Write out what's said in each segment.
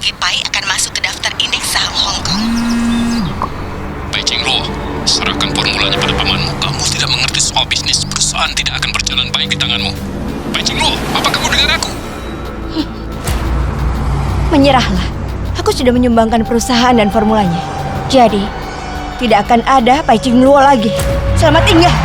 sebagai Pai akan masuk ke daftar indeks saham Hong Kong. Pai Qingluo, serahkan formulanya pada pamanmu. Kamu tidak mengerti soal bisnis. Perusahaan tidak akan berjalan baik di tanganmu. Pai Qingluo, apa kamu dengar aku? Menyerahlah. Aku sudah menyumbangkan perusahaan dan formulanya. Jadi, tidak akan ada Pai Qingluo lagi. Selamat tinggal.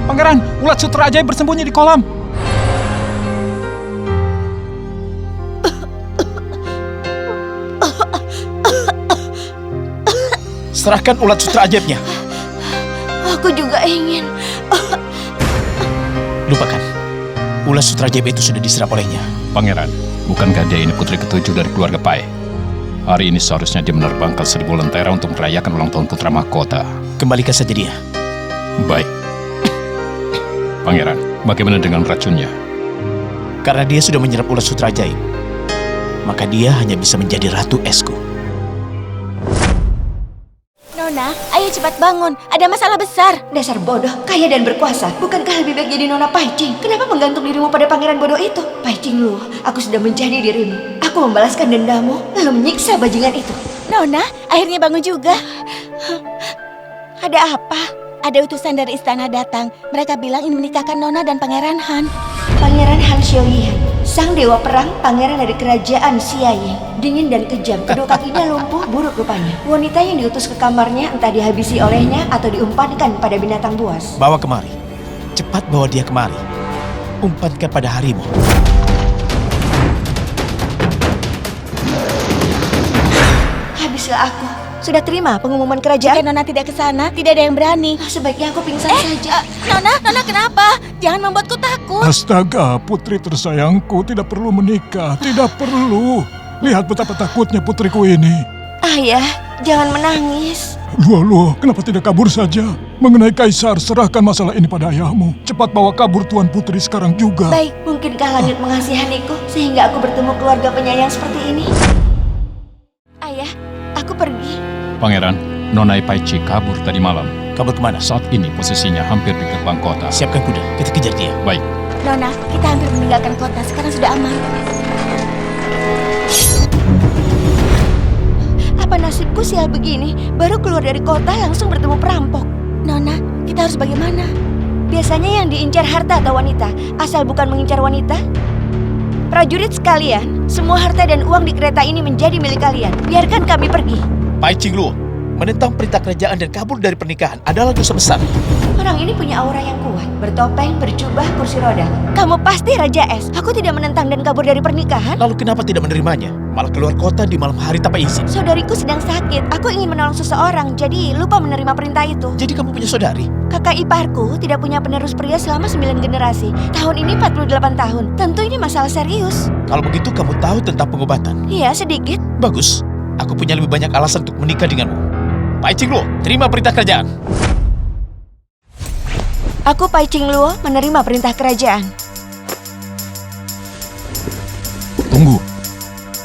Pangeran, ulat sutra ajaib bersembunyi di kolam. Serahkan ulat sutra ajaibnya. Aku juga ingin. Lupakan. Ulat sutra ajaib itu sudah diserap olehnya. Pangeran, bukankah dia ini putri ketujuh dari keluarga Pai? Hari ini seharusnya dia menerbangkan 1000 lentera untuk merayakan ulang tahun putra mahkota. Kembalikan saja dia. Baik. Pangeran, bagaimana dengan racunnya? Karena dia sudah menyerap ulat sutra ajaib, maka dia hanya bisa menjadi ratu esku. Nona, ayo cepat bangun. Ada masalah besar. Dasar bodoh, kaya dan berkuasa. Bukankah lebih baik jadi Nona Pai Qing? Kenapa menggantung dirimu pada pangeran bodoh itu? Pai Qingluo, aku sudah menjadi dirimu. Aku membalaskan dendammu, lalu menyiksa bajingan itu. Nona, akhirnya bangun juga. Ada apa? Ada utusan dari istana datang. Mereka bilang ingin menikahkan Nona dan Pangeran Han. Pangeran Han Xiaoyan, sang dewa perang, pangeran dari kerajaan Xiaoyan. Dingin dan kejam, kedua kakinya lumpuh buruk rupanya. Wanita yang diutus ke kamarnya entah dihabisi olehnya atau diumpankan pada binatang buas. Bawa kemari. Cepat bawa dia kemari. Umpankan pada harimau. Habislah aku. Sudah terima pengumuman kerajaan? Jika Nona tidak ke sana, tidak ada yang berani. Sebaiknya aku pingsan saja. Nona kenapa? Jangan membuatku takut. Astaga, putri tersayangku tidak perlu menikah. Tidak perlu. Lihat betapa takutnya putriku ini. Ayah, jangan menangis. Luo, kenapa tidak kabur saja? Mengenai Kaisar, serahkan masalah ini pada ayahmu. Cepat bawa kabur Tuan Putri sekarang juga. Baik, mungkinkah langit mengasihaniku sehingga aku bertemu keluarga penyayang seperti ini? Ayah, aku pergi. Pangeran, Nona Pai Qing kabur tadi malam. Kabur kemana? Saat ini posisinya hampir di gerbang kota. Siapkan kuda, kita kejar dia. Baik. Nona, kita hampir meninggalkan kota, sekarang sudah aman. Apa nasibku sial begini? Baru keluar dari kota langsung bertemu perampok. Nona, kita harus bagaimana? Biasanya yang diincar harta atau wanita, asal bukan mengincar wanita. Prajurit sekalian, semua harta dan uang di kereta ini menjadi milik kalian. Biarkan kami pergi. Pai Qingluo, menentang perintah kerajaan dan kabur dari pernikahan adalah dosa besar. Orang ini punya aura yang kuat, bertopeng, berjubah, kursi roda. Kamu pasti Raja Es. Aku tidak menentang dan kabur dari pernikahan. Lalu kenapa tidak menerimanya? Malah keluar kota di malam hari tanpa izin. Saudariku sedang sakit. Aku ingin menolong seseorang, jadi lupa menerima perintah itu. Jadi kamu punya saudari? Kakak iparku tidak punya penerus pria selama 9 generasi. Tahun ini 48 tahun. Tentu ini masalah serius. Kalau begitu kamu tahu tentang pengobatan? Iya, sedikit. Bagus. Aku punya lebih banyak alasan untuk menikah denganmu. Pai Qingluo, terima perintah kerajaan. Aku Pai Qingluo menerima perintah kerajaan. Tunggu.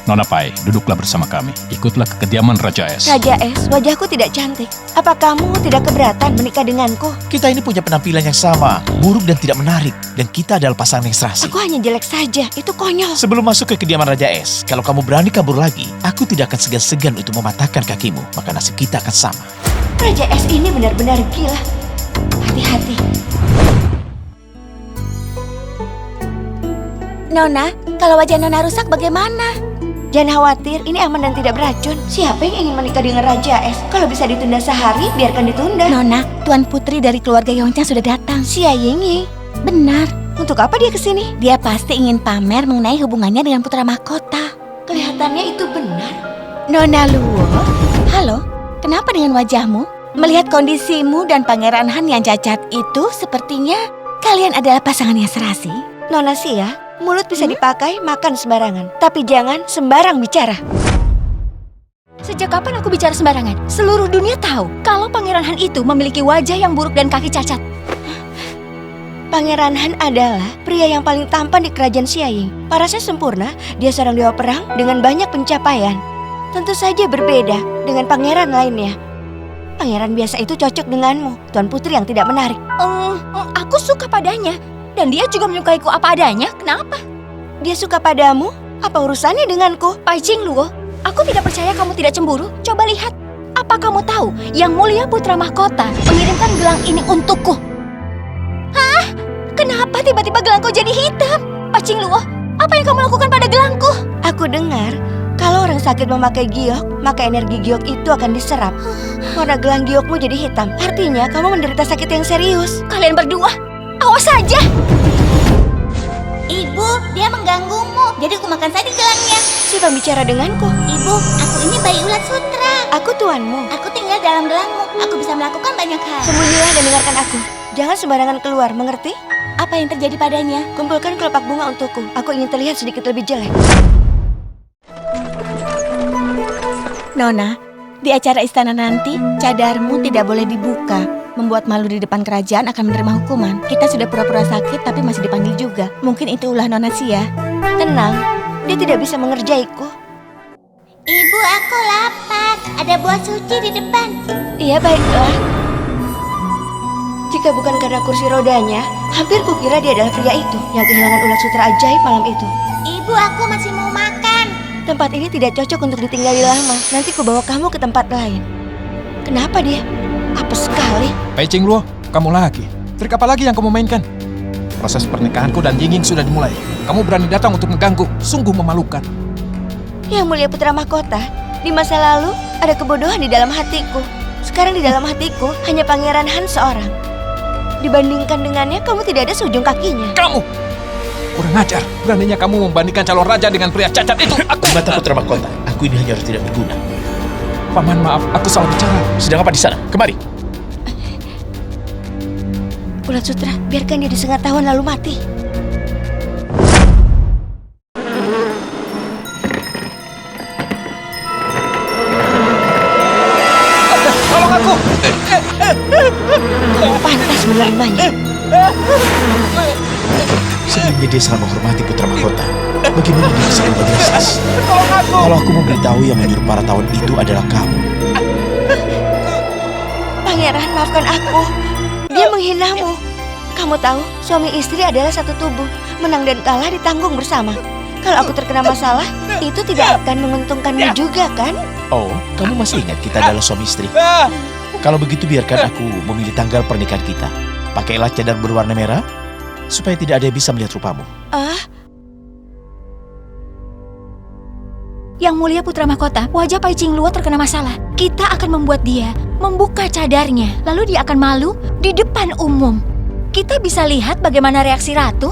Nona Pai, duduklah bersama kami. Ikutlah ke kediaman Raja Es. Raja Es, wajahku tidak cantik. Apa kamu tidak keberatan menikah denganku? Kita ini punya penampilan yang sama, buruk dan tidak menarik. Dan kita adalah pasangan yang serasi. Aku hanya jelek saja, itu konyol. Sebelum masuk ke kediaman Raja Es, kalau kamu berani kabur lagi, aku tidak akan segan-segan untuk mematahkan kakimu. Maka nasib kita akan sama. Raja Es ini benar-benar gila. Hati-hati. Nona, kalau wajah Nona rusak bagaimana? Jangan khawatir, ini aman dan tidak beracun. Siapa yang ingin menikah dengan Raja Es? Kalau bisa ditunda sehari, biarkan ditunda. Nona, Tuan Putri dari keluarga Yongchang sudah datang. Xia Yingyi. Benar. Untuk apa dia kesini? Dia pasti ingin pamer mengenai hubungannya dengan putra mahkota. Kelihatannya itu benar. Nona Luo, halo. Kenapa dengan wajahmu? Melihat kondisimu dan Pangeran Han yang cacat itu, sepertinya kalian adalah pasangan yang serasi. Nona Xia, mulut bisa dipakai makan sembarangan, tapi jangan sembarang bicara. Sejak kapan aku bicara sembarangan? Seluruh dunia tahu kalau Pangeran Han itu memiliki wajah yang buruk dan kaki cacat. Pangeran Han adalah pria yang paling tampan di kerajaan Xiaying. Parasnya sempurna, dia seorang dewa perang dengan banyak pencapaian. Tentu saja berbeda dengan pangeran lainnya. Pangeran biasa itu cocok denganmu, Tuan Putri yang tidak menarik. Aku suka padanya. Dan dia juga menyukaiku apa adanya. Kenapa? Dia suka padamu? Apa urusannya denganku? Pai Qingluo, aku tidak percaya kamu tidak cemburu. Coba lihat. Apa kamu tahu Yang Mulia Putra Mahkota mengirimkan gelang ini untukku? Hah? Kenapa tiba-tiba gelangku jadi hitam? Pai Qingluo, apa yang kamu lakukan pada gelangku? Aku dengar, kalau orang sakit memakai giok, maka energi giok itu akan diserap. Warna gelang giokmu jadi hitam. Artinya kamu menderita sakit yang serius. Kalian berdua, awas saja! Ibu, dia mengganggumu. Jadi aku makan saja gelangnya. Siapa bicara denganku? Ibu, aku ini bayi ulat sutra. Aku tuanmu. Aku tinggal dalam gelangmu. Aku bisa melakukan banyak hal. Sembunyilah dan dengarkan aku. Jangan sembarangan keluar, mengerti? Apa yang terjadi padanya? Kumpulkan kelopak bunga untukku. Aku ingin terlihat sedikit lebih jelek. Nona, di acara istana nanti, cadarmu tidak boleh dibuka. Membuat malu di depan kerajaan akan menerima hukuman. Kita sudah pura-pura sakit tapi masih dipanggil juga. Mungkin itu ulah Nona Xia. Tenang, dia tidak bisa mengerjaiku. Ibu, aku lapar. Ada buah suci di depan. Iya, baiklah. Jika bukan karena kursi rodanya, hampir kukira dia adalah pria itu yang kehilangan ulat sutra ajaib malam itu. Ibu, aku masih mau makan. Tempat ini tidak cocok untuk ditinggali lama. Nanti kubawa kamu ke tempat lain. Kenapa dia? Apa sekali? Pai Qingluo, kamu lagi. Trik apa lagi yang kamu mainkan? Proses pernikahanku dan Yingying sudah dimulai. Kamu berani datang untuk mengganggu. Sungguh memalukan. Yang Mulia Putra Mahkota, di masa lalu ada kebodohan di dalam hatiku. Sekarang di dalam hatiku hanya Pangeran Han seorang. Dibandingkan dengannya, kamu tidak ada seujung kakinya. Kamu! Kurang ajar. Beraninya kamu membandingkan calon raja dengan pria cacat itu. Di mata Putra Mahkota, aku ini hanya harus tidak berguna. Paman, maaf. Aku salah bicara. Sedang apa di sana? Kemari. Ulat sutra, biarkan dia disengat tahun lalu mati. Tolong aku! Pantas menerimanya. Sebelumnya dia sangat menghormati Putra Mahkota. Bagaimana dia bisa berubah drastis? Kalau aku memberitahu yang menyuruh para tawon itu adalah kamu. Pangeran, maafkan aku. Dia menghinamu. Kamu tahu, suami istri adalah satu tubuh. Menang dan kalah ditanggung bersama. Kalau aku terkena masalah, itu tidak akan menguntungkanmu juga, kan? Oh, kamu masih ingat kita adalah suami istri? Kalau begitu biarkan aku memilih tanggal pernikahan kita. Pakailah cadar berwarna merah, supaya tidak ada yang bisa melihat rupamu. Yang Mulia Putra Mahkota, wajah Pai Qingluo terkena masalah. Kita akan membuat dia membuka cadarnya. Lalu dia akan malu di depan umum. Kita bisa lihat bagaimana reaksi ratu.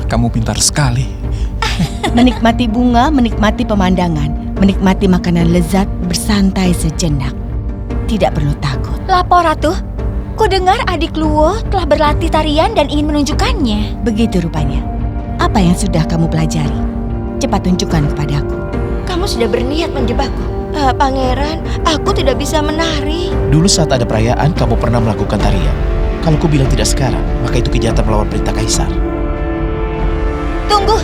Kamu pintar sekali. Menikmati bunga, menikmati pemandangan, menikmati makanan lezat, bersantai sejenak. Tidak perlu takut. Lapor Ratu, ku dengar adik Luo telah berlatih tarian dan ingin menunjukkannya. Begitu rupanya. Apa yang sudah kamu pelajari? Cepat tunjukkan kepadaku. Kamu sudah berniat menjebakku. Pangeran, aku tidak bisa menari. Dulu saat ada perayaan, kamu pernah melakukan tarian. Kalau ku bilang tidak sekarang, maka itu kejahatan melawan perintah kaisar. Tunggu.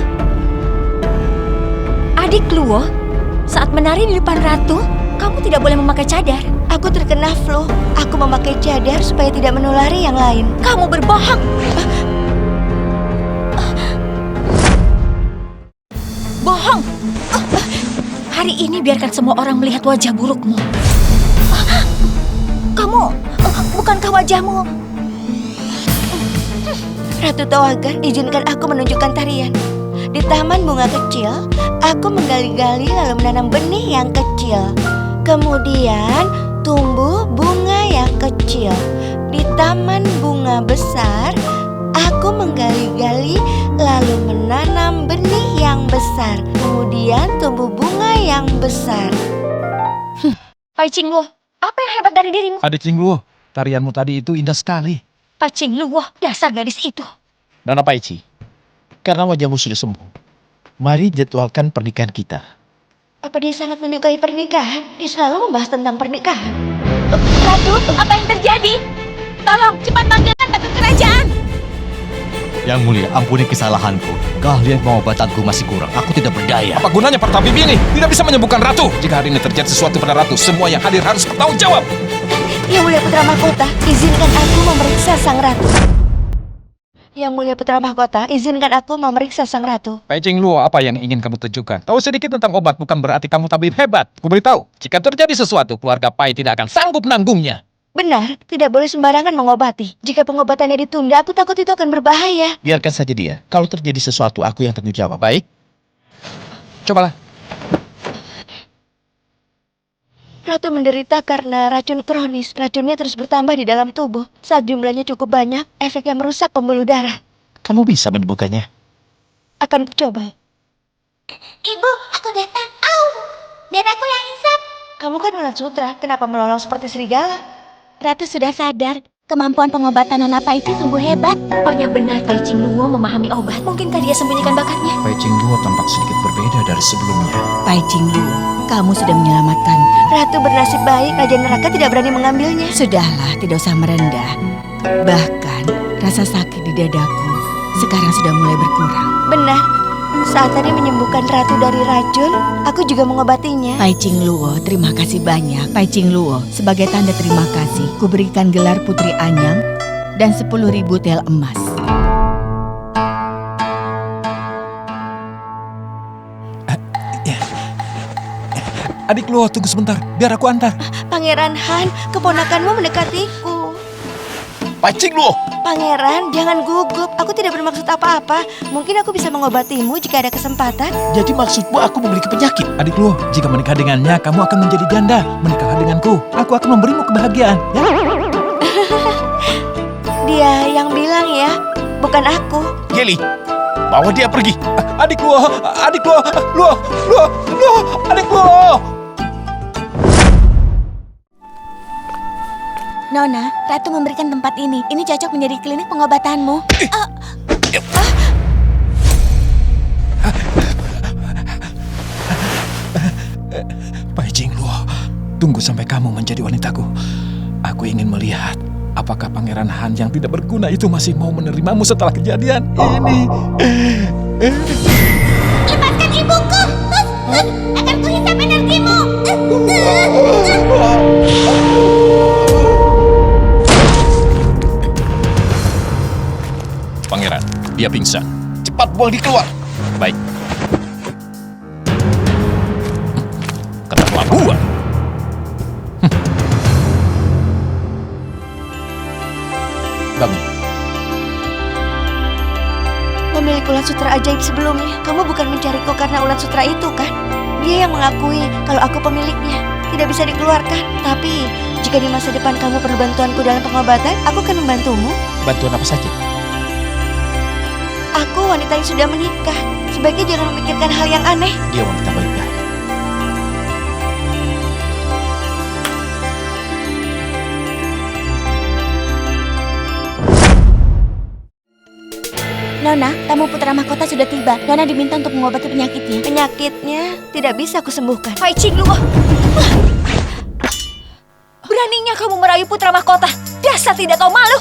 Adik Luo, saat menari di depan ratu, kamu tidak boleh memakai cadar. Aku terkena flu. Aku memakai cadar supaya tidak menulari yang lain. Kamu berbohong. Bohong. Hari ini biarkan semua orang melihat wajah burukmu. Kamu, bukankah wajahmu? Ratu Tawagar, izinkan aku menunjukkan tarian. Di taman bunga kecil, aku menggali-gali lalu menanam benih yang kecil. Kemudian tumbuh bunga yang kecil. Di taman bunga besar, aku menggali-gali lalu menanam benih yang besar. Kemudian tumbuh bunga yang besar. Pai Qingluo, apa yang hebat dari dirimu? Adik Qingluo, tarianmu tadi itu indah sekali. Pai Qingluo, dasar gadis itu. Nona Paici, karena wajahmu sudah sembuh, mari jadwalkan pernikahan kita. Apa dia sangat menyukai pernikahan? Dia selalu membahas tentang pernikahan. Ratu, apa yang terjadi? Tolong, cepat panggilkan Ratu Kerajaan. Yang mulia, ampuni kesalahanku. Keahlian pengobatanku masih kurang. Aku tidak berdaya. Apa gunanya pertabib ini? Tidak bisa menyembuhkan ratu. Jika hari ini terjadi sesuatu pada ratu, semua yang hadir harus bertanggung jawab. Yang Mulia Putra Mahkota, izinkan aku memeriksa sang ratu. Yang Mulia Putra Mahkota, izinkan aku memeriksa sang ratu. Pai Jingluo, apa yang ingin kamu tunjukkan? Tahu sedikit tentang obat bukan berarti kamu tabib hebat. Ku beritahu, jika terjadi sesuatu, keluarga Pai tidak akan sanggup menanggungnya. Benar, tidak boleh sembarangan mengobati. Jika pengobatannya ditunda, aku takut itu akan berbahaya. Biarkan saja dia. Kalau terjadi sesuatu, aku yang tanggung jawab. Baik. Cobalah. Ratu menderita karena racun kronis. Racunnya terus bertambah di dalam tubuh. Saat jumlahnya cukup banyak, efeknya merusak pembuluh darah. Kamu bisa menemukannya. Akan coba. Ibu, aku datang. Au! Dan aku yang hisap. Kamu kan ulat sutra, kenapa melolong seperti serigala? Ratu sudah sadar. Kemampuan pengobatan Nona Pai itu sungguh hebat. Rupanya benar Pai Jingluo memahami obat. Mungkinkah dia sembunyikan bakatnya? Pai Jingluo tampak sedikit berbeda dari sebelumnya. Pai Jingluo, kamu sudah menyelamatkan. Ratu bernasib baik, Raja Neraka tidak berani mengambilnya. Sudahlah, tidak usah merendah. Bahkan, rasa sakit di dadaku sekarang sudah mulai berkurang. Benar. Saat tadi menyembuhkan ratu dari racun, aku juga mengobatinya. Pai Jingluo, terima kasih banyak. Pai Jingluo, sebagai tanda terima kasih, kuberikan gelar Putri Anyang dan 10.000 tel emas. Adik Luo, tunggu sebentar. Biar aku antar. Pangeran Han, keponakanmu mendekatiku. Pai Jingluo! Pangeran, jangan gugup. Aku tidak bermaksud apa-apa. Mungkin aku bisa mengobatimu jika ada kesempatan. Jadi maksudmu aku memiliki penyakit? Adik Luo, jika menikah dengannya, kamu akan menjadi janda. Menikah denganku, aku akan memberimu kebahagiaan. Ya? Dia yang bilang ya, bukan aku. Yeli, bawa dia pergi. Adik Luo, adik Luo, Luo, adik Luo. Nona, Ratu memberikan tempat ini. Ini cocok menjadi klinik pengobatanmu. Pai Jingluo, tunggu sampai kamu menjadi wanitaku. Aku ingin melihat apakah Pangeran Han yang tidak berguna itu masih mau menerimamu setelah kejadian ini. Lepaskan ibuku. Akan kuhisap energimu. Pangeran, dia pingsan. Cepat buang dia keluar. Baik. Keterlaluan. Bangun. Pemilik ulat sutra ajaib sebelumnya. Kamu bukan mencariku karena ulat sutra itu kan? Dia yang mengakui kalau aku pemiliknya. Tidak bisa dikeluarkan. Tapi, jika di masa depan kamu perlu bantuanku dalam pengobatan, aku akan membantumu. Bantuan apa saja? Aku wanita yang sudah menikah. Sebaiknya jangan memikirkan hal yang aneh. Dia wanita baik-baik. Nona, tamu putra mahkota sudah tiba. Nona diminta untuk mengobati penyakitnya. Penyakitnya tidak bisa aku sembuhkan. Pai Jingluo. Beraninya kamu merayu putra mahkota. Dasar tidak tahu malu.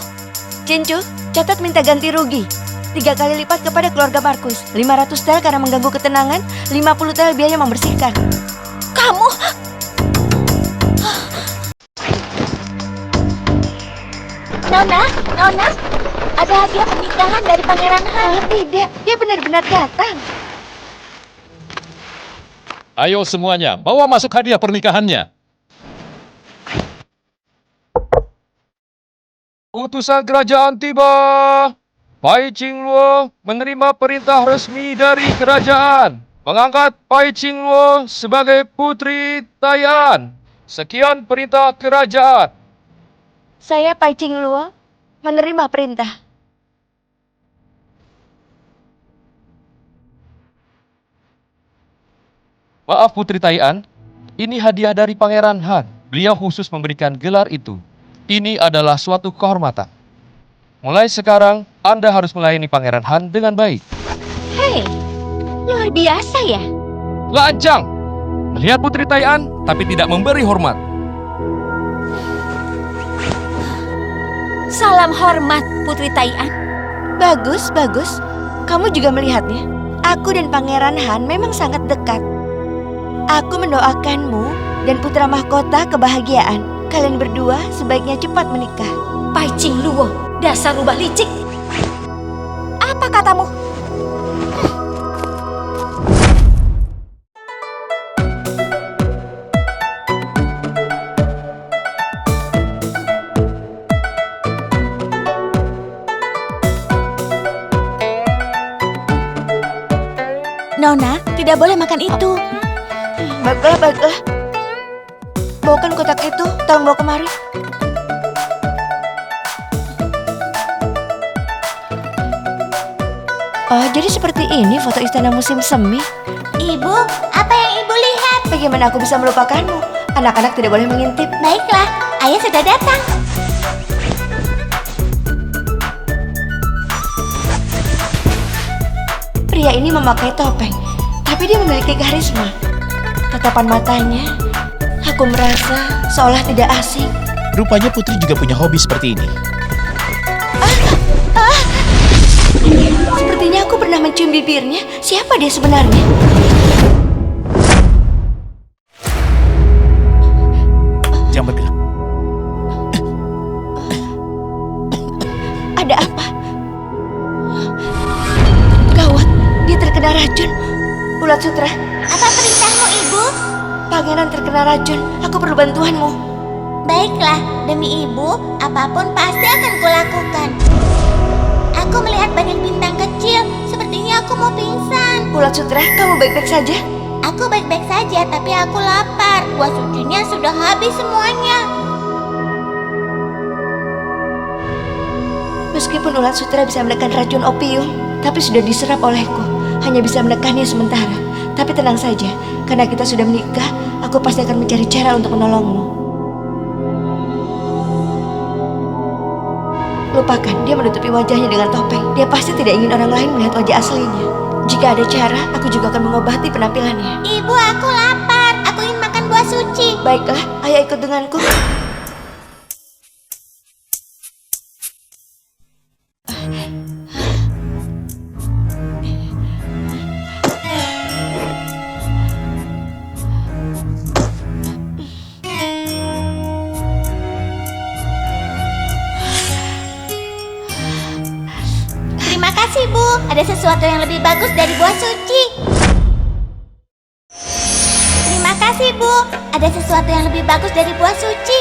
Cincu, catat minta ganti rugi. 3 kali lipat kepada keluarga Markus. 500 tel karena mengganggu ketenangan, 50 tel biaya membersihkan. Kamu... Nona, ada hadiah pernikahan dari Pangeran Han. Tidak, dia benar-benar datang. Ayo semuanya, bawa masuk hadiah pernikahannya. Utusan kerajaan tiba. Pai Jingluo menerima perintah resmi dari kerajaan mengangkat Pai Jingluo sebagai Putri Tai'an. Sekian perintah kerajaan. Saya Pai Jingluo menerima perintah. Maaf Putri Tai'an, ini hadiah dari Pangeran Han. Beliau khusus memberikan gelar itu. Ini adalah suatu kehormatan. Mulai sekarang, Anda harus melayani Pangeran Han dengan baik. Hei, luar biasa ya. Lajang! Melihat Putri Tai'an, tapi tidak memberi hormat. Salam hormat, Putri Tai'an. Bagus, bagus. Kamu juga melihatnya. Aku dan Pangeran Han memang sangat dekat. Aku mendoakanmu dan putra mahkota kebahagiaan. Kalian berdua sebaiknya cepat menikah. Pai Ching Luo, dasar rubah licik. Apa katamu? Nona, tidak boleh makan itu. Baiklah, baiklah. Bawakan kotak itu, tolong bawa kemari. Oh, jadi seperti ini foto istana musim semi. Ibu, apa yang ibu lihat? Bagaimana aku bisa melupakanmu? Anak-anak tidak boleh mengintip. Baiklah, ayah sudah datang. Pria ini memakai topeng, tapi dia memiliki karisma. Tatapan matanya, aku merasa seolah tidak asing. Rupanya Putri juga punya hobi seperti ini. Sepertinya aku pernah mencium bibirnya. Siapa dia sebenarnya? Jangan bergerak. Ada apa? Gawat, dia terkena racun. Ulat Sutra. Apa perintahmu, Ibu? Pangeran terkena racun. Aku perlu bantuanmu. Baiklah, demi ibu, apapun pasti akan kulakukan. Aku melihat banyak bintang kecil. Sepertinya aku mau pingsan. Ulat Sutra, kamu baik-baik saja? Aku baik-baik saja, tapi aku lapar. Buah sucinya sudah habis semuanya. Meskipun Ulat Sutra bisa menekan racun opium, tapi sudah diserap olehku. Hanya bisa menekannya sementara. Tapi tenang saja, karena kita sudah menikah, aku pasti akan mencari cara untuk menolongmu. Lupakan, dia menutupi wajahnya dengan topeng. Dia pasti tidak ingin orang lain melihat wajah aslinya. Jika ada cara, aku juga akan mengobati penampilannya. Ibu, aku lapar. Aku ingin makan buah suci. Baiklah, ayo ikut denganku. Terima kasih, Bu. Ada sesuatu yang lebih bagus dari buah suci. Terima kasih, Bu. Ada sesuatu yang lebih bagus dari buah suci.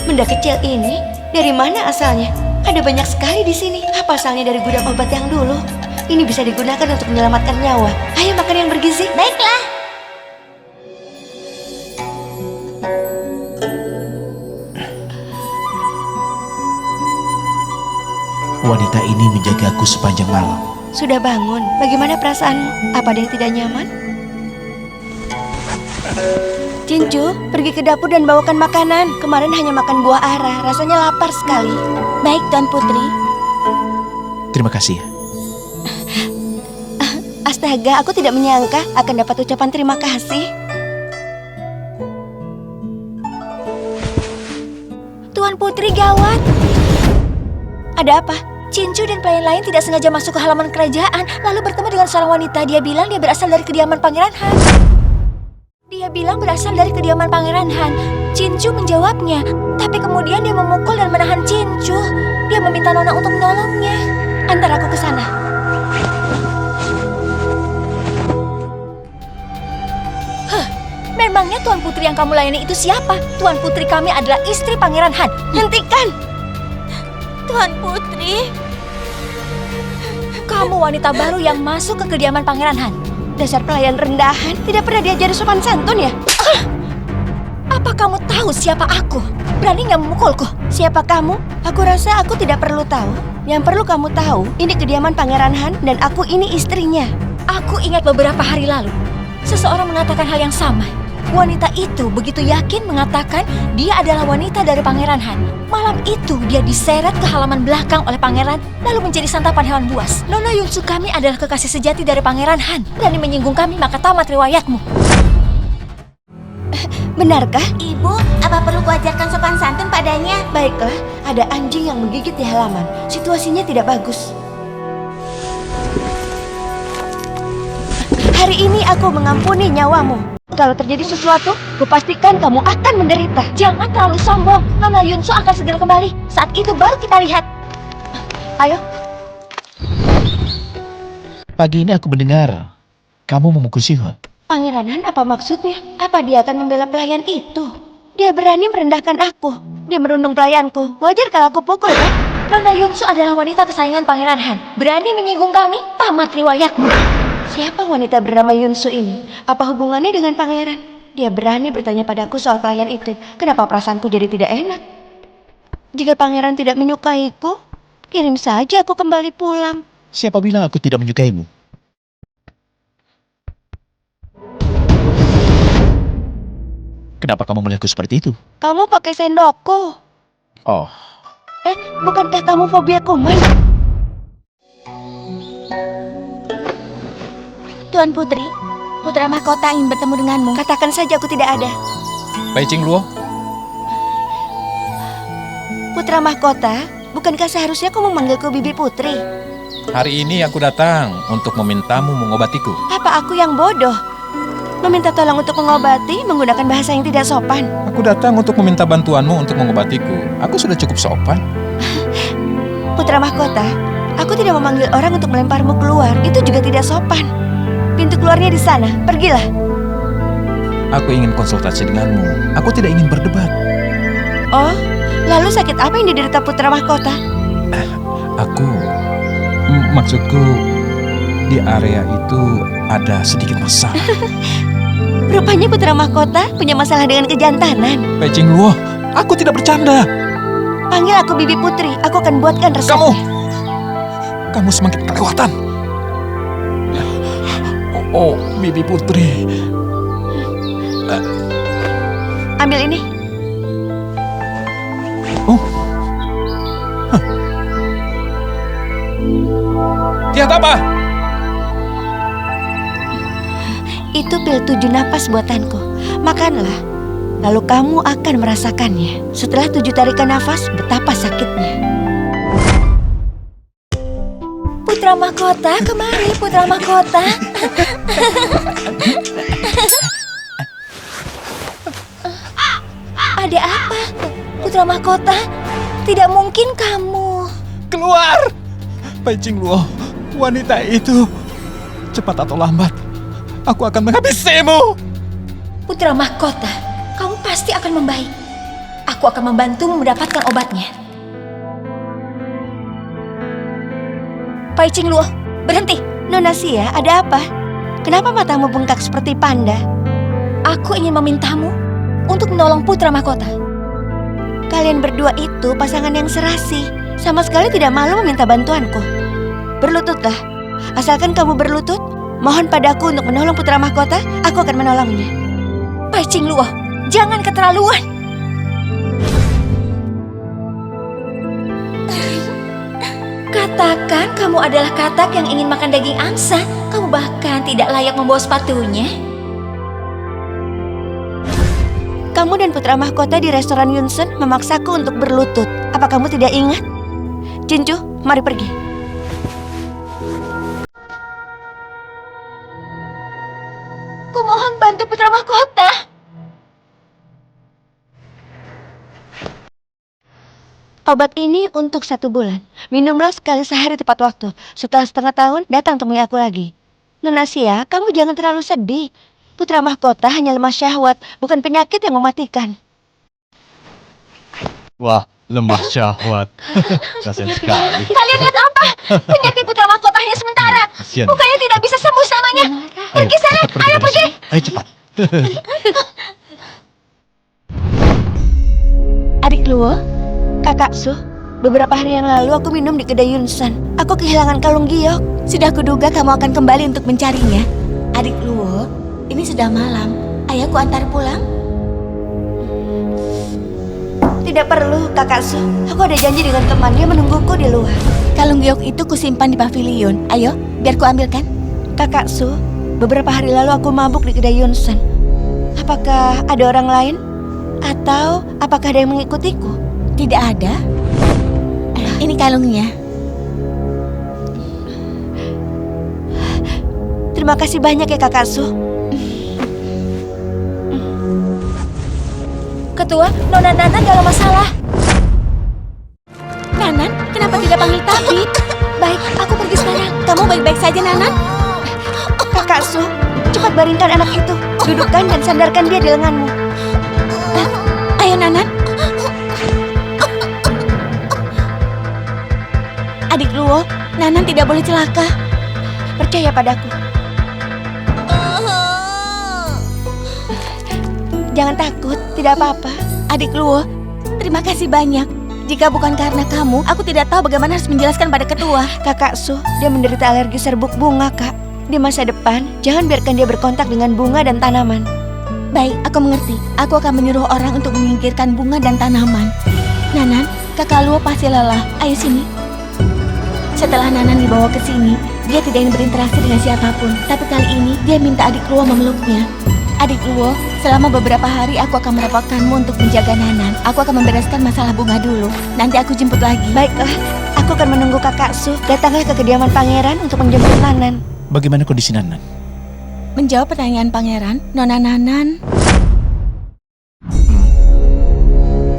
Benda kecil ini, dari mana asalnya? Ada banyak sekali di sini. Apa asalnya dari gudang obat yang dulu? Ini bisa digunakan untuk menyelamatkan nyawa. Ayo makan yang bergizi. Baiklah. Wanita ini menjagaku sepanjang malam. Sudah bangun. Bagaimana perasaanmu? Apa ada yang tidak nyaman? Cincu, pergi ke dapur dan bawakan makanan. Kemarin hanya makan buah ara. Rasanya lapar sekali. Baik, Tuan Putri. Terima kasih ya. Astaga, aku tidak menyangka akan dapat ucapan terima kasih. Tuan Putri, gawat. Ada apa? Cincu dan pelayan lain tidak sengaja masuk ke halaman kerajaan, lalu bertemu dengan seorang wanita. Dia bilang dia berasal dari kediaman Pangeran Han. Dia bilang berasal dari kediaman Pangeran Han. Cincu menjawabnya, tapi kemudian dia memukul dan menahan Cincu. Dia meminta Nona untuk menolongnya. Antar aku ke sana. Memangnya Tuan Putri yang kamu layani itu siapa? Tuan Putri kami adalah istri Pangeran Han. Hentikan! Tuan Putri, kamu wanita baru yang masuk ke kediaman Pangeran Han. Dasar pelayan rendahan, tidak pernah diajari sopan santun ya? Apa kamu tahu siapa aku? Beraninya memukulku? Siapa kamu? Aku rasa aku tidak perlu tahu. Yang perlu kamu tahu, ini kediaman Pangeran Han dan aku ini istrinya. Aku ingat beberapa hari lalu, seseorang mengatakan hal yang sama. Wanita itu begitu yakin mengatakan dia adalah wanita dari Pangeran Han. Malam itu dia diseret ke halaman belakang oleh pangeran lalu menjadi santapan hewan buas. Nona Yunsu kami adalah kekasih sejati dari Pangeran Han. Berani menyinggung kami maka tamat riwayatmu. Benarkah? Ibu, apa perlu kuajarkan sopan santun padanya? Baiklah, ada anjing yang menggigit di halaman. Situasinya tidak bagus. Hari ini aku mengampuni nyawamu. Kalau terjadi sesuatu, kupastikan kamu akan menderita. Jangan terlalu sombong. Nona Yunsu akan segera kembali. Saat itu baru kita lihat. Ayo. Pagi ini aku mendengar kamu memukul Siwa. Pangeran Han, apa maksudnya? Apa dia akan membela pelayan itu? Dia berani merendahkan aku. Dia merundung pelayanku. Wajar kalau aku pukul, kan? Nona Yunsu adalah wanita kesayangan Pangeran Han. Berani menyinggung kami? Tamat riwayatmu. Siapa wanita bernama Yunsu ini? Apa hubungannya dengan pangeran? Dia berani bertanya padaku soal pelayan itu. Kenapa perasaanku jadi tidak enak? Jika pangeran tidak menyukaiku, kirim saja aku kembali pulang. Siapa bilang aku tidak menyukaimu? Kenapa kamu melihatku seperti itu? Kamu pakai sendokku. Oh, Bukankah kamu fobia kuman? Tuan Putri, putra mahkota ingin bertemu denganmu. Katakan saja aku tidak ada. Pai Qingluo, Putra mahkota, bukankah seharusnya kau memanggilku Bibi Putri? hari ini aku datang untuk memintamu mengobatiku. Apa aku yang bodoh? Meminta tolong untuk mengobati menggunakan bahasa yang tidak sopan. Aku datang untuk meminta bantuanmu untuk mengobatiku. Aku sudah cukup sopan. Putra mahkota, aku tidak memanggil orang untuk melemparmu keluar. Itu juga tidak sopan. Pintu keluarnya di sana. Pergilah. Aku ingin konsultasi denganmu. Aku tidak ingin berdebat. Oh, lalu sakit apa yang diderita putra mahkota? Maksudku, di area itu ada sedikit masalah. Rupanya putra mahkota punya masalah dengan kejantanan. Pai Qingluo, aku tidak bercanda. Panggil aku Bibi Putri. Aku akan buatkan resepnya. Kamu semakin kelewatan. Oh, Bibi Putri. Ambil ini. Lihat apa? Itu pil 7 napas buatanku. Makanlah. Lalu kamu akan merasakannya. Setelah 7 tarikan nafas, betapa sakitnya. Putra mahkota, kemari putra mahkota. Ada apa? Putra mahkota, tidak mungkin kamu. Keluar! Pai Qingluo, wanita itu cepat atau lambat aku akan menghabisimu. Putra mahkota, kamu pasti akan membaik. Aku akan membantumu mendapatkan obatnya. Pai Qingluo, berhenti. Nona Xia, ada apa? Kenapa matamu bengkak seperti panda? Aku ingin memintamu untuk menolong putra mahkota. Kalian berdua itu pasangan yang serasi. Sama sekali tidak malu meminta bantuanku. Berlututlah. Asalkan kamu berlutut, mohon padaku untuk menolong putra mahkota, aku akan menolongnya. Pai Qingluo, jangan keterlaluan. Katakan kamu adalah katak yang ingin makan daging angsa. Kamu bahkan tidak layak membawa sepatunya. Kamu dan putra mahkota di restoran Yunsen memaksaku untuk berlutut. Apa kamu tidak ingat? Jinju, mari pergi. Kumohon bantu putra mahkota. Obat ini untuk 1 bulan. Minumlah sekali sehari tepat waktu. Setelah setengah tahun, datang temui aku lagi. Nona Xia, kamu jangan terlalu sedih. Putra mahkota hanya lemah syahwat, bukan penyakit yang mematikan. Wah, lemah syahwat. Kasian sekali. Kalian lihat apa? Penyakit putra mahkota hanya sementara. Kasian. Bukannya tidak bisa sembuh selamanya. Pergi sana, ayo pergi. Ayo cepat. Adik Luo, Kakak Su, beberapa hari yang lalu aku minum di kedai Yunsan. Aku kehilangan kalung giok. Sudah kuduga kamu akan kembali untuk mencarinya. Adik Luo, ini sudah malam. Ayahku antar pulang. Tidak perlu, Kakak Su. Aku ada janji dengan teman, dia menungguku di luar. Kalung giok itu kusimpan di pavilion. Ayo, biar ku ambilkan. Kakak Su, beberapa hari lalu aku mabuk di kedai Yunsan. Apakah ada orang lain? Atau apakah ada yang mengikutiku? Tidak ada. Ini kalungnya. Terima Terima kasih banyak ya Kakak Su. Ketua, Nona Nanan dalam masalah. Nanan, kenapa tidak panggil tabib? Baik, aku pergi sekarang. Kamu baik-baik saja, Nanan? Kakak Su, cepat baringkan anak itu. Dudukkan dan sandarkan dia di lenganmu. Ayo, Nanan. Adik Luo, Nanan tidak boleh celaka. Percaya padaku. Jangan takut, tidak apa-apa. Adik Luo, terima kasih banyak. Jika bukan karena kamu, aku tidak tahu bagaimana harus menjelaskan pada ketua. Kakak Su, dia menderita alergi serbuk bunga, Kak. Di masa depan, jangan biarkan dia berkontak dengan bunga dan tanaman. Baik, aku mengerti. Aku akan menyuruh orang untuk menyingkirkan bunga dan tanaman. Nanan, Kakak Luo pasti lelah. Ayo sini. Setelah Nanan dibawa ke sini, dia tidak ingin berinteraksi dengan siapapun. Tapi kali ini, dia minta adik Luo memeluknya. Adik Luo, selama beberapa hari aku akan merepotkanmu untuk menjaga Nanan. Aku akan membereskan masalah bunga dulu. Nanti aku jemput lagi. Baiklah, aku akan menunggu Kakak Su. Datanglah ke kediaman pangeran untuk menjemput Nanan. Bagaimana kondisi Nanan? Menjawab pertanyaan pangeran, Nona Nanan.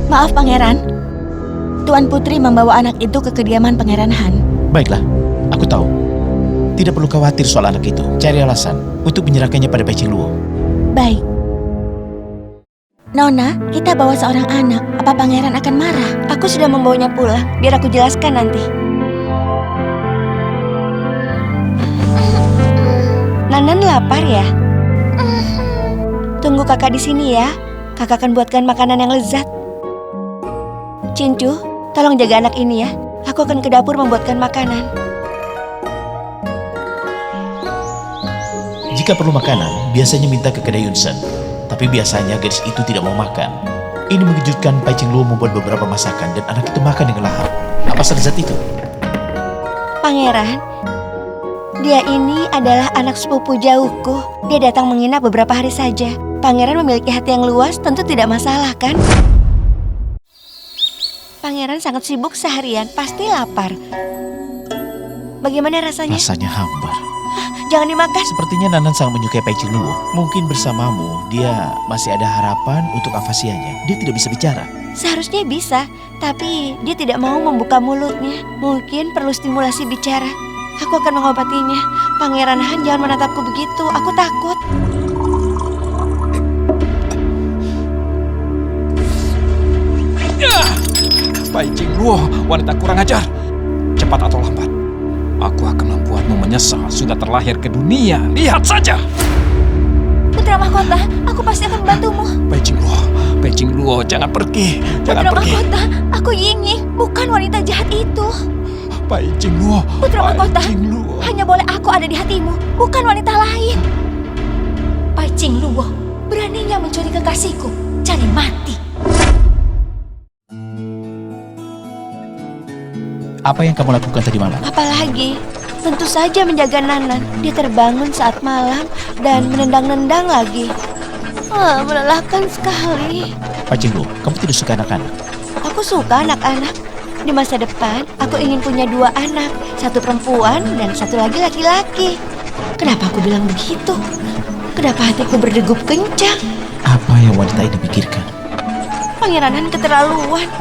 Maaf pangeran, Tuan Putri membawa anak itu ke kediaman Pangeran Han. Baiklah, aku tahu. Tidak perlu khawatir soal anak itu. Cari alasan untuk menyerahkannya pada Pai Ching Luo. Baik. Nona, kita bawa seorang anak. Apa pangeran akan marah? Aku sudah membawanya pulang, biar aku jelaskan nanti. Nanan lapar ya? Tunggu kakak di sini ya. Kakak akan buatkan makanan yang lezat. Cincu, tolong jaga anak ini ya. Aku akan ke dapur membuatkan makanan. Jika perlu makanan, biasanya minta ke kedai Yunsen. Tapi biasanya gadis itu tidak mau makan. Ini mengejutkan Pai Ching Luo membuat beberapa masakan dan anak itu makan dengan lahap. Apa selezat itu? Pangeran, dia ini adalah anak sepupu jauhku. Dia datang menginap beberapa hari saja. Pangeran memiliki hati yang luas, tentu tidak masalah kan? Pangeran sangat sibuk seharian, pasti lapar. Bagaimana rasanya? Rasanya hambar. Jangan dimakan. Sepertinya Nanan sangat menyukai Pai Ching Luo. Mungkin bersamamu, dia masih ada harapan untuk afasianya. Dia tidak bisa bicara. Seharusnya bisa, tapi dia tidak mau membuka mulutnya. Mungkin perlu stimulasi bicara. Aku akan mengobatinya. Pangeran Han, jangan menatapku begitu. Aku takut. Pai Ching Luo, wanita kurang ajar. Cepat atau lambat, aku akan membuatmu menyesal sudah terlahir ke dunia. Lihat saja. Putra Mahkota, aku pasti akan membantumu. Pai Ching Luo, jangan pergi. Jangan Putra pergi. Mahkota, aku Yingyi, bukan wanita jahat itu. Pai Ching Luo. Putra Mahkota, Ching Luo. hanya boleh aku ada di hatimu, bukan wanita lain. Pai Ching Luo, beraninya mencuri kekasihku, cari mati. Apa yang kamu lakukan tadi malam? Apalagi? Tentu saja menjaga Nanan. Dia terbangun saat malam dan menendang-nendang lagi. Melelahkan sekali. Pai Ching Luo, kamu tidak suka anak-anak? Aku suka anak-anak. Di masa depan, aku ingin punya 2 anak. 1 perempuan dan 1 lagi laki-laki. Kenapa aku bilang begitu? Kenapa hatiku berdegup kencang? Apa yang wanita ini pikirkan? Pangeran Han keterlaluan.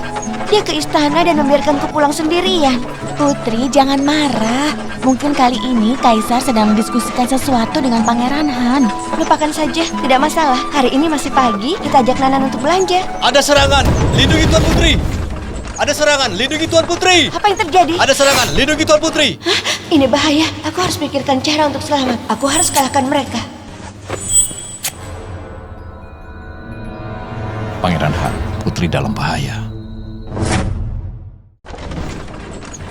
Dia ke istana dan membiarkanku pulang sendirian. Putri, jangan marah. Mungkin kali ini Kaisar sedang mendiskusikan sesuatu dengan Pangeran Han. Lupakan saja, tidak masalah. Hari ini masih pagi, kita ajak Nanan untuk belanja. Ada serangan, lindungi Tuan Putri. Ada serangan, lindungi Tuan Putri. Apa yang terjadi? Ada serangan, lindungi Tuan Putri. Hah? Ini bahaya. Aku harus pikirkan cara untuk selamat. Aku harus kalahkan mereka. Pangeran Han, Putri dalam bahaya.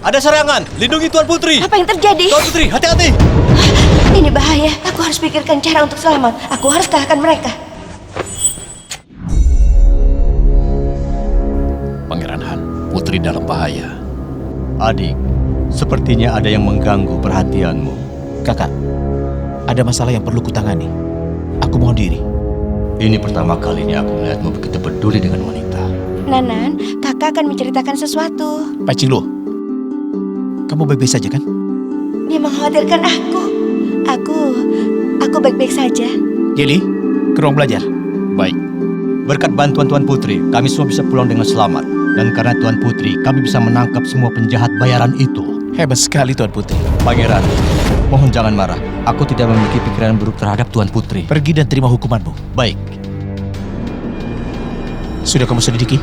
Ada serangan, lindungi Tuan Putri. Apa yang terjadi? Tuan Putri, hati-hati. Ini bahaya. Aku harus pikirkan cara untuk selamat. Aku harus kalahkan mereka. Pangeran Han, Putri dalam bahaya. Adik, sepertinya ada yang mengganggu perhatianmu. Kakak, ada masalah yang perlu kutangani. Aku mohon diri. Ini pertama kalinya aku melihatmu begitu peduli dengan wanita. Nanan, kakak akan menceritakan sesuatu. Pai Ching Luo, kamu baik-baik saja kan? Dia mengkhawatirkan aku. Aku baik-baik saja. Geli, ke ruang belajar. Baik. Berkat bantuan Tuan Putri, kami semua bisa pulang dengan selamat. Dan karena Tuan Putri, kami bisa menangkap semua penjahat bayaran itu. Hebat sekali Tuan Putri. Pangeran, mohon jangan marah. Aku tidak memiliki pikiran buruk terhadap Tuan Putri. Pergi dan terima hukumanmu. Baik. Sudah kamu selidiki?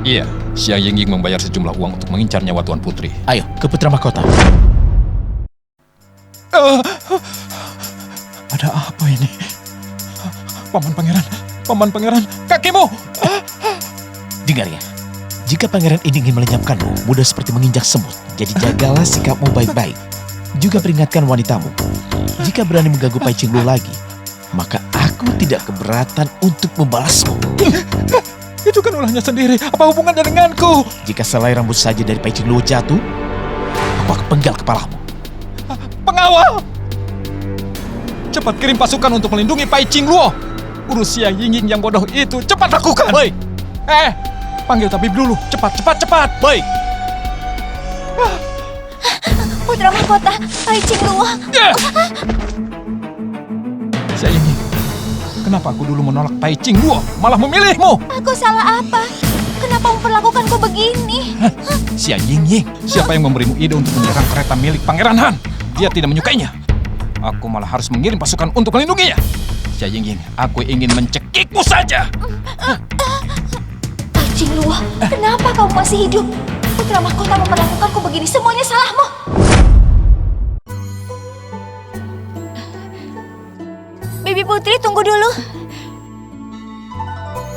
Iya, Xia Yingying membayar sejumlah uang untuk mengincar nyawa Tuan Putri. Ayo, ke Putra Mahkota. Ada apa ini? Paman pangeran, kakimu! Dengar ya, jika pangeran ini ingin melenyapkanmu, mudah seperti menginjak semut. Jadi jagalah sikapmu baik-baik. Juga peringatkan wanitamu, jika berani mengganggu Pai Qingluo lagi, maka aku tidak keberatan untuk membalasmu. Itu kan ulahnya sendiri, apa hubungannya denganku? Jika selai rambut saja dari Pai Qingluo jatuh, aku akan penggal kepalamu. Pengawal! Cepat kirim pasukan untuk melindungi Pai Qingluo. Urus Xia Yingying yang bodoh itu, cepat lakukan! Baik. Panggil tabib dulu, cepat! Baik. Putra Mahkota, Pai Qingluo. Xia Yingying, kenapa aku dulu menolak Pai Qingluo, malah memilihmu? Aku salah apa? Kenapa memperlakukanku begini? Xia Yingying, siapa yang memberimu ide untuk menyerang kereta milik Pangeran Han? Dia tidak menyukainya. Aku malah harus mengirim pasukan untuk melindunginya. Xia Yingying, aku ingin mencekikmu saja. Pai Qingluo, kenapa kamu masih hidup? Putra Mahkota memperlakukanku begini, semuanya salahmu. Bibi Putri, tunggu dulu.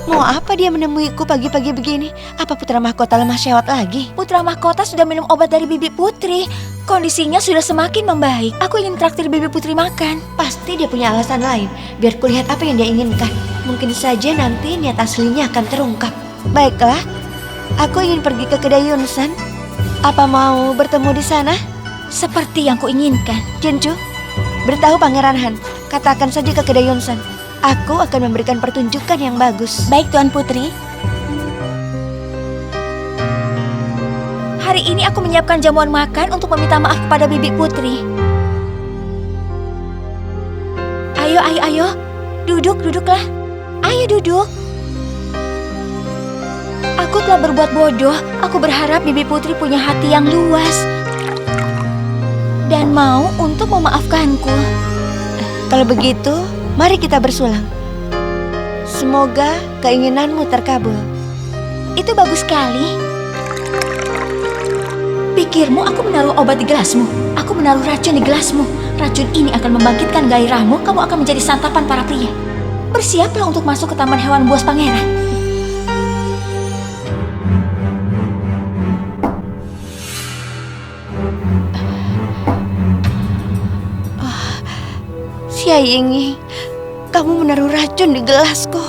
Mau apa dia menemuiku pagi-pagi begini? Apa Putra Mahkota lemah syawat lagi? Putra Mahkota sudah minum obat dari Bibi Putri. Kondisinya sudah semakin membaik. Aku ingin traktir Bibi Putri makan. Pasti dia punya alasan lain. Biar kulihat apa yang dia inginkan. Mungkin saja nanti niat aslinya akan terungkap. Baiklah, aku ingin pergi ke kedai Yunsan. Apa mau bertemu di sana? Seperti yang kuinginkan. Jinju, beritahu Pangeran Han. Katakan saja ke kedai Yunsan. Aku akan memberikan pertunjukan yang bagus. Baik, Tuan Putri. Hari ini aku menyiapkan jamuan makan untuk meminta maaf kepada Bibi Putri. Ayo. Duduklah. Ayo duduk. Aku telah berbuat bodoh. Aku berharap Bibi Putri punya hati yang luas dan mau untuk memaafkanku. Kalau begitu, mari kita bersulang. Semoga keinginanmu terkabul. Itu bagus sekali. Pikirmu aku menaruh obat di gelasmu? Aku menaruh racun di gelasmu. Racun ini akan membangkitkan gairahmu. Kamu akan menjadi santapan para pria. Bersiaplah untuk masuk ke taman hewan buas pangeran. Xia Yingying, kamu menaruh racun di gelasku.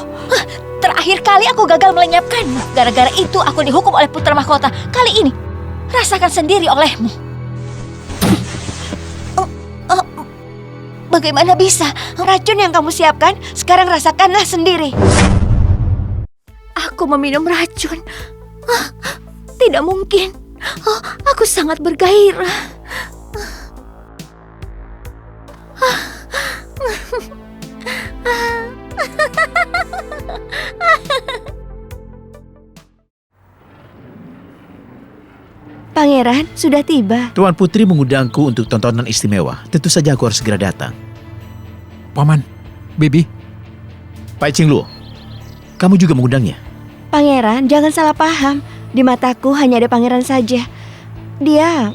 Terakhir kali aku gagal melenyapkanmu. Gara-gara itu aku dihukum oleh Putra Mahkota. Kali ini, rasakan sendiri olehmu. Bagaimana bisa? Racun yang kamu siapkan, sekarang rasakanlah sendiri. Aku meminum racun. Tidak mungkin. Aku sangat bergairah. Pangeran, sudah tiba. Tuan Putri mengundangku untuk tontonan istimewa. Tentu saja aku harus segera datang. Paman, Bibi. Pai Qingluo, kamu juga mengundangnya? Pangeran, jangan salah paham. Di mataku hanya ada pangeran saja. Dia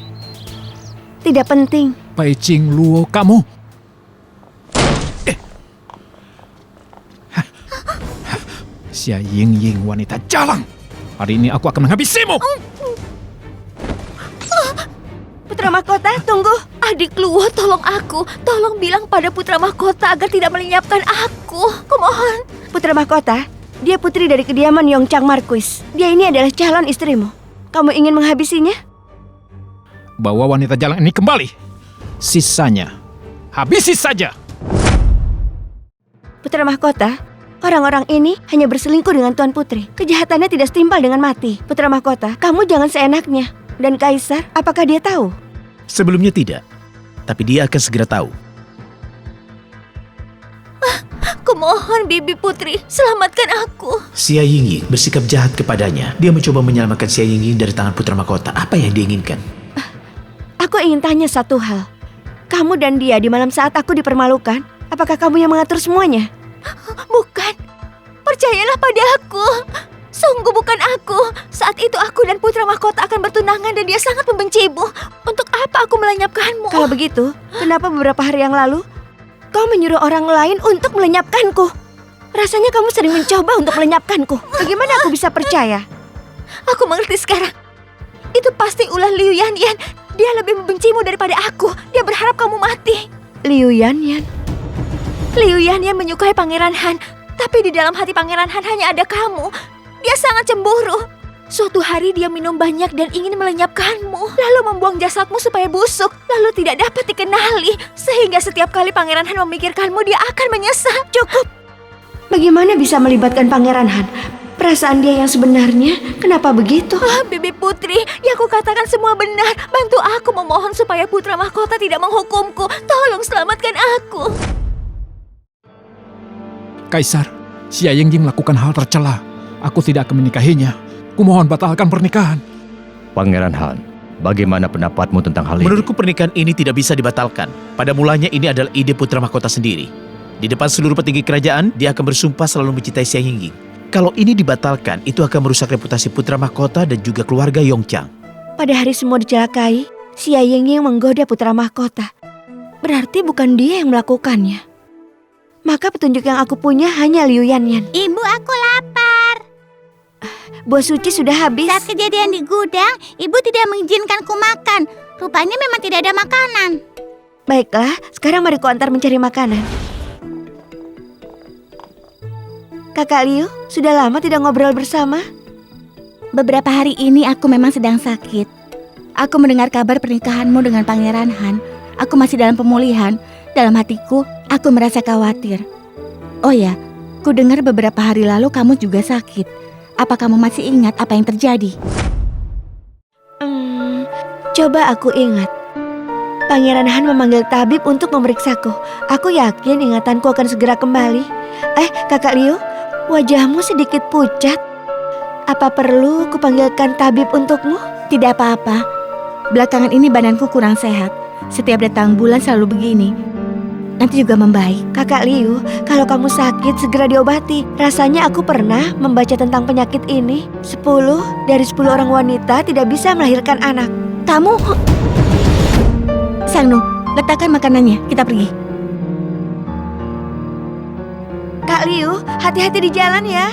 tidak penting. Pai Qingluo, kamu. Xia Yingying, wanita jalang. Hari ini aku akan menghabisimu. Putra Mahkota, tunggu. Adik Luo, tolong aku. Tolong bilang pada Putra Mahkota agar tidak melenyapkan aku. Kumohon. Putra Mahkota, dia putri dari kediaman Yongchang Marquis. Dia ini adalah calon istrimu. Kamu ingin menghabisinya? Bawa wanita jalang ini kembali. Sisanya, habisi saja. Putra Mahkota, orang-orang ini hanya berselingkuh dengan Tuan Putri. Kejahatannya tidak setimpal dengan mati. Putra Mahkota, kamu jangan seenaknya. Dan Kaisar, apakah dia tahu? Sebelumnya tidak, tapi dia akan segera tahu. Mohon Bibi Putri, selamatkan aku. Xia Yingying bersikap jahat kepadanya. Dia mencoba menyelamatkan Xia Yingying dari tangan putra mahkota. Apa yang diinginkan? Aku ingin tanya satu hal. Kamu dan dia di malam saat aku dipermalukan, apakah kamu yang mengatur semuanya? Bukan. Percayalah pada aku. Sungguh bukan aku. Saat itu aku dan putra mahkota akan bertunangan dan dia sangat membencimu. Untuk apa aku melenyapkanmu? Kalau begitu, kenapa beberapa hari yang lalu kau menyuruh orang lain untuk melenyapkanku? Rasanya kamu sering mencoba untuk melenyapkanku. Bagaimana aku bisa percaya? Aku mengerti sekarang. Itu pasti ulah Liu Yanyan. Dia lebih membencimu daripada aku. Dia berharap kamu mati. Liu Yanyan? Liu Yanyan menyukai Pangeran Han. Tapi di dalam hati Pangeran Han hanya ada kamu. Dia sangat cemburu. Suatu hari dia minum banyak dan ingin melenyapkanmu. Lalu membuang jasadmu supaya busuk. Lalu tidak dapat dikenali. Sehingga setiap kali Pangeran Han memikirkanmu, dia akan menyesal. Cukup. Bagaimana bisa melibatkan Pangeran Han? Perasaan dia yang sebenarnya, kenapa begitu? Bibi Putri, yang aku katakan semua benar. Bantu aku memohon supaya putra mahkota tidak menghukumku. Tolong selamatkan aku. Kaisar, Xia Yingying melakukan hal tercela. Aku tidak akan menikahinya. Kumohon batalkan pernikahan. Pangeran Han, bagaimana pendapatmu tentang hal ini? Menurutku pernikahan ini tidak bisa dibatalkan. Pada mulanya ini adalah ide putra mahkota sendiri. Di depan seluruh petinggi kerajaan, dia akan bersumpah selalu mencintai Xia Yingying. Kalau ini dibatalkan, itu akan merusak reputasi putra mahkota dan juga keluarga Yongchang. Pada hari semua dicelakai, Xia Yingying menggoda putra mahkota. Berarti bukan dia yang melakukannya. Maka petunjuk yang aku punya hanya Liu Yanyan. Ibu, aku lapar. Buah suci sudah habis. Saat kejadian di gudang, ibu tidak mengizinkanku makan. Rupanya memang tidak ada makanan. Baiklah, sekarang mari ku antar mencari makanan. Kakak Liu, sudah lama tidak ngobrol bersama. Beberapa hari ini aku memang sedang sakit. Aku mendengar kabar pernikahanmu dengan Pangeran Han. Aku masih dalam pemulihan. Dalam hatiku, aku merasa khawatir. Oh ya, ku dengar beberapa hari lalu kamu juga sakit. Apa kamu masih ingat apa yang terjadi? Coba aku ingat. Pangeran Han memanggil tabib untuk memeriksaku. Aku yakin ingatanku akan segera kembali. Kakak Liu, wajahmu sedikit pucat. Apa perlu kupanggilkan tabib untukmu? Tidak apa-apa. Belakangan ini badanku kurang sehat. Setiap datang bulan selalu begini. Nanti juga membaik. Kakak Liu, kalau kamu sakit segera diobati. Rasanya aku pernah membaca tentang penyakit ini. 10 dari 10 orang wanita tidak bisa melahirkan anak. Kamu... Sangnu, letakkan makanannya. Kita pergi. Kak Liu, hati-hati di jalan ya.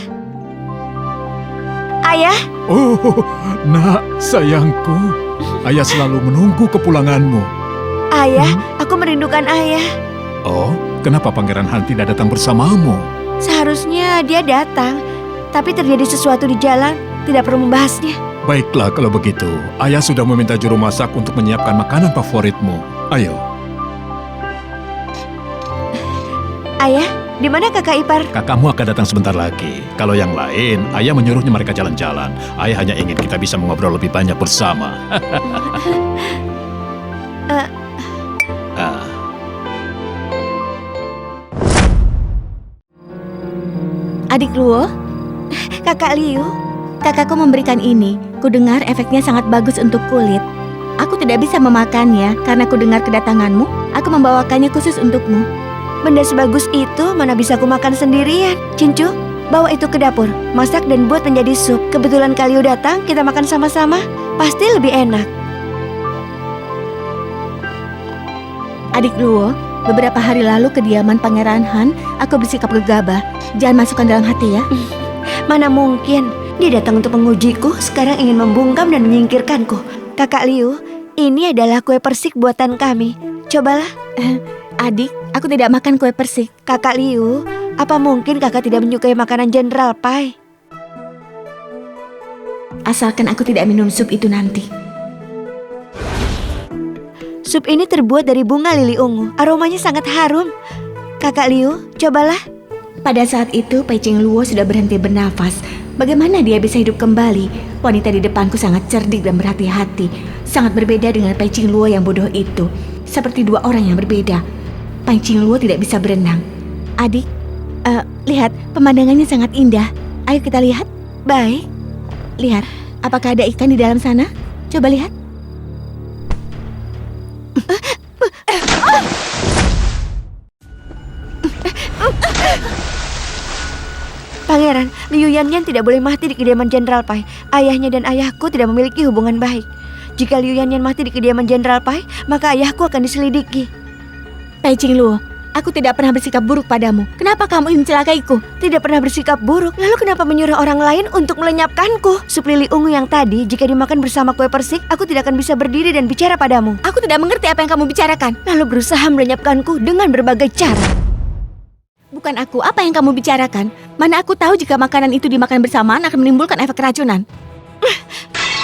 Ayah. Oh, nak, sayangku. Ayah selalu menunggu kepulanganmu. Ayah, aku merindukan ayah. Oh, kenapa Pangeran Han tidak datang bersamamu? Seharusnya dia datang, tapi terjadi sesuatu di jalan, tidak perlu membahasnya. Baiklah kalau begitu, ayah sudah meminta juru masak untuk menyiapkan makanan favoritmu. Ayo. Ayah, di mana kakak ipar? Kakakmu akan datang sebentar lagi. Kalau yang lain, ayah menyuruhnya mereka jalan-jalan. Ayah hanya ingin kita bisa mengobrol lebih banyak bersama. Adik Luo, Kakak Liu, kakakku memberikan ini. Kudengar efeknya sangat bagus untuk kulit. Aku tidak bisa memakannya karena kudengar kedatanganmu. Aku membawakannya khusus untukmu. Benda sebagus itu mana bisa kumakan sendirian. Cincu, bawa itu ke dapur. Masak dan buat menjadi sup. Kebetulan Kak Liu datang, kita makan sama-sama. Pasti lebih enak. Adik Luo, beberapa hari lalu kediaman Pangeran Han, aku bersikap gegabah. Jangan masukkan dalam hati ya. Mana mungkin. Dia datang untuk mengujiku, sekarang ingin membungkam dan menyingkirkanku. Kakak Liu, ini adalah kue persik buatan kami. Cobalah. Adik, aku tidak makan kue persik. Kakak Liu, apa mungkin kakak tidak menyukai makanan General Pai? Asalkan aku tidak minum sup itu nanti. Sup ini terbuat dari bunga lili ungu. Aromanya sangat harum. Kakak Liu, cobalah. Pada saat itu, Pai Ching Luo sudah berhenti bernafas. Bagaimana dia bisa hidup kembali? Wanita di depanku sangat cerdik dan berhati-hati. Sangat berbeda dengan Pai Ching Luo yang bodoh itu. Seperti dua orang yang berbeda. Pai Ching Luo tidak bisa berenang. Adik, Lihat, pemandangannya sangat indah. Ayo kita lihat. Baik. Lihat, apakah ada ikan di dalam sana? Coba lihat. Pangeran, Liu Yanyan tidak boleh mati di kediaman Jenderal Pai. Ayahnya dan ayahku tidak memiliki hubungan baik. Jika Liu Yanyan mati di kediaman Jenderal Pai, maka ayahku akan diselidiki. Pai Qingluo, aku tidak pernah bersikap buruk padamu. Kenapa kamu ingin mencelakaiku? Tidak pernah bersikap buruk, lalu kenapa menyuruh orang lain untuk melenyapkanku? Sup lili ungu yang tadi, jika dimakan bersama kue persik, aku tidak akan bisa berdiri dan bicara padamu. Aku tidak mengerti apa yang kamu bicarakan. Lalu berusaha melenyapkanku dengan berbagai cara. Bukan aku, apa yang kamu bicarakan? Mana aku tahu jika makanan itu dimakan bersamaan akan menimbulkan efek keracunan.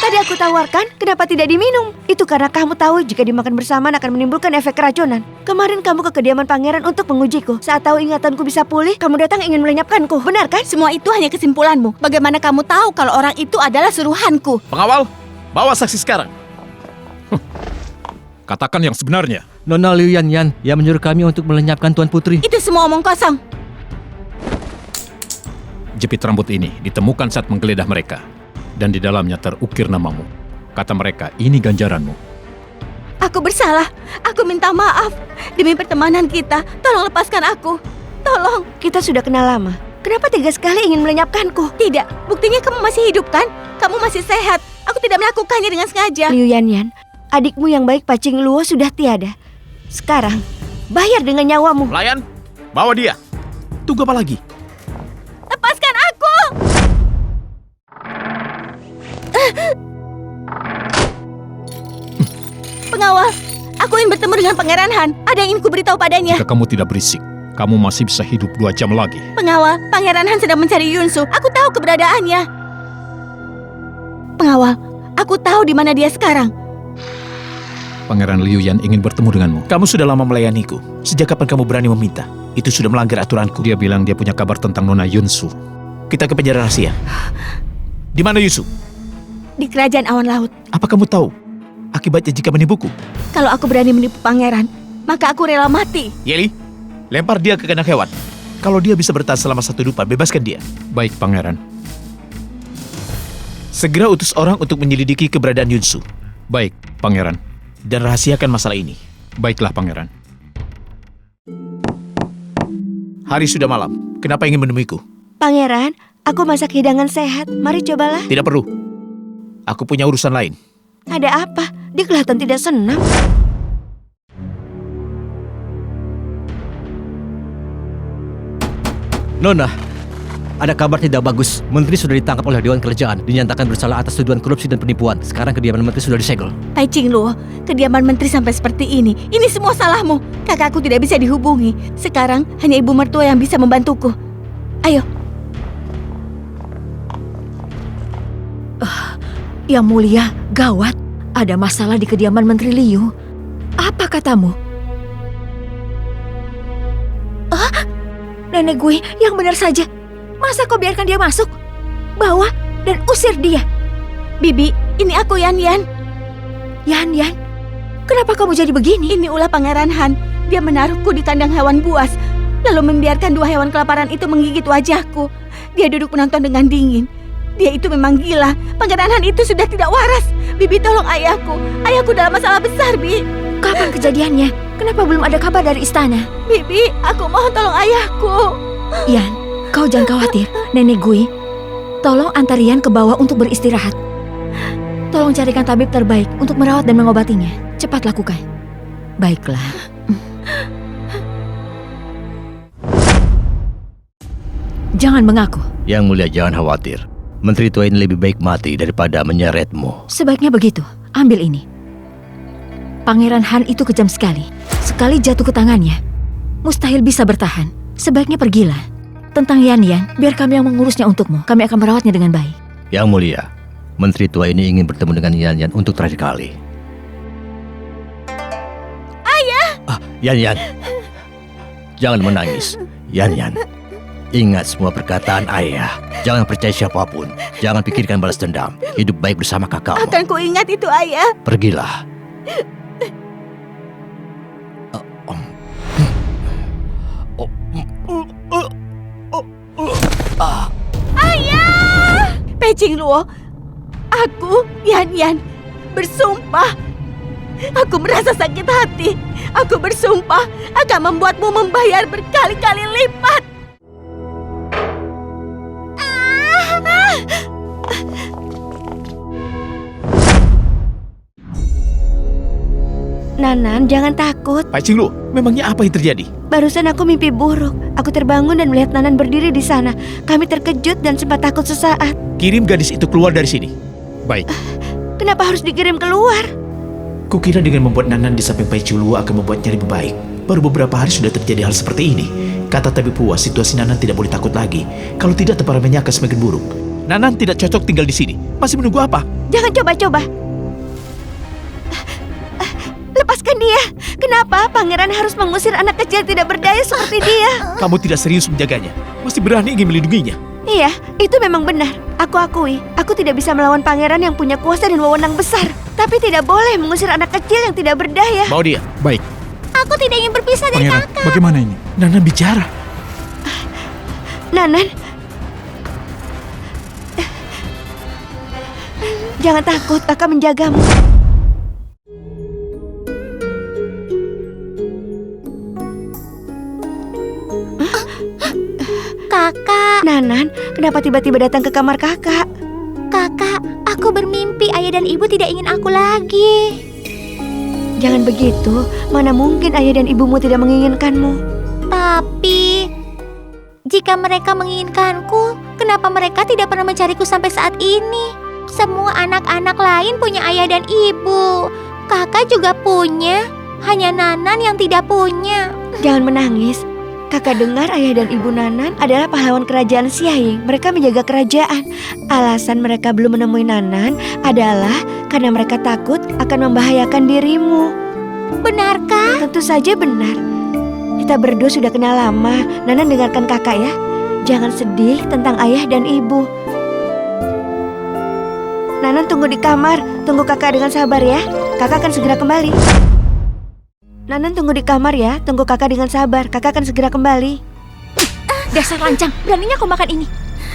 Tadi aku tawarkan, kenapa tidak diminum? Itu karena kamu tahu jika dimakan bersamaan akan menimbulkan efek keracunan. Kemarin kamu ke kediaman pangeran untuk mengujiku. Saat tahu ingatanku bisa pulih, kamu datang ingin melenyapkanku, benar kan? Semua itu hanya kesimpulanmu. Bagaimana kamu tahu kalau orang itu adalah suruhanku? Pengawal, bawa saksi sekarang. Katakan yang sebenarnya. Nona Liu Yanyan yang menyuruh kami untuk melenyapkan Tuan Putri. Itu semua omong kosong. Jepit rambut ini ditemukan saat menggeledah mereka. Dan di dalamnya terukir namamu. Kata mereka, ini ganjaranmu. Aku bersalah. Aku minta maaf. Demi pertemanan kita, tolong lepaskan aku. Tolong. Kita sudah kenal lama. Kenapa tega sekali ingin melenyapkanku? Tidak, buktinya kamu masih hidup kan? Kamu masih sehat. Aku tidak melakukannya dengan sengaja. Liu Yanyan, adikmu yang baik Pai Qingluo sudah tiada. Sekarang, bayar dengan nyawamu. Pelayan, bawa dia. Tunggu apa lagi? Lepaskan aku! Pengawal, aku ingin bertemu dengan Pangeran Han. Ada yang ingin kuberitahu padanya. Jika kamu tidak berisik, kamu masih bisa hidup 2 jam lagi. Pengawal, Pangeran Han sedang mencari Yunsu. Aku tahu keberadaannya. Pengawal, aku tahu di mana dia sekarang. Pangeran Liu Yan ingin bertemu denganmu. Kamu sudah lama melayaniku. Sejak kapan kamu berani meminta? Itu sudah melanggar aturanku. Dia bilang dia punya kabar tentang Nona Yunsu. Kita ke penjara rahasia. Di mana Yunsu? Di kerajaan awan laut. Apa kamu tahu akibatnya jika menipuku? Kalau aku berani menipu pangeran, maka aku rela mati. Yeli, lempar dia ke kandang hewan. Kalau dia bisa bertahan selama 1 dupan, bebaskan dia. Baik, Pangeran. Segera utus orang untuk menyelidiki keberadaan Yunsu. Baik, Pangeran. Dan rahasiakan masalah ini. Baiklah, Pangeran. Hari sudah malam. Kenapa ingin menemuiku? Pangeran, aku masak hidangan sehat. Mari cobalah. Tidak perlu. Aku punya urusan lain. Ada apa? Dia kelihatan tidak senang. Nona, ada kabar tidak bagus. Menteri sudah ditangkap oleh Dewan Kerajaan, dinyatakan bersalah atas tuduhan korupsi dan penipuan. Sekarang kediaman menteri sudah disegel. Pai Qingluo, kediaman menteri sampai seperti ini. Ini semua salahmu. Kakakku tidak bisa dihubungi. Sekarang hanya ibu mertua yang bisa membantuku. Ayo. Yang mulia, gawat. Ada masalah di kediaman Menteri Liu. Apa katamu? Nenek gue, yang benar saja. Masa kau biarkan dia masuk? Bawa dan usir dia. Bibi, ini aku Yan Yan. Yan Yan, kenapa kamu jadi begini? Ini ulah Pangeran Han. Dia menaruhku di kandang hewan buas, lalu membiarkan 2 hewan kelaparan itu menggigit wajahku. Dia duduk menonton dengan dingin. Dia itu memang gila. Pangeran Han itu sudah tidak waras. Bibi, tolong ayahku. Ayahku dalam masalah besar, Bi. Kapan kejadiannya? Kenapa belum ada kabar dari istana? Bibi, aku mohon tolong ayahku. Yan, kau jangan khawatir. Nenek gue, tolong antar Yan ke bawah untuk beristirahat. Tolong carikan tabib terbaik untuk merawat dan mengobatinya. Cepat lakukan. Baiklah. Jangan mengaku. Yang mulia, jangan khawatir. Menteri tua ini lebih baik mati daripada menyeretmu. Sebaiknya begitu. Ambil ini. Pangeran Han itu kejam sekali. Sekali jatuh ke tangannya, mustahil bisa bertahan. Sebaiknya pergilah. Tentang Yan Yan, biar kami yang mengurusnya untukmu. Kami akan merawatnya dengan baik. Yang mulia, Menteri tua ini ingin bertemu dengan Yan Yan untuk terakhir kali. Ayah! Yan Yan, jangan menangis. Yan Yan, ingat semua perkataan ayah. Jangan percaya siapapun. Jangan pikirkan balas dendam. Hidup baik bersama kakakmu. Akan ku ingat itu, ayah. Pergilah. Ayah! Pai Qingluo, aku, Yan, bersumpah. Aku merasa sakit hati. Aku bersumpah akan membuatmu membayar berkali-kali lipat. Nanan, jangan takut. Pai Qingluo, memangnya apa yang terjadi? Barusan aku mimpi buruk. Aku terbangun dan melihat Nanan berdiri di sana. Kami terkejut dan sempat takut sesaat. Kirim gadis itu keluar dari sini. Baik. Kenapa harus dikirim keluar? Kukira dengan membuat Nanan di samping Pai Qingluo akan membuatnya lebih baik. Baru beberapa hari sudah terjadi hal seperti ini. Kata tabib puas, situasi Nanan tidak boleh takut lagi. Kalau tidak, temperamennya akan semakin buruk. Nanan tidak cocok tinggal di sini. Masih menunggu apa? Jangan coba-coba. Lepaskan dia. Kenapa pangeran harus mengusir anak kecil tidak berdaya seperti dia? Kamu tidak serius menjaganya. Masih berani ingin melindunginya. Iya, itu memang benar. Aku akui, aku tidak bisa melawan pangeran yang punya kuasa dan wewenang besar. Tapi tidak boleh mengusir anak kecil yang tidak berdaya. Bawa dia. Baik. Aku tidak ingin berpisah dari Pangeran, kakak. bagaimana ini? Nanan bicara. Nanan, jangan takut, kakak menjagamu. Kakak, Nanan, kenapa tiba-tiba datang ke kamar kakak? kakak, aku bermimpi ayah dan ibu tidak ingin aku lagi. Jangan begitu, mana mungkin ayah dan ibumu tidak menginginkanmu. Tapi, jika mereka menginginkanku, kenapa mereka tidak pernah mencariku sampai saat ini? Semua anak-anak lain punya ayah dan ibu. Kakak juga punya, hanya Nanan yang tidak punya. Jangan menangis. Kakak dengar ayah dan ibu Nanan adalah pahlawan kerajaan Xiaiying. Mereka menjaga kerajaan. Alasan mereka belum menemui Nanan adalah karena mereka takut akan membahayakan dirimu. Benarkah? Tentu saja benar. Kita berdua sudah kenal lama. Nanan, dengarkan kakak ya. Jangan sedih tentang ayah dan ibu. Nanan, tunggu di kamar. Tunggu kakak dengan sabar ya. Kakak akan segera kembali. Nanan, tunggu di kamar ya. Tunggu kakak dengan sabar. Kakak akan segera kembali. Dasar lancang, beraninya kau makan ini.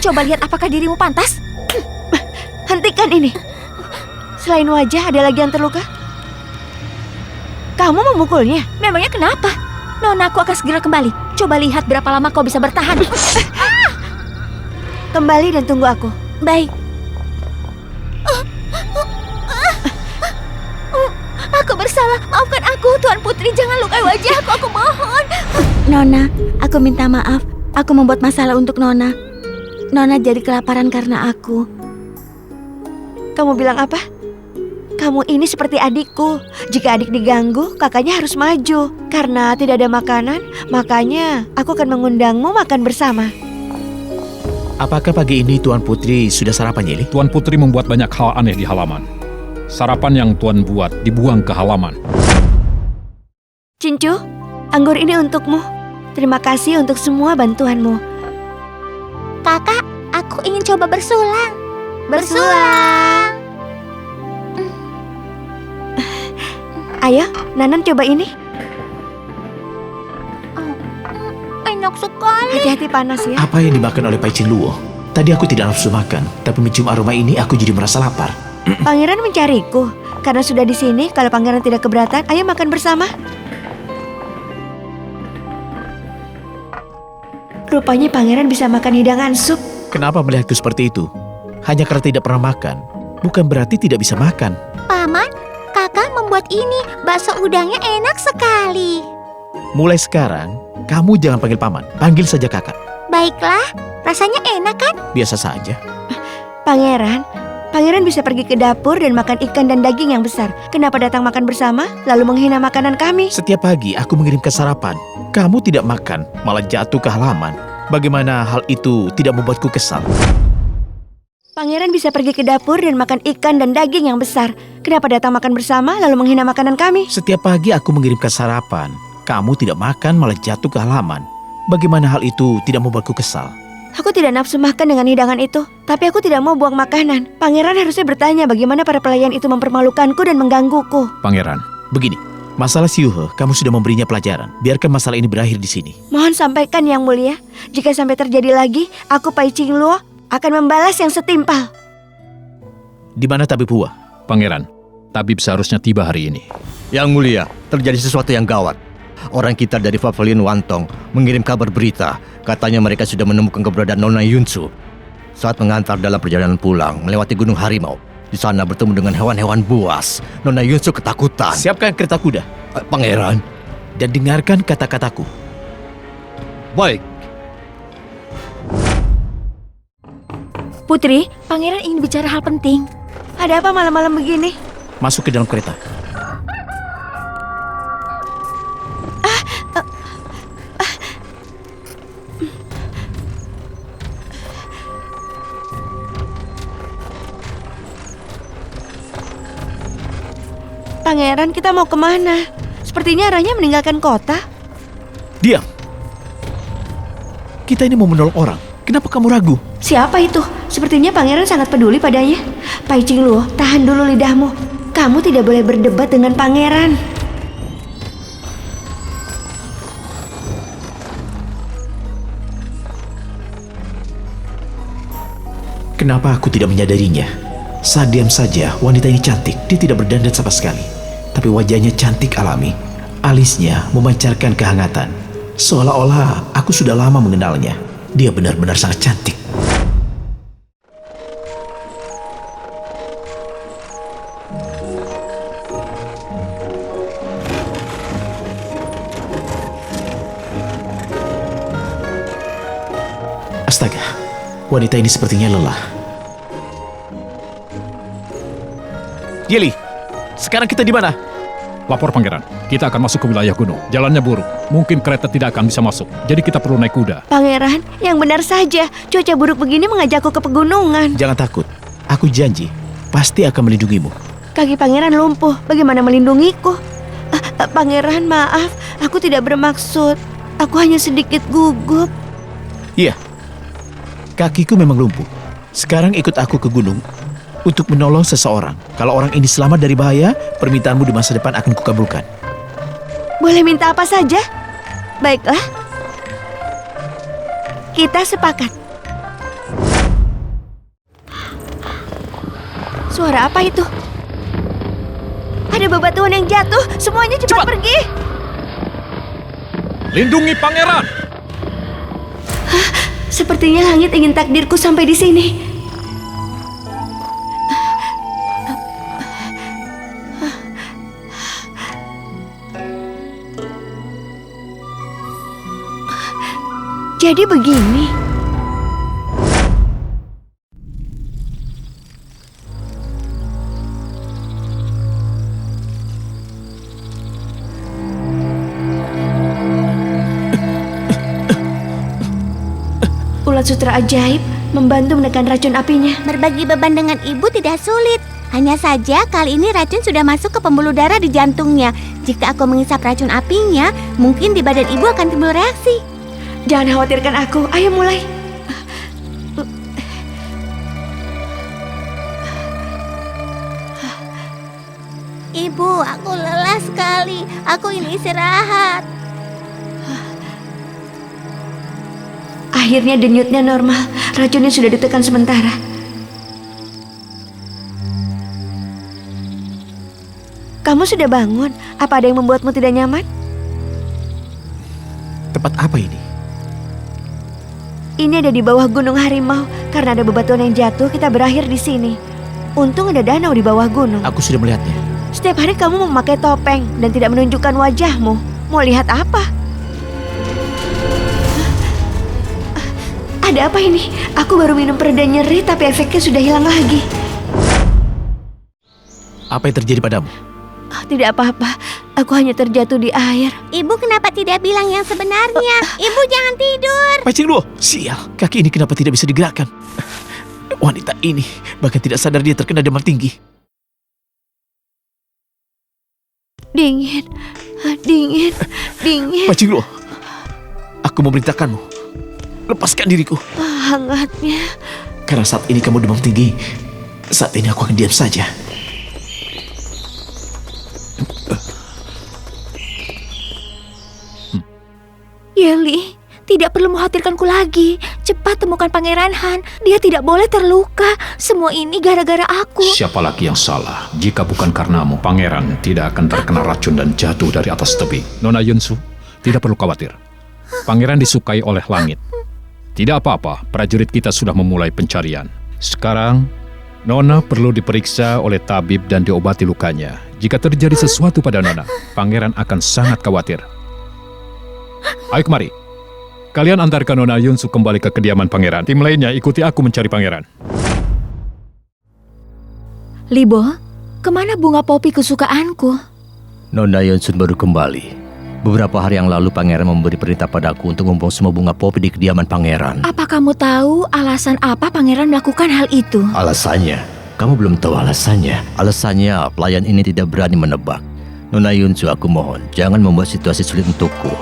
Coba lihat apakah dirimu pantas. Hentikan ini. Selain wajah, ada lagi yang terluka? Kamu memukulnya? Memangnya kenapa? Nonaku akan segera kembali. Coba lihat berapa lama kau bisa bertahan. Kembali dan tunggu aku. Baik. Aku bersalah, maafkan aku, Tuan Putri. Jangan lukai wajahku, aku mohon. Nona, aku minta maaf. Aku membuat masalah untuk Nona. Nona jadi kelaparan karena aku. Kamu bilang apa? Kamu ini seperti adikku. Jika adik diganggu, kakaknya harus maju. Karena tidak ada makanan, makanya aku akan mengundangmu makan bersama. Apakah pagi ini Tuan Putri sudah sarapan, Yeli? Tuan Putri membuat banyak hal aneh di halaman. Sarapan yang Tuan buat dibuang ke halaman. Cincu, anggur ini untukmu. Terima kasih untuk semua bantuanmu. Kakak, aku ingin coba bersulang. Bersulang. Ayo, Nanan coba ini. Enak sekali. Hati-hati panas ya. Apa yang dimakan oleh Pai Qingluo? Tadi aku tidak nafsu makan, tapi mencium aroma ini aku jadi merasa lapar. Pangeran mencariku. Karena sudah di sini, kalau pangeran tidak keberatan, ayo makan bersama. Rupanya pangeran bisa makan hidangan sup. Kenapa melihatku seperti itu? Hanya karena tidak pernah makan, bukan berarti tidak bisa makan. Paman, kakak membuat ini. Bakso udangnya enak sekali. Mulai sekarang, kamu jangan panggil paman, panggil saja kakak. Baiklah, rasanya enak kan? Biasa saja. Pangeran bisa pergi ke dapur dan makan ikan dan daging yang besar. Kenapa datang makan bersama, lalu menghina makanan kami? Setiap pagi aku mengirimkan sarapan. Kamu tidak makan, malah jatuh ke halaman. Bagaimana hal itu tidak membuatku kesal? Pangeran bisa pergi ke dapur dan makan ikan dan daging yang besar. Kenapa datang makan bersama, lalu menghina makanan kami? Setiap pagi aku mengirimkan sarapan. Kamu tidak makan, malah jatuh ke halaman. Bagaimana hal itu tidak membuatku kesal? Aku tidak nafsu makan dengan hidangan itu, tapi aku tidak mau buang makanan. Pangeran harusnya bertanya bagaimana para pelayan itu mempermalukanku dan menggangguku. Pangeran, begini, Masalah Siuhe, kamu sudah memberinya pelajaran. Biarkan masalah ini berakhir di sini. Mohon sampaikan Yang Mulia, jika sampai terjadi lagi, aku Pai Qingluo akan membalas yang setimpal. Di mana tabib Hua? Pangeran, tabib seharusnya tiba hari ini. Yang Mulia, terjadi sesuatu yang gawat. Orang kita dari Pavilion Wantong mengirim kabar berita. Katanya mereka sudah menemukan keberadaan Nona Yunsu. Saat mengantar dalam perjalanan pulang, melewati Gunung Harimau. Di sana bertemu dengan hewan-hewan buas. Nona Yunsu ketakutan. Siapkan kereta kuda. Pangeran. Dan dengarkan kata-kataku. Baik. Putri, pangeran ingin bicara hal penting. Ada apa malam-malam begini? Masuk ke dalam kereta. Pangeran, kita mau kemana? Sepertinya arahnya meninggalkan kota. Diam. Kita ini mau menolong orang. Kenapa kamu ragu? Siapa itu? Sepertinya pangeran sangat peduli padanya. Pai Qingluo, tahan dulu lidahmu. Kamu tidak boleh berdebat dengan pangeran. Kenapa aku tidak menyadarinya? Saat diam saja, wanita ini cantik. Dia tidak berdandan sama sekali. Tapi wajahnya cantik alami. Alisnya memancarkan kehangatan. Seolah-olah aku sudah lama mengenalnya. Dia benar-benar sangat cantik. Astaga, wanita ini sepertinya lelah. Yeli, sekarang kita di mana? Lapor Pangeran, kita akan masuk ke wilayah gunung. Jalannya buruk, mungkin kereta tidak akan bisa masuk. Jadi kita perlu naik kuda. Pangeran, yang benar saja. Cuaca buruk begini mengajakku ke pegunungan. Jangan takut, aku janji pasti akan melindungimu. Kaki pangeran lumpuh, bagaimana melindungiku? Pangeran, maaf, aku tidak bermaksud. Aku hanya sedikit gugup. Iya, kakiku memang lumpuh. Sekarang ikut aku ke gunung untuk menolong seseorang. Kalau orang ini selamat dari bahaya, permintaanmu di masa depan akan kukabulkan. Boleh minta apa saja? Baiklah. Kita sepakat. Suara apa itu? Ada bebatuan yang jatuh. Semuanya cepat pergi. Lindungi pangeran. Sepertinya langit ingin takdirku sampai di sini. Jadi begini. Ulat sutra ajaib membantu menekan racun apinya. Berbagi beban dengan ibu tidak sulit. Hanya saja kali ini racun sudah masuk ke pembuluh darah di jantungnya. Jika aku mengisap racun apinya, mungkin di badan ibu akan timbul reaksi. Jangan khawatirkan aku, ayo mulai. Ibu, aku lelah sekali. Aku ingin istirahat. Akhirnya denyutnya normal. Racunnya sudah ditekan sementara. Kamu sudah bangun? Apa ada yang membuatmu tidak nyaman? Tempat apa ini? Ini ada di bawah Gunung Harimau. Karena ada bebatuan yang jatuh, kita berakhir di sini. Untung ada danau di bawah gunung. Aku sudah melihatnya. Setiap hari kamu memakai topeng dan tidak menunjukkan wajahmu. Mau lihat apa? Ada apa ini? Aku baru minum pereda nyeri tapi efeknya sudah hilang lagi. Apa yang terjadi padamu? Tidak apa-apa. Aku hanya terjatuh di air. Ibu kenapa tidak bilang yang sebenarnya? Ibu jangan tidur. Pai Qingluo, sial. Kaki ini kenapa tidak bisa digerakkan? Wanita ini bahkan tidak sadar dia terkena demam tinggi. Dingin, dingin, dingin. Pai Qingluo, aku memerintahkanmu, lepaskan diriku. Hangatnya. Karena saat ini kamu demam tinggi, saat ini aku akan diam saja. Yeli, tidak perlu mengkhawatirkanku lagi. Cepat temukan Pangeran Han. Dia tidak boleh terluka. Semua ini gara-gara aku. Siapa lagi yang salah? Jika bukan karenamu, pangeran tidak akan terkena racun dan jatuh dari atas tebing. Nona Yunsu, tidak perlu khawatir. Pangeran disukai oleh langit. Tidak apa-apa, prajurit kita sudah memulai pencarian. Sekarang, Nona perlu diperiksa oleh tabib dan diobati lukanya. Jika terjadi sesuatu pada Nona, pangeran akan sangat khawatir. Ayo kemari. Kalian antarkan Nona Yunsu kembali ke kediaman pangeran. Tim lainnya ikuti aku mencari pangeran. Libo, kemana bunga popi kesukaanku? Nona Yunsun baru kembali. Beberapa hari yang lalu pangeran memberi perintah padaku untuk membuang semua bunga popi di kediaman pangeran. Apa kamu tahu alasan apa pangeran melakukan hal itu? Alasannya? Kamu belum tahu alasannya. Alasannya pelayan ini tidak berani menebak. Nona Yunsu, aku mohon, jangan membuat situasi sulit untukku.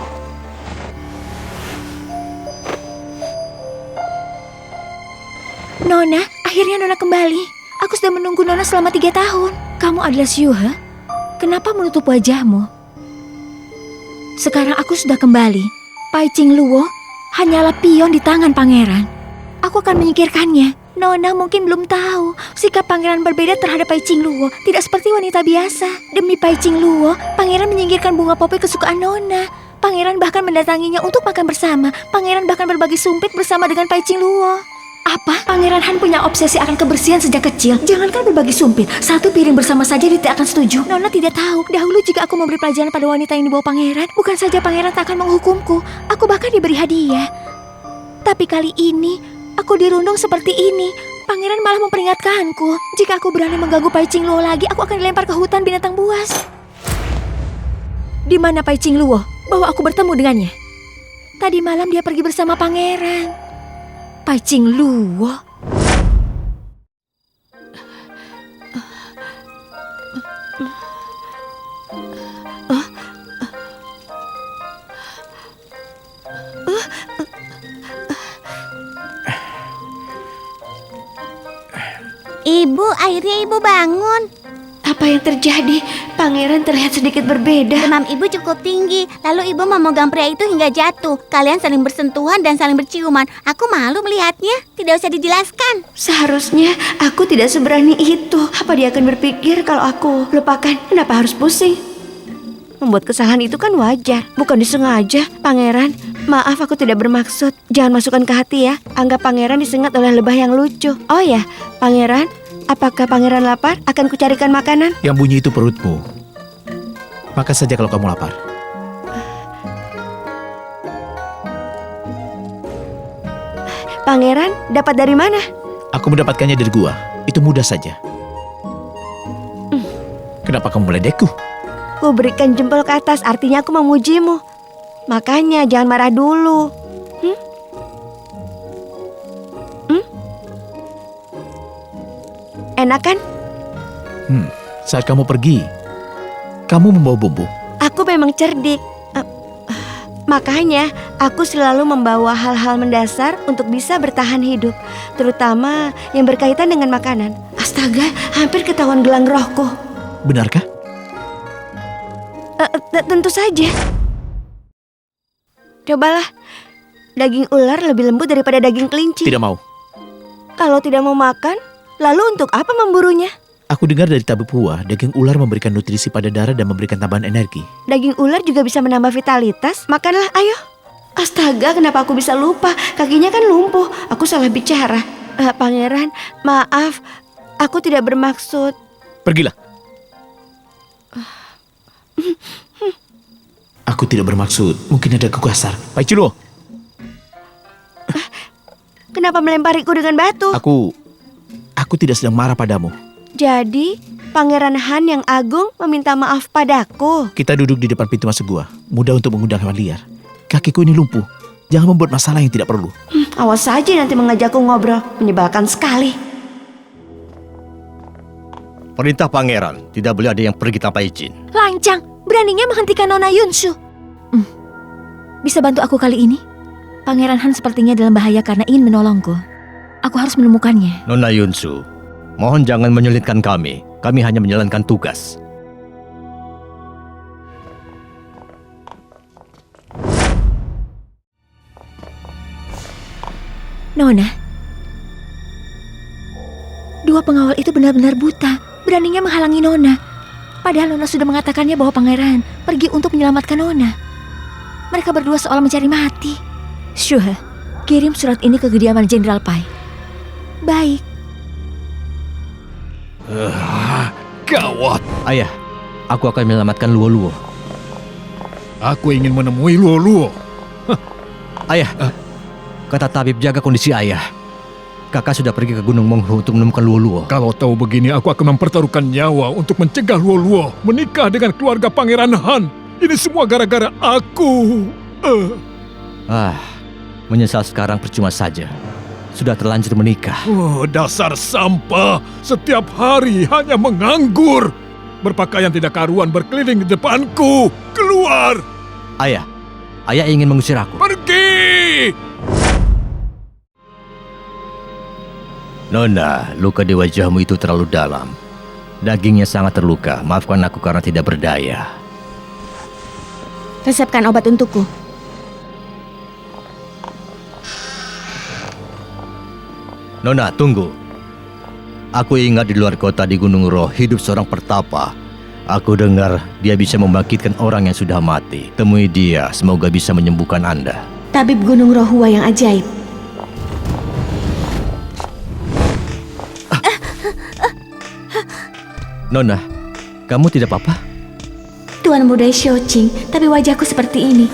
Nona, akhirnya Nona kembali. Aku sudah menunggu Nona selama 3 tahun. Kamu adalah Xiuhe? Kenapa menutup wajahmu? Sekarang aku sudah kembali. Pai Qingluo hanyalah pion di tangan pangeran. Aku akan menyingkirkannya. Nona mungkin belum tahu, sikap pangeran berbeda terhadap Pai Qingluo. Tidak seperti wanita biasa. Demi Pai Qingluo, pangeran menyingkirkan bunga popi kesukaan Nona. Pangeran bahkan mendatanginya untuk makan bersama. Pangeran bahkan berbagi sumpit bersama dengan Pai Qingluo. Apa? Pangeran Han punya obsesi akan kebersihan sejak kecil. Jangankan berbagi sumpit, 1 piring bersama saja dia tidak akan setuju. Nona tidak tahu, dahulu jika aku memberi pelajaran pada wanita yang dibawa pangeran, bukan saja pangeran tak akan menghukumku, aku bahkan diberi hadiah. Tapi kali ini, aku dirundung seperti ini. Pangeran malah memperingatkanku, jika aku berani mengganggu Pai Qingluo lagi, aku akan dilempar ke hutan binatang buas. Di mana Pai Qingluo? Bawa aku bertemu dengannya. Tadi malam dia pergi bersama pangeran. Pai Qingluo. Ibu, akhirnya ibu bangun. Apa yang terjadi? Pangeran terlihat sedikit berbeda. Demam ibu cukup tinggi, lalu ibu memegang pria itu hingga jatuh. Kalian saling bersentuhan dan saling berciuman. Aku malu melihatnya, tidak usah dijelaskan. Seharusnya aku tidak seberani itu. Apa dia akan berpikir kalau aku lupakan? Kenapa harus pusing? Membuat kesalahan itu kan wajar, bukan disengaja. Pangeran, maaf aku tidak bermaksud. Jangan masukkan ke hati ya. Anggap pangeran disengat oleh lebah yang lucu. Oh ya, pangeran, apakah pangeran lapar? Akan kucarikan makanan. Yang bunyi itu perutmu. Makan saja kalau kamu lapar. Pangeran, dapat dari mana? Aku mendapatkannya dari gua. Itu mudah saja. Kenapa kamu meledekku? Ku berikan jempol ke atas, artinya aku memujimu. Makanya jangan marah dulu. Enak kan? Saat kamu pergi, kamu membawa bumbu. Aku memang cerdik. Makanya aku selalu membawa hal-hal mendasar untuk bisa bertahan hidup. Terutama yang berkaitan dengan makanan. Astaga, hampir ketahuan gelang rohku. Benarkah? Tentu saja. Cobalah. Daging ular lebih lembut daripada daging kelinci. Tidak mau. Kalau tidak mau makan, lalu untuk apa memburunya? Aku dengar dari tabib Hua, daging ular memberikan nutrisi pada darah dan memberikan tambahan energi. Daging ular juga bisa menambah vitalitas. Makanlah, ayo. Astaga, kenapa aku bisa lupa? Kakinya kan lumpuh. Aku salah bicara. Pangeran, maaf. Aku tidak bermaksud. Pergilah. Aku tidak bermaksud. Mungkin ada kekasar. Pai Qingluo. Kenapa melempariku dengan batu? Aku tidak sedang marah padamu. Jadi, Pangeran Han yang agung meminta maaf padaku. Kita duduk di depan pintu masuk gua. Mudah untuk mengundang hewan liar. Kakiku ini lumpuh. Jangan membuat masalah yang tidak perlu. Awas saja nanti mengajakku ngobrol. Menyebalkan sekali. Perintah pangeran, tidak boleh ada yang pergi tanpa izin. Lancang, beraninya menghentikan Nona Yunsu. Bisa bantu aku kali ini? Pangeran Han sepertinya dalam bahaya karena ingin menolongku. Aku harus menemukannya. Nona Yunsu, mohon jangan menyulitkan kami. Kami hanya menjalankan tugas. Nona, dua pengawal itu benar-benar buta, beraninya menghalangi Nona. Padahal Nona sudah mengatakannya bahwa pangeran pergi untuk menyelamatkan Nona. Mereka berdua seolah mencari mati. Shuhe, kirim surat ini ke kediaman Jenderal Pai. Baik. Gawat. Ayah, aku akan menyelamatkan Luo-Luo. Aku ingin menemui Luo-Luo. Ayah, kata tabib jaga kondisi ayah. Kakak sudah pergi ke Gunung Monghu untuk menemukan Luo-Luo. Kalau tahu begini, aku akan mempertaruhkan nyawa untuk mencegah Luo-Luo menikah dengan keluarga Pangeran Han. Ini semua gara-gara aku. Menyesal sekarang percuma saja. Sudah terlanjur menikah. Oh, dasar sampah. Setiap hari hanya menganggur. Berpakaian tidak karuan berkeliling di depanku. Keluar! Ayah ingin mengusir aku. Pergi! Nona, luka di wajahmu itu terlalu dalam. Dagingnya sangat terluka. Maafkan aku karena tidak berdaya. Resepkan obat untukku. Nona, tunggu. Aku ingat di luar kota di Gunung Roh hidup seorang pertapa. Aku dengar dia bisa membangkitkan orang yang sudah mati. Temui dia, semoga bisa menyembuhkan Anda. Tabib Gunung Rohua yang ajaib. Nona, kamu tidak apa-apa? Tuan Muda Xiaoqing, tapi wajahku seperti ini.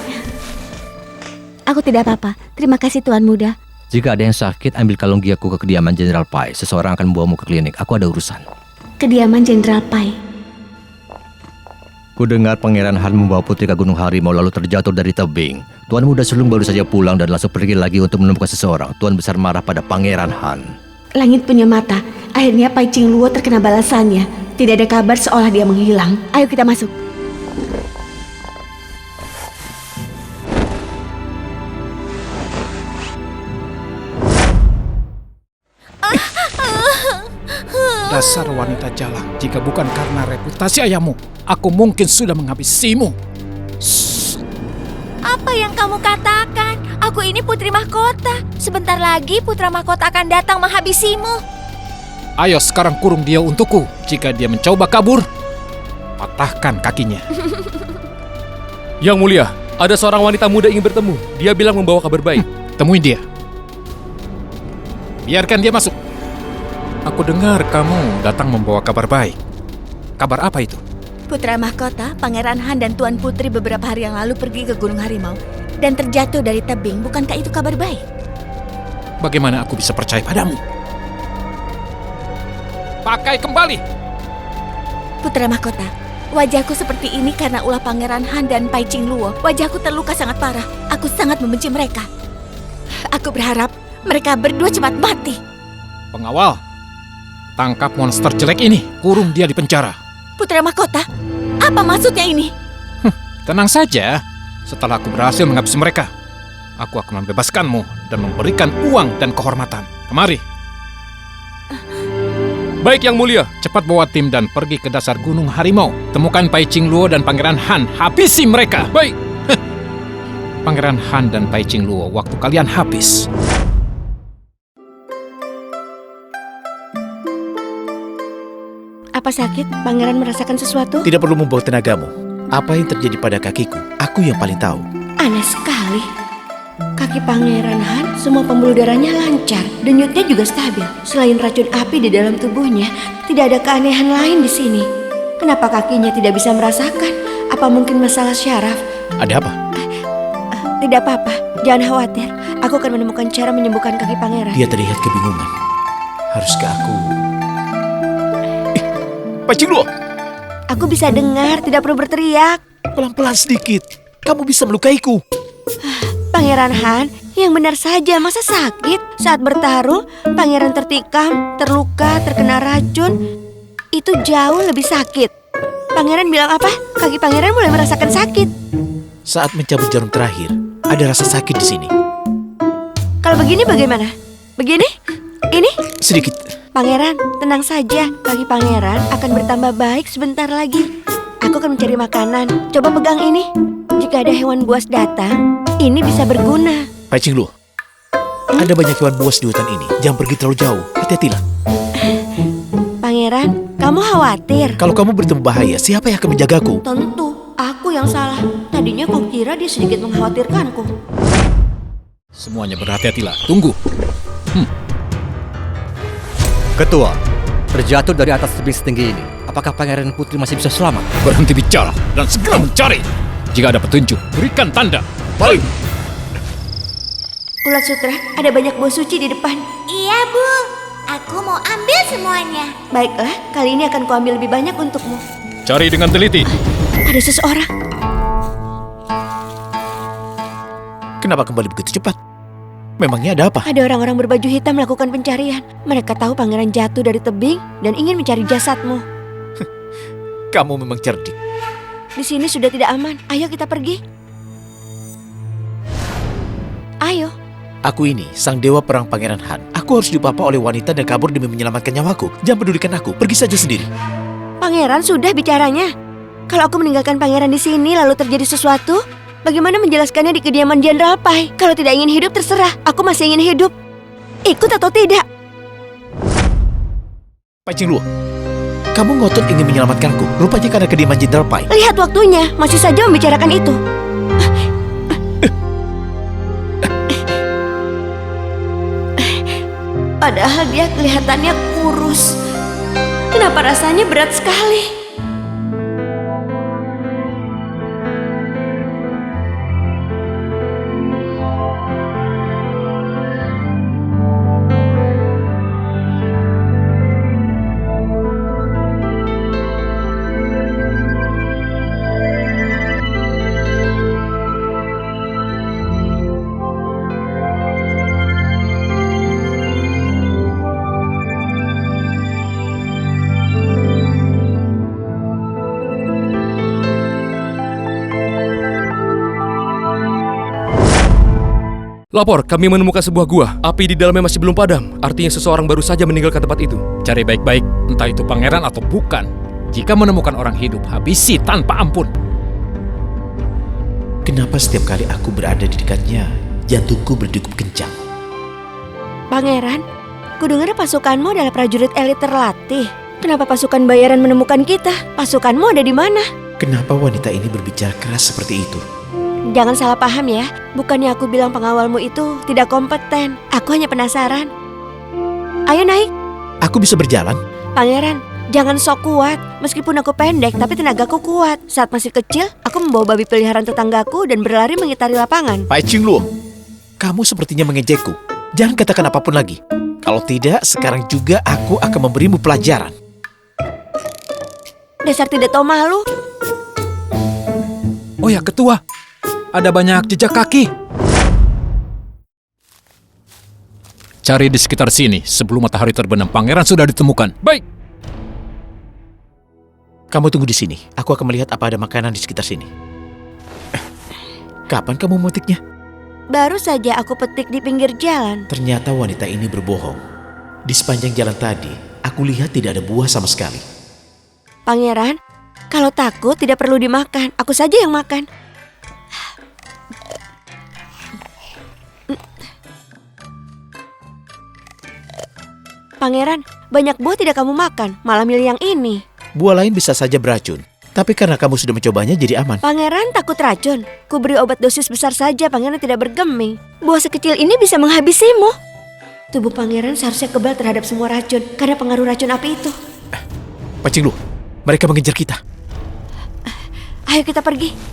Aku tidak apa-apa. Terima kasih Tuan Muda. Jika ada yang sakit, ambil kalung giaku ke kediaman Jenderal Pai. Seseorang akan membawamu ke klinik. Aku ada urusan. Kediaman Jenderal Pai. Ku dengar Pangeran Han membawa putri ke Gunung Harimau lalu terjatuh dari tebing. Tuan Muda Sulung baru saja pulang dan langsung pergi lagi untuk menemukan seseorang. Tuan Besar marah pada Pangeran Han. Langit punya mata. Akhirnya Pai Ching Luo terkena balasannya. Tidak ada kabar seolah dia menghilang. Ayo kita masuk. Dasar wanita jalang, jika bukan karena reputasi ayahmu, aku mungkin sudah menghabisimu. Apa yang kamu katakan? Aku ini putri mahkota. Sebentar lagi putra mahkota akan datang menghabisimu. Ayo sekarang kurung dia untukku. Jika dia mencoba kabur, patahkan kakinya. Yang mulia, ada seorang wanita muda ingin bertemu. Dia bilang membawa kabar baik. Temui dia. Biarkan dia masuk. Aku dengar kamu datang membawa kabar baik. Kabar apa itu? Putra mahkota, Pangeran Han dan Tuan Putri beberapa hari yang lalu pergi ke Gunung Harimau dan terjatuh dari tebing. Bukankah itu kabar baik? Bagaimana aku bisa percaya padamu? Pakai kembali. Putra mahkota, wajahku seperti ini karena ulah Pangeran Han dan Pai Ching Luo. Wajahku terluka sangat parah. Aku sangat membenci mereka. Aku berharap mereka berdua cepat mati. Pengawal, tangkap monster jelek ini. Kurung dia di penjara. Putra mahkota, apa maksudnya ini? Tenang saja. Setelah aku berhasil menghabisi mereka, aku akan membebaskanmu dan memberikan uang dan kehormatan. Kemari. Baik yang mulia. Cepat bawa tim dan pergi ke dasar Gunung Harimau. Temukan Pai Ching Luo dan Pangeran Han. Habisi mereka. Baik. Pangeran Han dan Pai Ching Luo, waktu kalian habis. Apa sakit? Pangeran merasakan sesuatu? Tidak perlu membawa tenagamu. Apa yang terjadi pada kakiku, aku yang paling tahu. Aneh sekali. Kaki Pangeran Han, semua pembuluh darahnya lancar. Denyutnya juga stabil. Selain racun api di dalam tubuhnya, tidak ada keanehan lain di sini. Kenapa kakinya tidak bisa merasakan? Apa mungkin masalah syaraf? Ada apa? Tidak apa-apa, jangan khawatir. Aku akan menemukan cara menyembuhkan kaki Pangeran. Dia terlihat kebingungan. Haruskah aku... Pai Ching Luo! Aku bisa dengar, tidak perlu berteriak. Pelan-pelan sedikit. Kamu bisa melukaiku. Pangeran Han, yang benar saja, masa sakit? Saat bertarung, Pangeran tertikam, terluka, terkena racun. Itu jauh lebih sakit. Pangeran bilang apa? Kaki Pangeran mulai merasakan sakit. Saat mencabut jarum terakhir, ada rasa sakit di sini. Kalau begini bagaimana? Begini? Ini? Sedikit. Pangeran, tenang saja. Kaki Pangeran akan bertambah baik sebentar lagi. Aku akan mencari makanan. Coba pegang ini. Jika ada hewan buas datang, ini bisa berguna. Pai Ching Luo, Ada banyak hewan buas di hutan ini. Jangan pergi terlalu jauh. Hati-hatilah. Pangeran, kamu khawatir? Kalau kamu bertemu bahaya, siapa yang akan menjagaku? Tentu, aku yang salah. Tadinya aku kira dia sedikit mengkhawatirkanku. Semuanya berhati-hatilah. Tunggu. Ketua, terjatuh dari atas tebing setinggi ini. Apakah Pangeran Putri masih bisa selamat? Berhenti bicara dan segera mencari. Jika ada petunjuk, berikan tanda. Balik. Ulat Sutra, ada banyak buah suci di depan. Iya, Bu. Aku mau ambil semuanya. Baiklah, kali ini akan kuambil lebih banyak untukmu. Cari dengan teliti. Ada seseorang. Kenapa kembali begitu cepat? Memangnya ada apa? Ada orang-orang berbaju hitam melakukan pencarian. Mereka tahu pangeran jatuh dari tebing dan ingin mencari jasadmu. Kamu memang cerdik. Di sini sudah tidak aman. Ayo kita pergi. Ayo. Aku ini sang dewa perang Pangeran Han. Aku harus dipapa oleh wanita dan kabur demi menyelamatkan nyawaku. Jangan pedulikan aku. Pergi saja sendiri. Pangeran sudah bicaranya. Kalau aku meninggalkan pangeran di sini lalu terjadi sesuatu, bagaimana menjelaskannya di kediaman Jenderal Pai? Kalau tidak ingin hidup terserah. Aku masih ingin hidup. Ikut atau tidak? Pai Qingluo, kamu ngotot ingin menyelamatkanku. Rupanya karena kediaman Jenderal Pai. Lihat waktunya, masih saja membicarakan itu. Padahal dia kelihatannya kurus. Kenapa rasanya berat sekali? Lapor, kami menemukan sebuah gua. Api di dalamnya masih belum padam. Artinya seseorang baru saja meninggalkan tempat itu. Cari baik-baik, entah itu pangeran atau bukan. Jika menemukan orang hidup, habisi tanpa ampun. Kenapa setiap kali aku berada di dekatnya, jantungku berdegup kencang? Pangeran, kudengar pasukanmu adalah prajurit elit terlatih. Kenapa pasukan bayaran menemukan kita? Pasukanmu ada di mana? Kenapa wanita ini berbicara keras seperti itu? Jangan salah paham ya. Bukannya aku bilang pengawalmu itu tidak kompeten. Aku hanya penasaran. Ayo naik. Aku bisa berjalan? Pangeran, jangan sok kuat. Meskipun aku pendek, tapi tenagaku kuat. Saat masih kecil, aku membawa babi peliharaan tetanggaku dan berlari mengitari lapangan. Pai Qingluo, kamu sepertinya mengejekku. Jangan katakan apapun lagi. Kalau tidak, sekarang juga aku akan memberimu pelajaran. Dasar tidak tahu malu. Oh ya, Ketua. Ada banyak jejak kaki. Cari di sekitar sini. Sebelum matahari terbenam, pangeran sudah ditemukan. Baik. Kamu tunggu di sini. Aku akan melihat apa ada makanan di sekitar sini. Kapan kamu memetiknya? Baru saja aku petik di pinggir jalan. Ternyata wanita ini berbohong. Di sepanjang jalan tadi, aku lihat tidak ada buah sama sekali. Pangeran, kalau takut tidak perlu dimakan. Aku saja yang makan. Pangeran, banyak buah tidak kamu makan, malah milih yang ini. Buah lain bisa saja beracun, tapi karena kamu sudah mencobanya jadi aman. Pangeran takut racun. Ku beri obat dosis besar saja, pangeran tidak bergeming. Buah sekecil ini bisa menghabisimu. Tubuh pangeran seharusnya kebal terhadap semua racun, karena pengaruh racun api itu. Pai Qingluo, mereka mengejar kita. Ayo kita pergi.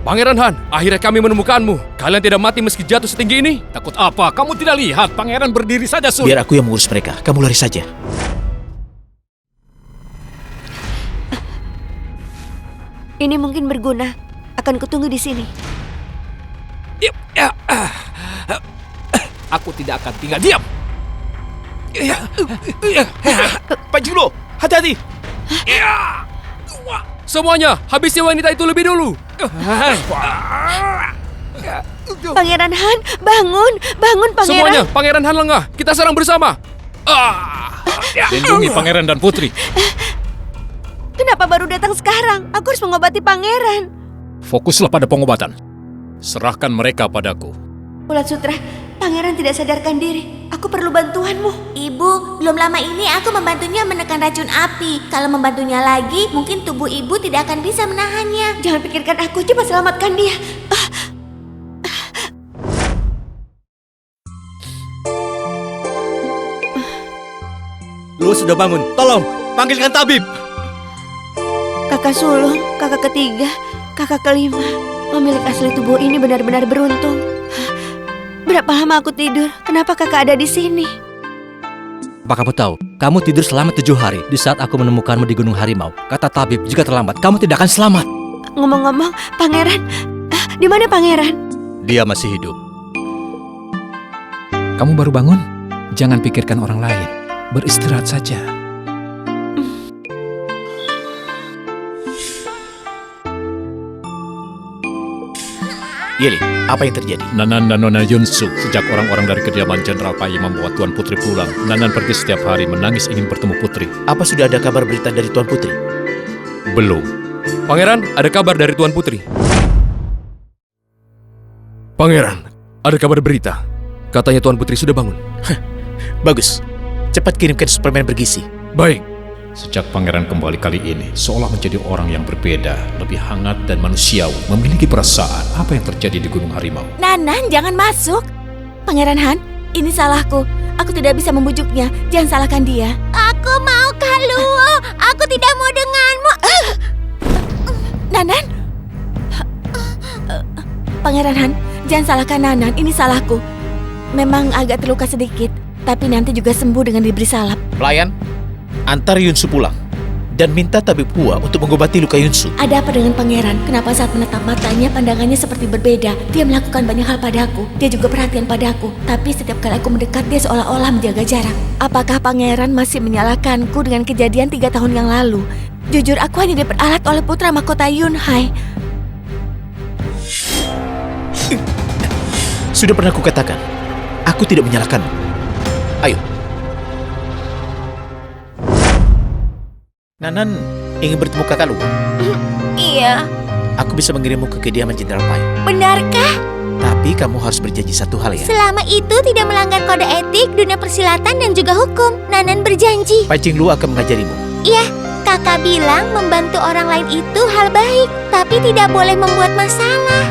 Pangeran Han, akhirnya kami menemukanmu. Kalian tidak mati meski jatuh setinggi ini? Takut apa? Kamu tidak lihat pangeran berdiri saja sulit. Biar aku yang mengurus mereka. Kamu lari saja. Ini mungkin berguna. Akan kutunggu di sini. Aku tidak akan tinggal diam. Pai Qingluo, hati-hati. Semuanya, habisi wanita itu lebih dulu. Pangeran Han, bangun. Bangun, Pangeran. Semuanya, Pangeran Han lengah. Kita serang bersama. Lindungi pangeran dan putri. Kenapa baru datang sekarang? Aku harus mengobati pangeran. Fokuslah pada pengobatan. Serahkan mereka padaku. Ulat Sutra, pangeran tidak sadarkan diri. Aku perlu bantuanmu. Ibu, belum lama ini aku membantunya menekan racun api. Kalau membantunya lagi, mungkin tubuh ibu tidak akan bisa menahannya. Jangan pikirkan aku, coba selamatkan dia. Lu sudah bangun. Tolong, panggilkan tabib. Kakak sulung, kakak ketiga, kakak kelima. Pemilik asli tubuh ini benar-benar beruntung. Berapa lama aku tidur? Kenapa kakak ada di sini? Apa kamu tahu? Kamu tidur selama 7 hari di saat aku menemukanmu di Gunung Harimau. Kata tabib, jika terlambat, kamu tidak akan selamat. Ngomong-ngomong, pangeran, di mana pangeran? Dia masih hidup. Kamu baru bangun? Jangan pikirkan orang lain. Beristirahat saja. Yeli, apa yang terjadi? Nanan dan Nona Yunsu, sejak orang-orang dari kediaman Jenderal Pai membawa Tuan Putri pulang, Nanan pergi setiap hari menangis ingin bertemu Putri. Apa sudah ada kabar berita dari Tuan Putri? Belum. Pangeran, ada kabar dari Tuan Putri. Pangeran, ada kabar berita. Katanya Tuan Putri sudah bangun. Bagus. Cepat kirimkan suplemen bergizi. Baik. Sejak pangeran kembali kali ini, seolah menjadi orang yang berbeda, lebih hangat dan manusiawi, memiliki perasaan. Apa yang terjadi di Gunung Harimau? Nanan, jangan masuk. Pangeran Han, ini salahku. Aku tidak bisa membujuknya. Jangan salahkan dia. Aku mau Kaluo. Aku tidak mau denganmu. Nanan? Pangeran Han, jangan salahkan Nanan. Ini salahku. Memang agak terluka sedikit, tapi nanti juga sembuh dengan diberi salep. Pelayan, antar Yunsu pulang dan minta tabib Hua untuk mengobati luka Yunsu. Ada apa dengan pangeran? Kenapa saat menatap matanya pandangannya seperti berbeda? Dia melakukan banyak hal padaku. Dia juga perhatian padaku. Tapi setiap kali aku mendekat, dia seolah-olah menjaga jarak. Apakah pangeran masih menyalahkanku dengan kejadian 3 tahun yang lalu? Jujur, aku hanya diperalat oleh putra mahkota Yunhai. Sudah pernah kukatakan, aku tidak menyalahkanmu. Ayo. Nanan ingin bertemu kakak lu. Iya. Aku bisa mengirimmu ke kediaman Jenderal Pai. Benarkah? Tapi kamu harus berjanji satu hal ya. Selama itu tidak melanggar kode etik, dunia persilatan dan juga hukum. Nanan berjanji. Pai Qinglu akan mengajarimu. Iya, kakak bilang membantu orang lain itu hal baik, tapi tidak boleh membuat masalah.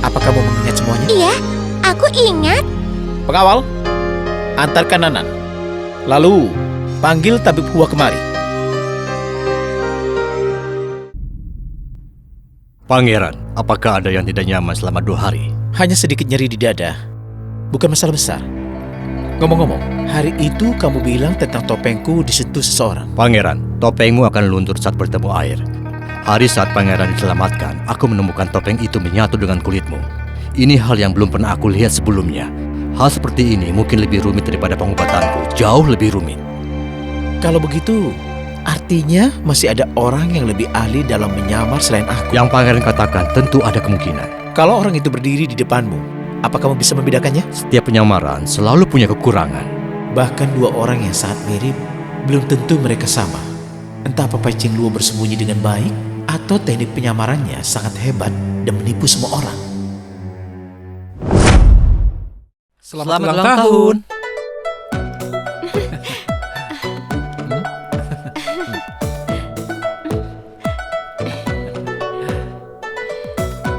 Apa kamu mengingat semuanya? Iya, aku ingat. Pengawal, antarkan Nanan. Lalu, panggil tabib Hua kemari. Pangeran, apakah ada yang tidak nyaman selama 2 hari? Hanya sedikit nyeri di dada. Bukan masalah besar. Ngomong-ngomong, hari itu kamu bilang tentang topengku disentuh seseorang. Pangeran, topengmu akan luntur saat bertemu air. Hari saat pangeran diselamatkan, aku menemukan topeng itu menyatu dengan kulitmu. Ini hal yang belum pernah aku lihat sebelumnya. Hal seperti ini mungkin lebih rumit daripada pengobatanku. Jauh lebih rumit. Kalau begitu, artinya masih ada orang yang lebih ahli dalam menyamar selain aku. Yang pangeran katakan tentu ada kemungkinan. Kalau orang itu berdiri di depanmu, apa kamu bisa membedakannya? Setiap penyamaran selalu punya kekurangan. Bahkan 2 orang yang sangat mirip, belum tentu mereka sama. Entah apa Pai Qinglu bersembunyi dengan baik, atau teknik penyamarannya sangat hebat dan menipu semua orang. Selamat ulang tahun.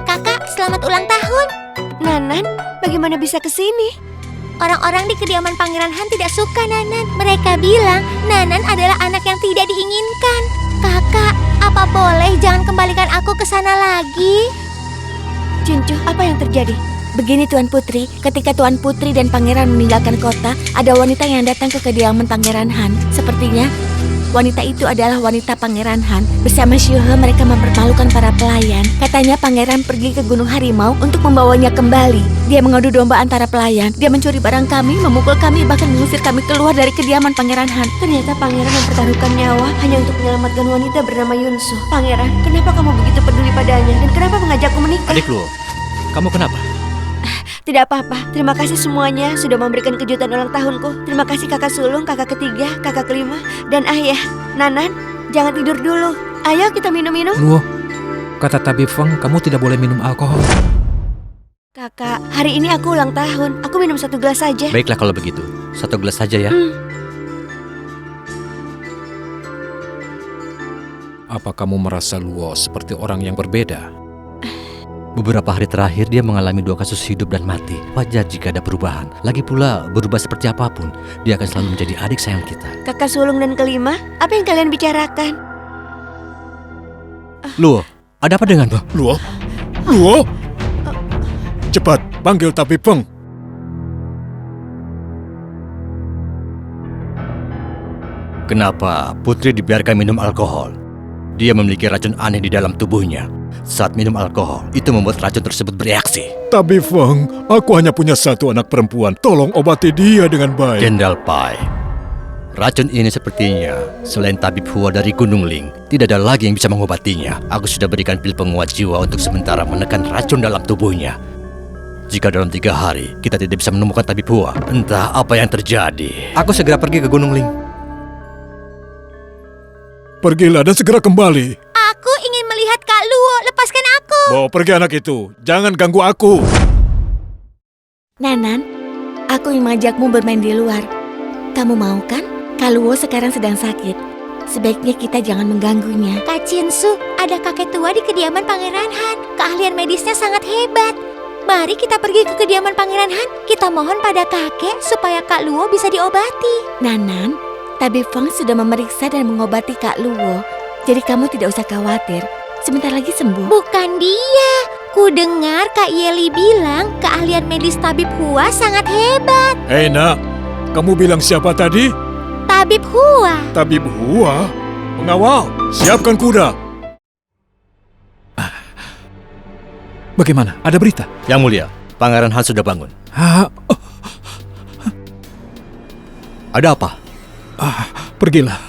Kakak, selamat ulang tahun. Nanan, bagaimana bisa ke sini? Orang-orang di kediaman Pangeran Han tidak suka Nanan. Mereka bilang Nanan adalah anak yang tidak diinginkan. Kakak, apa boleh jangan kembalikan aku ke sana lagi? Junju, apa yang terjadi? Begini Tuan Putri, ketika Tuan Putri dan Pangeran meninggalkan kota, ada wanita yang datang ke kediaman Pangeran Han. Sepertinya wanita itu adalah wanita Pangeran Han. Bersama Shuhe mereka mempermalukan para pelayan. Katanya Pangeran pergi ke Gunung Harimau untuk membawanya kembali. Dia mengadu domba antara pelayan. Dia mencuri barang kami, memukul kami, bahkan mengusir kami keluar dari kediaman Pangeran Han. Ternyata Pangeran mempertaruhkan nyawa hanya untuk menyelamatkan wanita bernama Yunsu. Pangeran, kenapa kamu begitu peduli padanya dan kenapa mengajakku menikah? Adik lu, kamu kenapa? Tidak apa-apa. Terima kasih semuanya sudah memberikan kejutan ulang tahunku. Terima kasih kakak sulung, kakak ketiga, kakak kelima, dan ayah. Nanan, jangan tidur dulu. Ayo kita minum-minum. Luo, Kata tabib Feng, kamu tidak boleh minum alkohol. Kakak, hari ini aku ulang tahun. Aku minum 1 gelas saja. Baiklah kalau begitu. 1 gelas saja ya. Apa kamu merasa Luo seperti orang yang berbeda? Beberapa hari terakhir dia mengalami 2 kasus hidup dan mati. Wajar jika ada perubahan. Lagi pula, berubah seperti apapun, dia akan selalu menjadi adik sayang kita. Kakak sulung dan kelima, apa yang kalian bicarakan? Luo, ada apa denganmu? Luo? Luo? Cepat, panggil tabib Feng. Kenapa Putri dibiarkan minum alkohol? Dia memiliki racun aneh di dalam tubuhnya. Saat minum alkohol, itu membuat racun tersebut bereaksi. Tabib Feng, aku hanya punya 1 anak perempuan. Tolong obati dia dengan baik. Jenderal Pai, racun ini sepertinya selain tabib Hua dari Gunung Ling, tidak ada lagi yang bisa mengobatinya. Aku sudah berikan pil penguat jiwa untuk sementara menekan racun dalam tubuhnya. Jika dalam 3 hari kita tidak bisa menemukan tabib Hua, entah apa yang terjadi. Aku segera pergi ke Gunung Ling. Pergilah dan segera kembali. Aku ingin melihat Kak Luo. Lepaskan aku. Bawa pergi anak itu. Jangan ganggu aku. Nanan, aku ingin mengajakmu bermain di luar. Kamu mau kan? Kak Luo sekarang sedang sakit. Sebaiknya kita jangan mengganggunya. Kak Chinsu, ada kakek tua di kediaman Pangeran Han. Keahlian medisnya sangat hebat. Mari kita pergi ke kediaman Pangeran Han. Kita mohon pada kakek supaya Kak Luo bisa diobati. Nanan, tabib Feng sudah memeriksa dan mengobati Kak Luo. Jadi kamu tidak usah khawatir. Sebentar lagi sembuh. Bukan dia. Ku dengar Kak Yeli bilang keahlian medis tabib Hua sangat hebat. Hei nak, kamu bilang siapa tadi? Tabib Hua. Tabib Hua? Pengawal, siapkan kuda. Bagaimana? Ada berita? Yang mulia, Pangeran Han sudah bangun. Ada apa? Pergilah.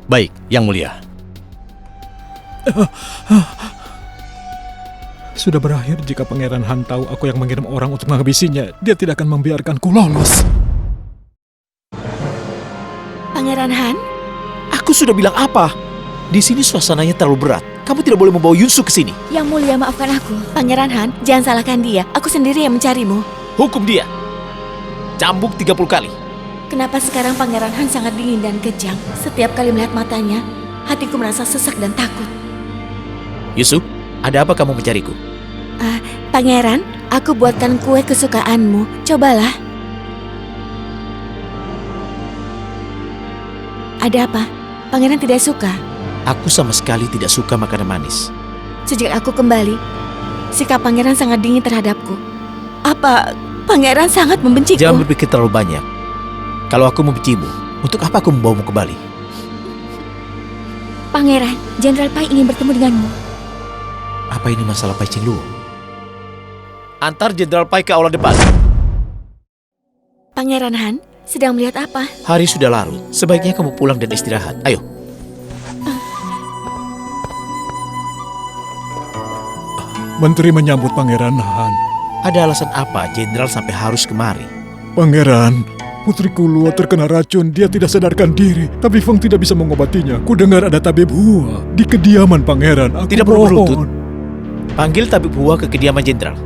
Baik, Yang Mulia. Sudah berakhir jika Pangeran Han tahu aku yang mengirim orang untuk menghabisinya. Dia tidak akan membiarkanku lolos. Pangeran Han? Aku sudah bilang apa? Di sini suasananya terlalu berat. Kamu tidak boleh membawa Yunsu ke sini. Yang Mulia, maafkan aku. Pangeran Han, jangan salahkan dia. Aku sendiri yang mencarimu. Hukum dia. Cambuk 30 kali. Kenapa sekarang Pangeran Han sangat dingin dan kejam? Setiap kali melihat matanya, hatiku merasa sesak dan takut. Yusuf, ada apa kamu mencariku? Pangeran, aku buatkan kue kesukaanmu. Cobalah. Ada apa? Pangeran tidak suka? Aku sama sekali tidak suka makanan manis. Sejak aku kembali, sikap Pangeran sangat dingin terhadapku. Apa Pangeran sangat membenciku? Jangan berpikir terlalu banyak. Kalau aku membencimu, untuk apa aku membawamu kembali? Pangeran, Jenderal Pai ingin bertemu denganmu. Apa ini masalah Pai Qingluo? Antar Jenderal Pai ke aula depan. Pangeran Han sedang melihat apa? Hari sudah larut. Sebaiknya kamu pulang dan istirahat. Ayo. Menteri menyambut Pangeran Han. Ada alasan apa Jenderal sampai harus kemari? Pangeran, putriku Luo terkena racun. Dia tidak sadarkan diri. Tapi Feng tidak bisa mengobatinya. Ku dengar ada tabib Hua di kediaman Pangeran. Aku tidak perlu mohon. berlutut. Panggil tabib Hua ke kediaman Jenderal.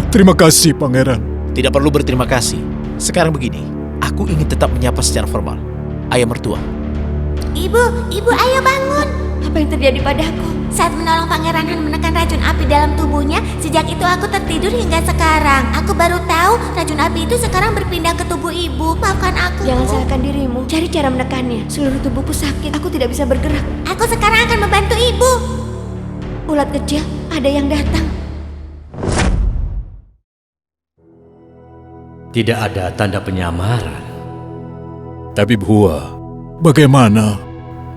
Terima kasih, Pangeran. Tidak perlu berterima kasih. Sekarang begini, aku ingin tetap menyapa secara formal. Ayah mertua. Ibu, ayo bangun. Apa yang terjadi padaku? Saat menolong Pangeran Han menekan racun api dalam tubuhnya, sejak itu aku tertidur hingga sekarang. Aku baru tahu racun api itu sekarang berpindah ke tubuh ibu. Maafkan aku. Jangan salahkan dirimu. Cari cara menekannya. Seluruh tubuhku sakit. Aku tidak bisa bergerak. Aku sekarang akan membantu ibu. Ulat kecil, ada yang datang. Tidak ada tanda penyamaran. Tabib Hua, bagaimana?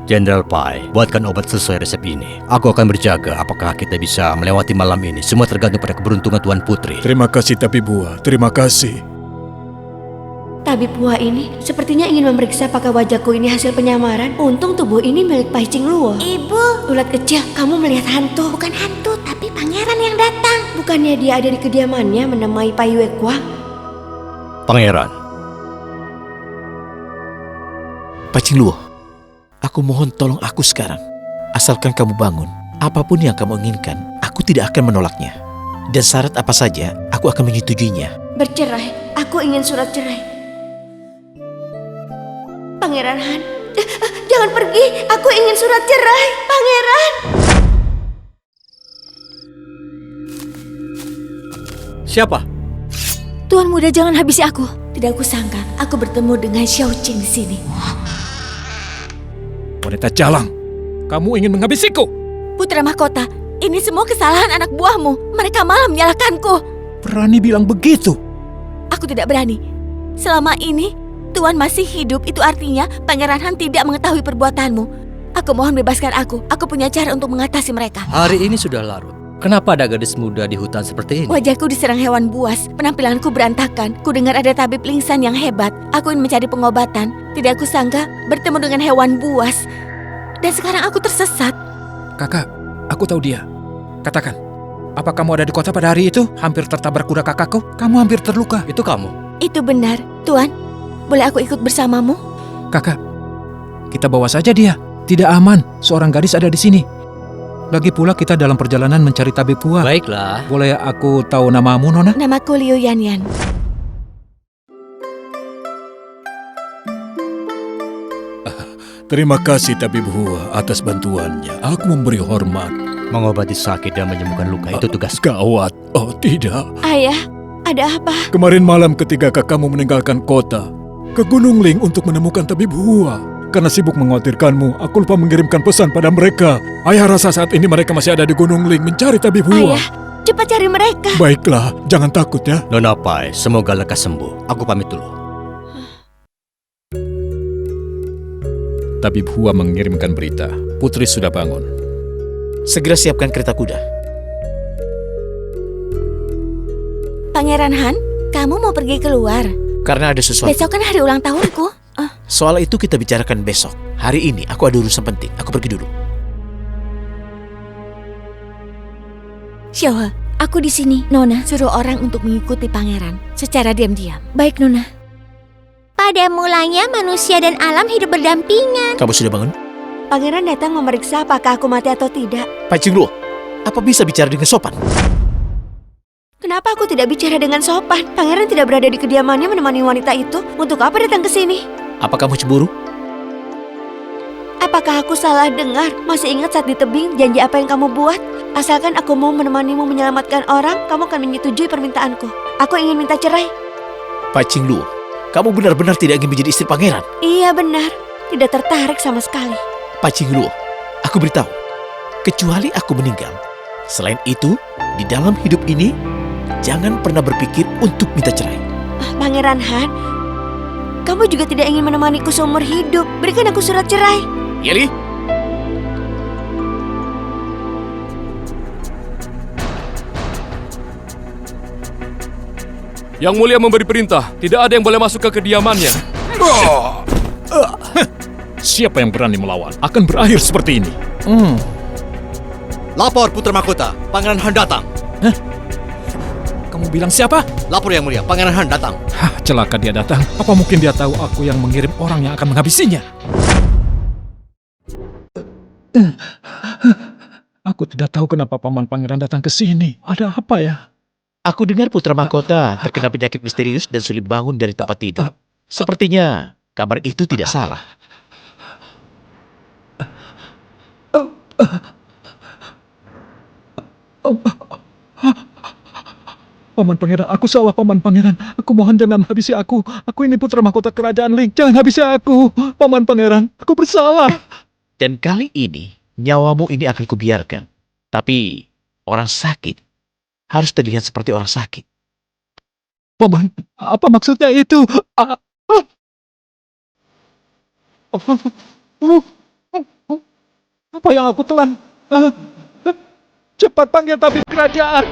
Jenderal Pai, buatkan obat sesuai resep ini. Aku akan berjaga apakah kita bisa melewati malam ini. Semua tergantung pada keberuntungan Tuan Putri. Terima kasih Tabib Hua, terima kasih. Tabib Hua ini sepertinya ingin memeriksa apakah wajahku ini hasil penyamaran. Untung tubuh ini milik Pai Qingluo. Ibu, Ulat kecil, kamu melihat hantu. bukan hantu, tapi pangeran yang datang. Bukannya dia ada di kediamannya menemui Pai Yue Kuang? Pangeran. Pai Qingluo, aku mohon tolong aku sekarang. Asalkan kamu bangun, Apapun yang kamu inginkan, aku tidak akan menolaknya. Dan syarat apa saja, aku akan menyetujuinya. Bercerai. Aku ingin surat cerai. Pangeran Han, jangan pergi. Aku ingin surat cerai. Pangeran. Siapa? Tuan muda, jangan habisi aku. Tidak kusangka aku bertemu dengan Xiao Qing di sini. Wanita jalang, kamu ingin menghabisiku? Putra mahkota, ini semua kesalahan anak buahmu. Mereka malah menyalahkanku. Berani bilang begitu? Aku tidak berani. Selama ini, Tuan masih hidup. Itu artinya Pangeran Han tidak mengetahui perbuatanmu. Aku mohon bebaskan aku. Aku punya cara untuk mengatasi mereka. Hari ini sudah larut. Kenapa ada gadis muda di hutan seperti ini? Wajahku diserang hewan buas. Penampilanku berantakan. Ku dengar ada tabib lingsan yang hebat. Aku ingin mencari pengobatan. Tidak kusangka bertemu dengan hewan buas. Dan sekarang aku tersesat. Kakak, aku tahu dia. Katakan, apa kamu ada di kota pada hari itu? Hampir tertabrak kuda kakakku? Kamu hampir terluka. Itu kamu? Itu benar. Tuan, boleh aku ikut bersamamu? Kakak, kita bawa saja dia. Tidak aman, seorang gadis ada di sini. Lagi pula kita dalam perjalanan mencari tabib tua. Baiklah. Boleh aku tahu namamu, Nona? Namaku Liu Yanyan. Terima kasih Tabib Hua atas bantuannya. Aku memberi hormat. Mengobati sakit dan menyembuhkan luka itu tugas. Gawat. Oh tidak. Ayah, ada apa? Kemarin malam ketika kakakmu meninggalkan kota, ke Gunung Ling untuk menemukan Tabib Hua. Karena sibuk mengkhawatirkanmu, aku lupa mengirimkan pesan pada mereka. Ayah rasa saat ini mereka masih ada di Gunung Ling mencari Tabib Hua. Ayah, cepat cari mereka. Baiklah, jangan takut ya. Nona Pai, semoga lekas sembuh. Aku pamit dulu. Tabib Hua mengirimkan berita. Putri sudah bangun. Segera siapkan kereta kuda. Pangeran Han, kamu mau pergi keluar? Karena ada sesuatu. Besok kan hari ulang tahunku. Soal itu kita bicarakan besok. Hari ini aku ada urusan penting. Aku pergi dulu. Xiaohe, aku di sini. Nona suruh orang untuk mengikuti pangeran secara diam-diam. Baik, Nona. Pada mulanya manusia dan alam hidup berdampingan. Kamu sudah bangun? Pangeran datang memeriksa apakah aku mati atau tidak. Pai Qingluo, apa bisa bicara dengan sopan? Kenapa aku tidak bicara dengan sopan? Pangeran tidak berada di kediamannya menemani wanita itu. Untuk apa datang ke sini? Apa kamu cemburu? Apakah aku salah dengar? Masih ingat saat di tebing janji apa yang kamu buat? Asalkan aku mau menemanimu menyelamatkan orang, kamu akan menyetujui permintaanku. Aku ingin minta cerai. Pai Qingluo, kamu benar-benar tidak ingin menjadi istri pangeran? Iya benar, tidak tertarik sama sekali. Pai Qingluo, aku beritahu, kecuali aku meninggal. Selain itu, di dalam hidup ini, jangan pernah berpikir untuk minta cerai. Pangeran Han, kamu juga tidak ingin menemaniku seumur hidup. Berikan aku surat cerai. Yeli? Yang Mulia memberi perintah, tidak ada yang boleh masuk ke kediamannya. Siapa yang berani melawan akan berakhir seperti ini. Lapor Putra Mahkota, Pangeran Han datang. Kamu bilang siapa? Lapor Yang Mulia, Pangeran Han datang. Hah, celaka dia datang. Apa mungkin dia tahu aku yang mengirim orang yang akan menghabisinya? Aku tidak tahu kenapa Paman Pangeran datang ke sini. Ada apa ya? Aku dengar Putra Mahkota terkena penyakit misterius dan sulit bangun dari tempat tidur. Sepertinya kabar itu tidak salah. Paman Pangeran, aku salah Paman Pangeran. Aku mohon jangan habisi aku. Aku ini putra mahkota kerajaan Ling. Jangan habisi aku. Paman Pangeran, aku bersalah. Dan kali ini, nyawamu ini akan kubiarkan. Tapi, orang sakit harus terlihat seperti orang sakit. Paman, apa maksudnya itu? Apa yang aku telan? Cepat panggil tabib kerajaan.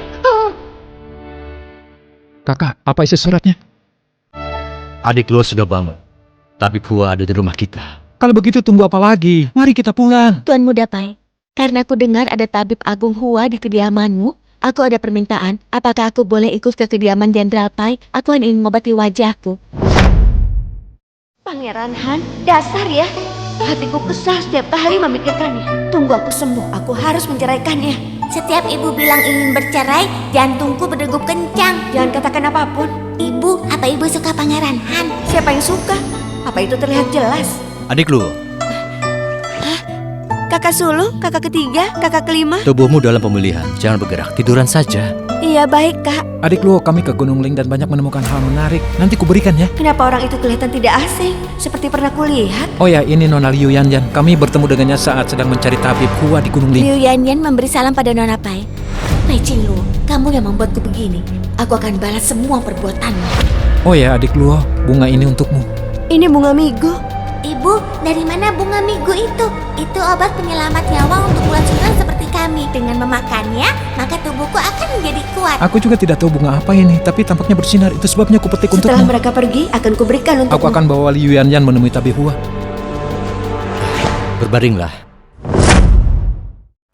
Kakak, apa isi suratnya? Adik lu sudah bangun. Tabib Hua ada di rumah kita. Kalau begitu tunggu apa lagi? Mari kita pulang. Tuan Muda Pai, karena aku dengar ada tabib Agung Hua di kediamanmu, aku ada permintaan. Apakah aku boleh ikut ke kediaman Jenderal Pai? Aku ingin mengobati wajahku. Pangeran Han, dasar ya. Hatiku kesal setiap kali memikirkannya. Tunggu aku sembuh, aku harus menceraikannya. Setiap ibu bilang ingin bercerai, jantungku berdegup kencang. Jangan katakan apapun. Ibu, apa ibu suka Pangeran Han? Siapa yang suka? Apa itu terlihat jelas? Adik lu, Kakak sulung, kakak ketiga, kakak kelima. tubuhmu dalam pemulihan. Jangan bergerak, tiduran saja. Iya baik kak. Adik Luo, kami ke Gunung Ling dan banyak menemukan hal menarik. Nanti kuberikan ya. Kenapa orang itu kelihatan tidak asing? Seperti pernah kulihat. Oh ya, ini Nona Liu Yanyan. Kami bertemu dengannya saat sedang mencari tabib Hua di Gunung Ling. Liu Yanyan memberi salam pada Nona Pai. Pai Qinglu, kamu yang membuatku begini. Aku akan balas semua perbuatanmu. Oh ya, adik Luo, bunga ini untukmu. Ini bunga migo. Ibu, dari mana bunga migo itu? Itu obat penyelamat nyawa untuk ulat sutra seperti kami. Dengan memakannya, maka tubuhku akan menjadi kuat. Aku juga tidak tahu bunga apa ini, tapi tampaknya bersinar. Itu sebabnya aku petik Setelah untukmu. mereka pergi, akan kuberikan untukmu. Aku akan bawa Liu Yanyan menemui tabib Hua. Berbaringlah.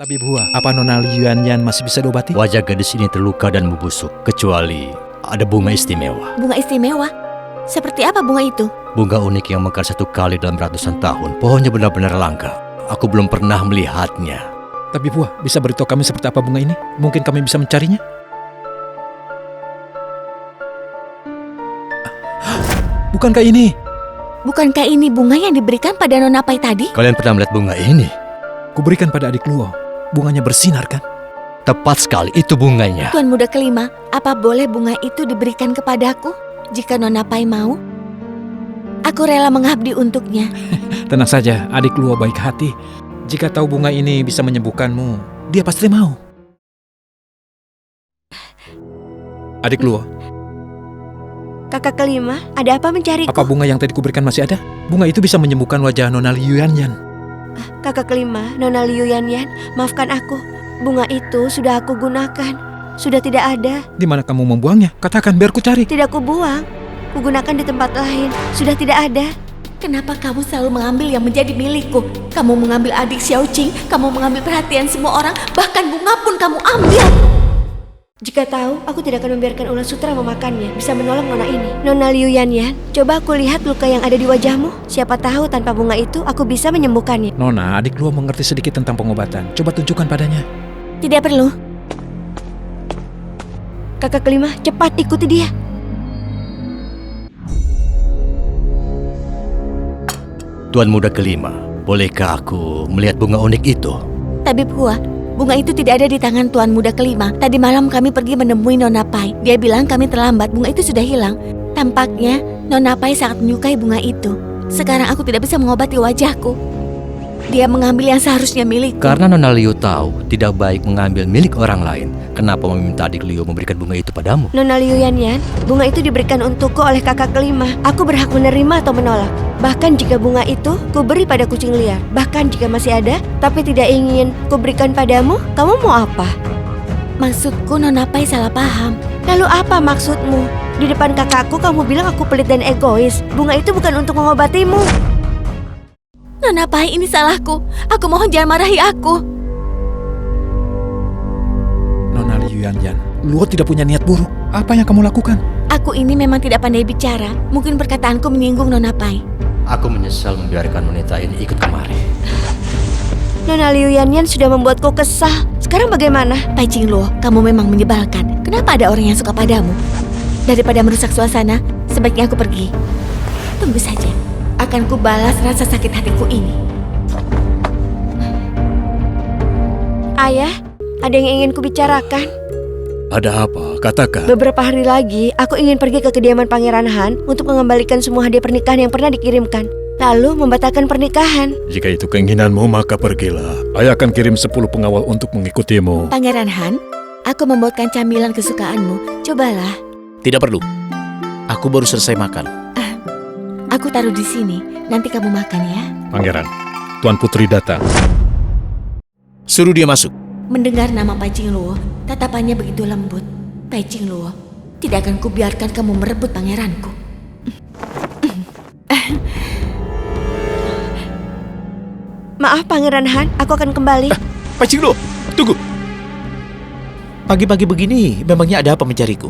Tabib Hua, apa Nona Liu Yanyan masih bisa diobati? Wajah gadis ini terluka dan membusuk, kecuali ada bunga istimewa. Bunga istimewa? Seperti apa bunga itu? Bunga unik yang mekar 1 kali dalam ratusan tahun. Pohonnya benar-benar langka. Aku belum pernah melihatnya. Tabib Hua, bisa beritahu kami seperti apa bunga ini? Mungkin kami bisa mencarinya? Bukankah ini? Bukankah ini bunga yang diberikan pada Nona Pai tadi? Kalian pernah melihat bunga ini? Kuberikan pada adik Luo. Bunganya bersinar kan? Tepat sekali, itu bunganya. Tuan muda kelima, apa boleh bunga itu diberikan kepadaku? Jika Nona Pai mau, aku rela mengabdi untuknya. Tenang saja, adik Luo baik hati. Jika tahu bunga ini bisa menyembuhkanmu, dia pasti mau. Adik Luo, Kakak kelima, ada apa mencariku? apa bunga yang tadi kuberikan masih ada? Bunga itu bisa menyembuhkan wajah Nona Liu Yanyan. Kakak kelima, Nona Liu Yanyan, maafkan aku. Bunga itu sudah aku gunakan. Sudah tidak ada. Di mana kamu membuangnya? Katakan biar ku cari. Tidak kubuang. Kugunakan di tempat lain. Sudah tidak ada. Kenapa kamu selalu mengambil yang menjadi milikku? Kamu mengambil adik Xiao Qing, kamu mengambil perhatian semua orang, bahkan bunga pun kamu ambil. Jika tahu, aku tidak akan membiarkan ulat sutra memakannya. Bisa menolong Nona ini. Nona Liu Yanyan, coba aku lihat luka yang ada di wajahmu. Siapa tahu tanpa bunga itu, aku bisa menyembuhkannya. Nona, adik Luo mengerti sedikit tentang pengobatan. Coba tunjukkan padanya. Tidak perlu. Kakak kelima, cepat ikuti dia. Tuan muda kelima, bolehkah aku melihat bunga unik itu? Tabib Hua, bunga itu tidak ada di tangan Tuan muda kelima. Tadi malam kami pergi menemui Nona Pai. Dia bilang kami terlambat, bunga itu sudah hilang. Tampaknya Nona Pai sangat menyukai bunga itu. Sekarang aku tidak bisa mengobati wajahku. Dia mengambil yang seharusnya milikku. Karena Nona Liu tahu tidak baik mengambil milik orang lain, kenapa meminta adik Liu memberikan bunga itu padamu? Nona Liu Yanyan, bunga itu diberikan untukku oleh kakak kelima. Aku berhak menerima atau menolak. Bahkan jika bunga itu kuberi pada kucing liar. Bahkan jika masih ada, tapi tidak ingin kuberikan padamu, kamu mau apa? Maksudku Nona Pai salah paham. Lalu apa maksudmu? Di depan kakakku kamu bilang aku pelit dan egois. Bunga itu bukan untuk mengobatimu. Nona Pai, ini salahku. Aku mohon jangan marahi aku. Nona Liu Yanyan, Luo tidak punya niat buruk. Apa yang kamu lakukan? Aku ini memang tidak pandai bicara. Mungkin perkataanku menyinggung Nona Pai. Aku menyesal membiarkan wanita ini ikut kemari. Nona Liu Yanyan sudah membuatku kesal. Sekarang bagaimana? Pai Qingluo, kamu memang menyebalkan. Kenapa ada orang yang suka padamu? Daripada merusak suasana, sebaiknya aku pergi. Tunggu saja. Akan ku balas rasa sakit hatiku ini. Ayah, ada yang ingin kubicarakan. Ada apa? Katakan. Beberapa hari lagi, aku ingin pergi ke kediaman Pangeran Han untuk mengembalikan semua hadiah pernikahan yang pernah dikirimkan. Lalu membatalkan pernikahan. Jika itu keinginanmu, maka pergilah. Ayah akan kirim 10 pengawal untuk mengikutimu. Pangeran Han, aku membuatkan camilan kesukaanmu. Cobalah. Tidak perlu. Aku baru selesai makan. Aku taruh di sini. Nanti kamu makan ya. Pangeran, Tuan Putri datang. Suruh dia masuk. Mendengar nama Pai Qingluo, tatapannya begitu lembut. Pai Qingluo, tidak akan kubiarkan kamu merebut pangeranku. Maaf Pangeran Han, aku akan kembali. Pai Qingluo, tunggu. Pagi-pagi begini, memangnya ada apa mencariku?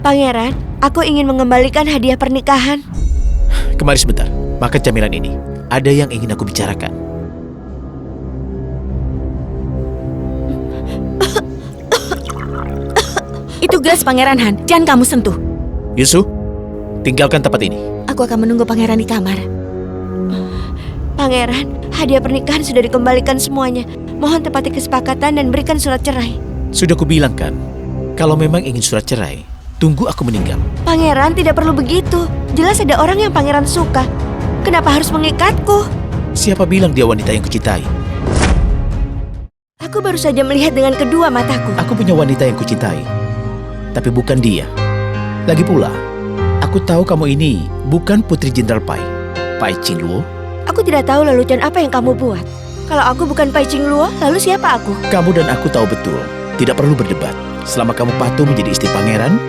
Pangeran, aku ingin mengembalikan hadiah pernikahan. Kemari sebentar, makan camilan ini. Ada yang ingin aku bicarakan. Itu gelas Pangeran Han, jangan kamu sentuh. Yunsu, tinggalkan tempat ini. Aku akan menunggu pangeran di kamar. Pangeran, hadiah pernikahan sudah dikembalikan semuanya. Mohon tepati kesepakatan dan berikan surat cerai. Sudah kubilang kan, kalau memang ingin surat cerai, tunggu aku meninggal. Pangeran tidak perlu begitu. Jelas ada orang yang pangeran suka. Kenapa harus mengikatku? Siapa bilang dia wanita yang kucintai? Aku baru saja melihat dengan kedua mataku. Aku punya wanita yang kucintai, tapi bukan dia. Lagi pula, aku tahu kamu ini bukan Putri Jenderal Pai, Pai Qingluo. Aku tidak tahu lelucon apa yang kamu buat. Kalau aku bukan Pai Qingluo, lalu siapa aku? Kamu dan aku tahu betul, tidak perlu berdebat. Selama kamu patuh menjadi istri pangeran,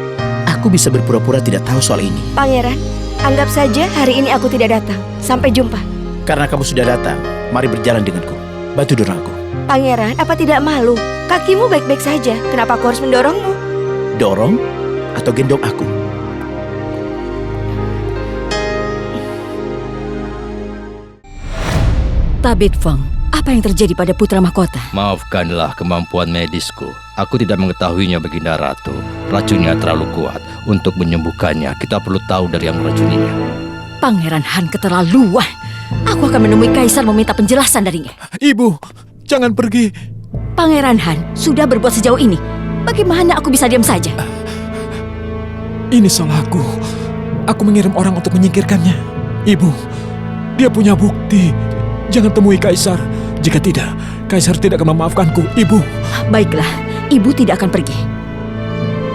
aku bisa berpura-pura tidak tahu soal ini. Pangeran, anggap saja hari ini aku tidak datang. Sampai jumpa. Karena kamu sudah datang, mari berjalan denganku. Bantu dorong aku. Pangeran, apa tidak malu? Kakimu baik-baik saja. Kenapa aku harus mendorongmu? Dorong atau gendong aku? Tabib Feng, apa yang terjadi pada putra mahkota? Maafkanlah kemampuan medisku. Aku tidak mengetahuinya, Baginda Ratu. Racunnya terlalu kuat. Untuk menyembuhkannya, kita perlu tahu dari yang meracuninya. Pangeran Han keterlaluan. Aku akan menemui Kaisar meminta penjelasan darinya. Ibu, jangan pergi. Pangeran Han sudah berbuat sejauh ini. Bagaimana aku bisa diam saja? Ini salahku. Aku mengirim orang untuk menyingkirkannya. Ibu, dia punya bukti. Jangan temui Kaisar. Jika tidak, Kaisar tidak akan memaafkanku, Ibu. Baiklah, Ibu tidak akan pergi.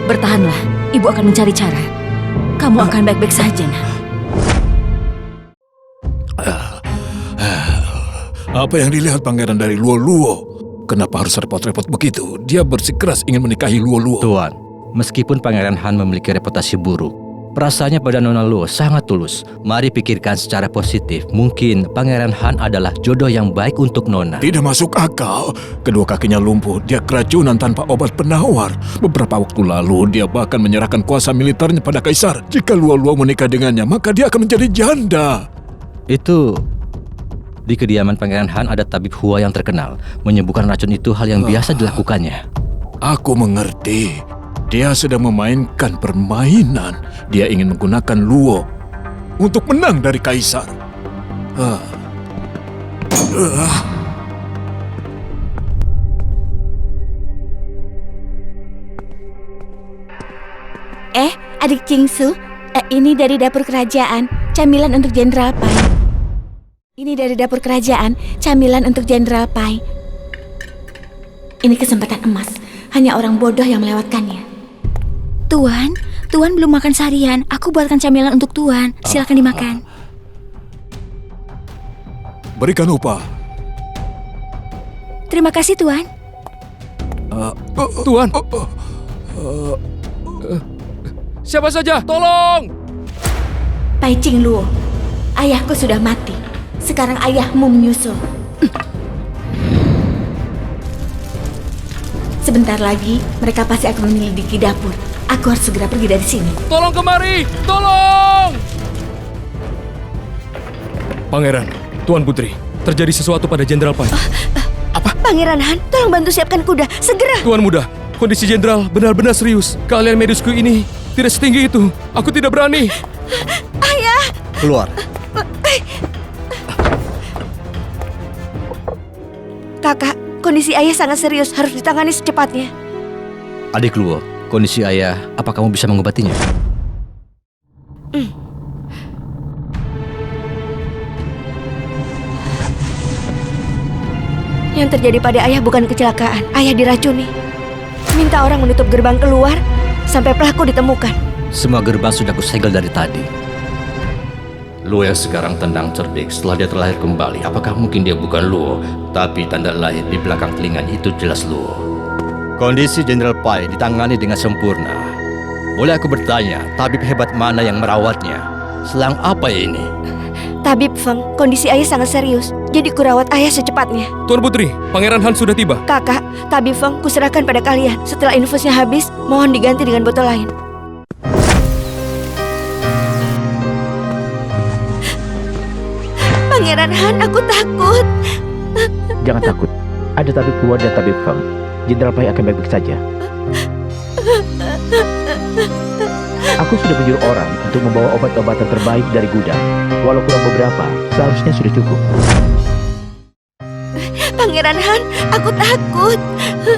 Bertahanlah, Ibu akan mencari cara. Kamu akan baik-baik saja, nak. Apa yang dilihat pangeran dari Luo-Luo? Kenapa harus repot-repot begitu? Dia bersikeras ingin menikahi Luo-Luo. Tuan, meskipun Pangeran Han memiliki reputasi buruk, perasaannya pada Nona Luo sangat tulus. Mari pikirkan secara positif. Mungkin Pangeran Han adalah jodoh yang baik untuk Nona. Tidak masuk akal. Kedua kakinya lumpuh. Dia keracunan tanpa obat penawar. Beberapa waktu lalu dia bahkan menyerahkan kuasa militernya pada Kaisar. Jika Luo-Luo menikah dengannya, maka dia akan menjadi janda. Itu... Di kediaman Pangeran Han ada tabib Hua yang terkenal. Menyembuhkan racun itu hal yang biasa dilakukannya. Aku mengerti. Dia sedang memainkan permainan. Dia ingin menggunakan Luo untuk menang dari Kaisar. Adik Qingsu, ini dari dapur kerajaan, camilan untuk Jenderal Pai. Ini dari dapur kerajaan, camilan untuk Jenderal Pai. Ini kesempatan emas, hanya orang bodoh yang melewatkannya. Tuan belum makan seharian. Aku buatkan camilan untuk Tuan. Silakan dimakan. Berikan upah. Terima kasih, Tuan. Tuan. Siapa saja, tolong! Pai Qingluo, ayahku sudah mati. Sekarang ayahmu menyusul. Sebentar lagi, mereka pasti akan menyelidiki dapur. Aku harus segera pergi dari sini. Tolong kemari! Tolong! Pangeran, Tuan Putri, terjadi sesuatu pada Jenderal Pai. Pangeran Han, tolong bantu siapkan kuda, segera. Tuan Muda, kondisi Jenderal benar-benar serius. Keahlian medisku ini tidak setinggi itu. Aku tidak berani. Ayah! Keluar. Kakak, kondisi ayah sangat serius, harus ditangani secepatnya. Adik Luo, kondisi ayah, apa kamu bisa mengobatinya? Yang terjadi pada ayah bukan kecelakaan, ayah diracuni. Minta orang menutup gerbang keluar sampai pelaku ditemukan. Semua gerbang sudah kusegel dari tadi. Luo yang sekarang tenang cerdik setelah dia terlahir kembali. Apakah mungkin dia bukan Luo? Tapi tanda lahir di belakang telinganya itu jelas Luo. Kondisi Jenderal Pai ditangani dengan sempurna. Boleh aku bertanya, tabib hebat mana yang merawatnya? Selang apa ini? Tabib Feng, kondisi ayah sangat serius. Jadi kurawat ayah secepatnya. Tuan Putri, Pangeran Han sudah tiba. Kakak, Tabib Feng kuserahkan pada kalian. Setelah infusnya habis, mohon diganti dengan botol lain. Pangeran Han, aku takut. Jangan takut. Ada tabib Hua dan tabib Feng. Jenderal Pai akan baik-baik saja. Aku sudah menyuruh orang untuk membawa obat-obatan terbaik dari gudang. Walau kurang beberapa, seharusnya sudah cukup. Pangeran Han, aku takut.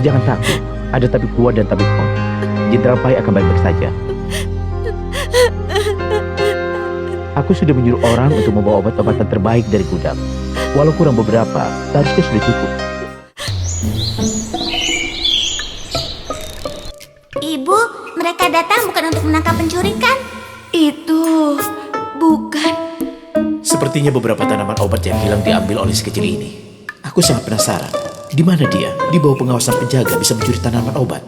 Jangan takut. Ada tabib Hua dan tabib Feng. Jenderal Pai akan baik-baik saja. Aku sudah menyuruh orang untuk membawa obat-obatan terbaik dari gudang. Walau kurang beberapa, seharusnya sudah cukup. Ibu, mereka datang bukan untuk menangkap pencuri kan? Itu bukan. Sepertinya beberapa tanaman obat yang hilang diambil oleh si kecil ini. Aku sangat penasaran. Di mana dia? Di bawah pengawasan penjaga bisa mencuri tanaman obat.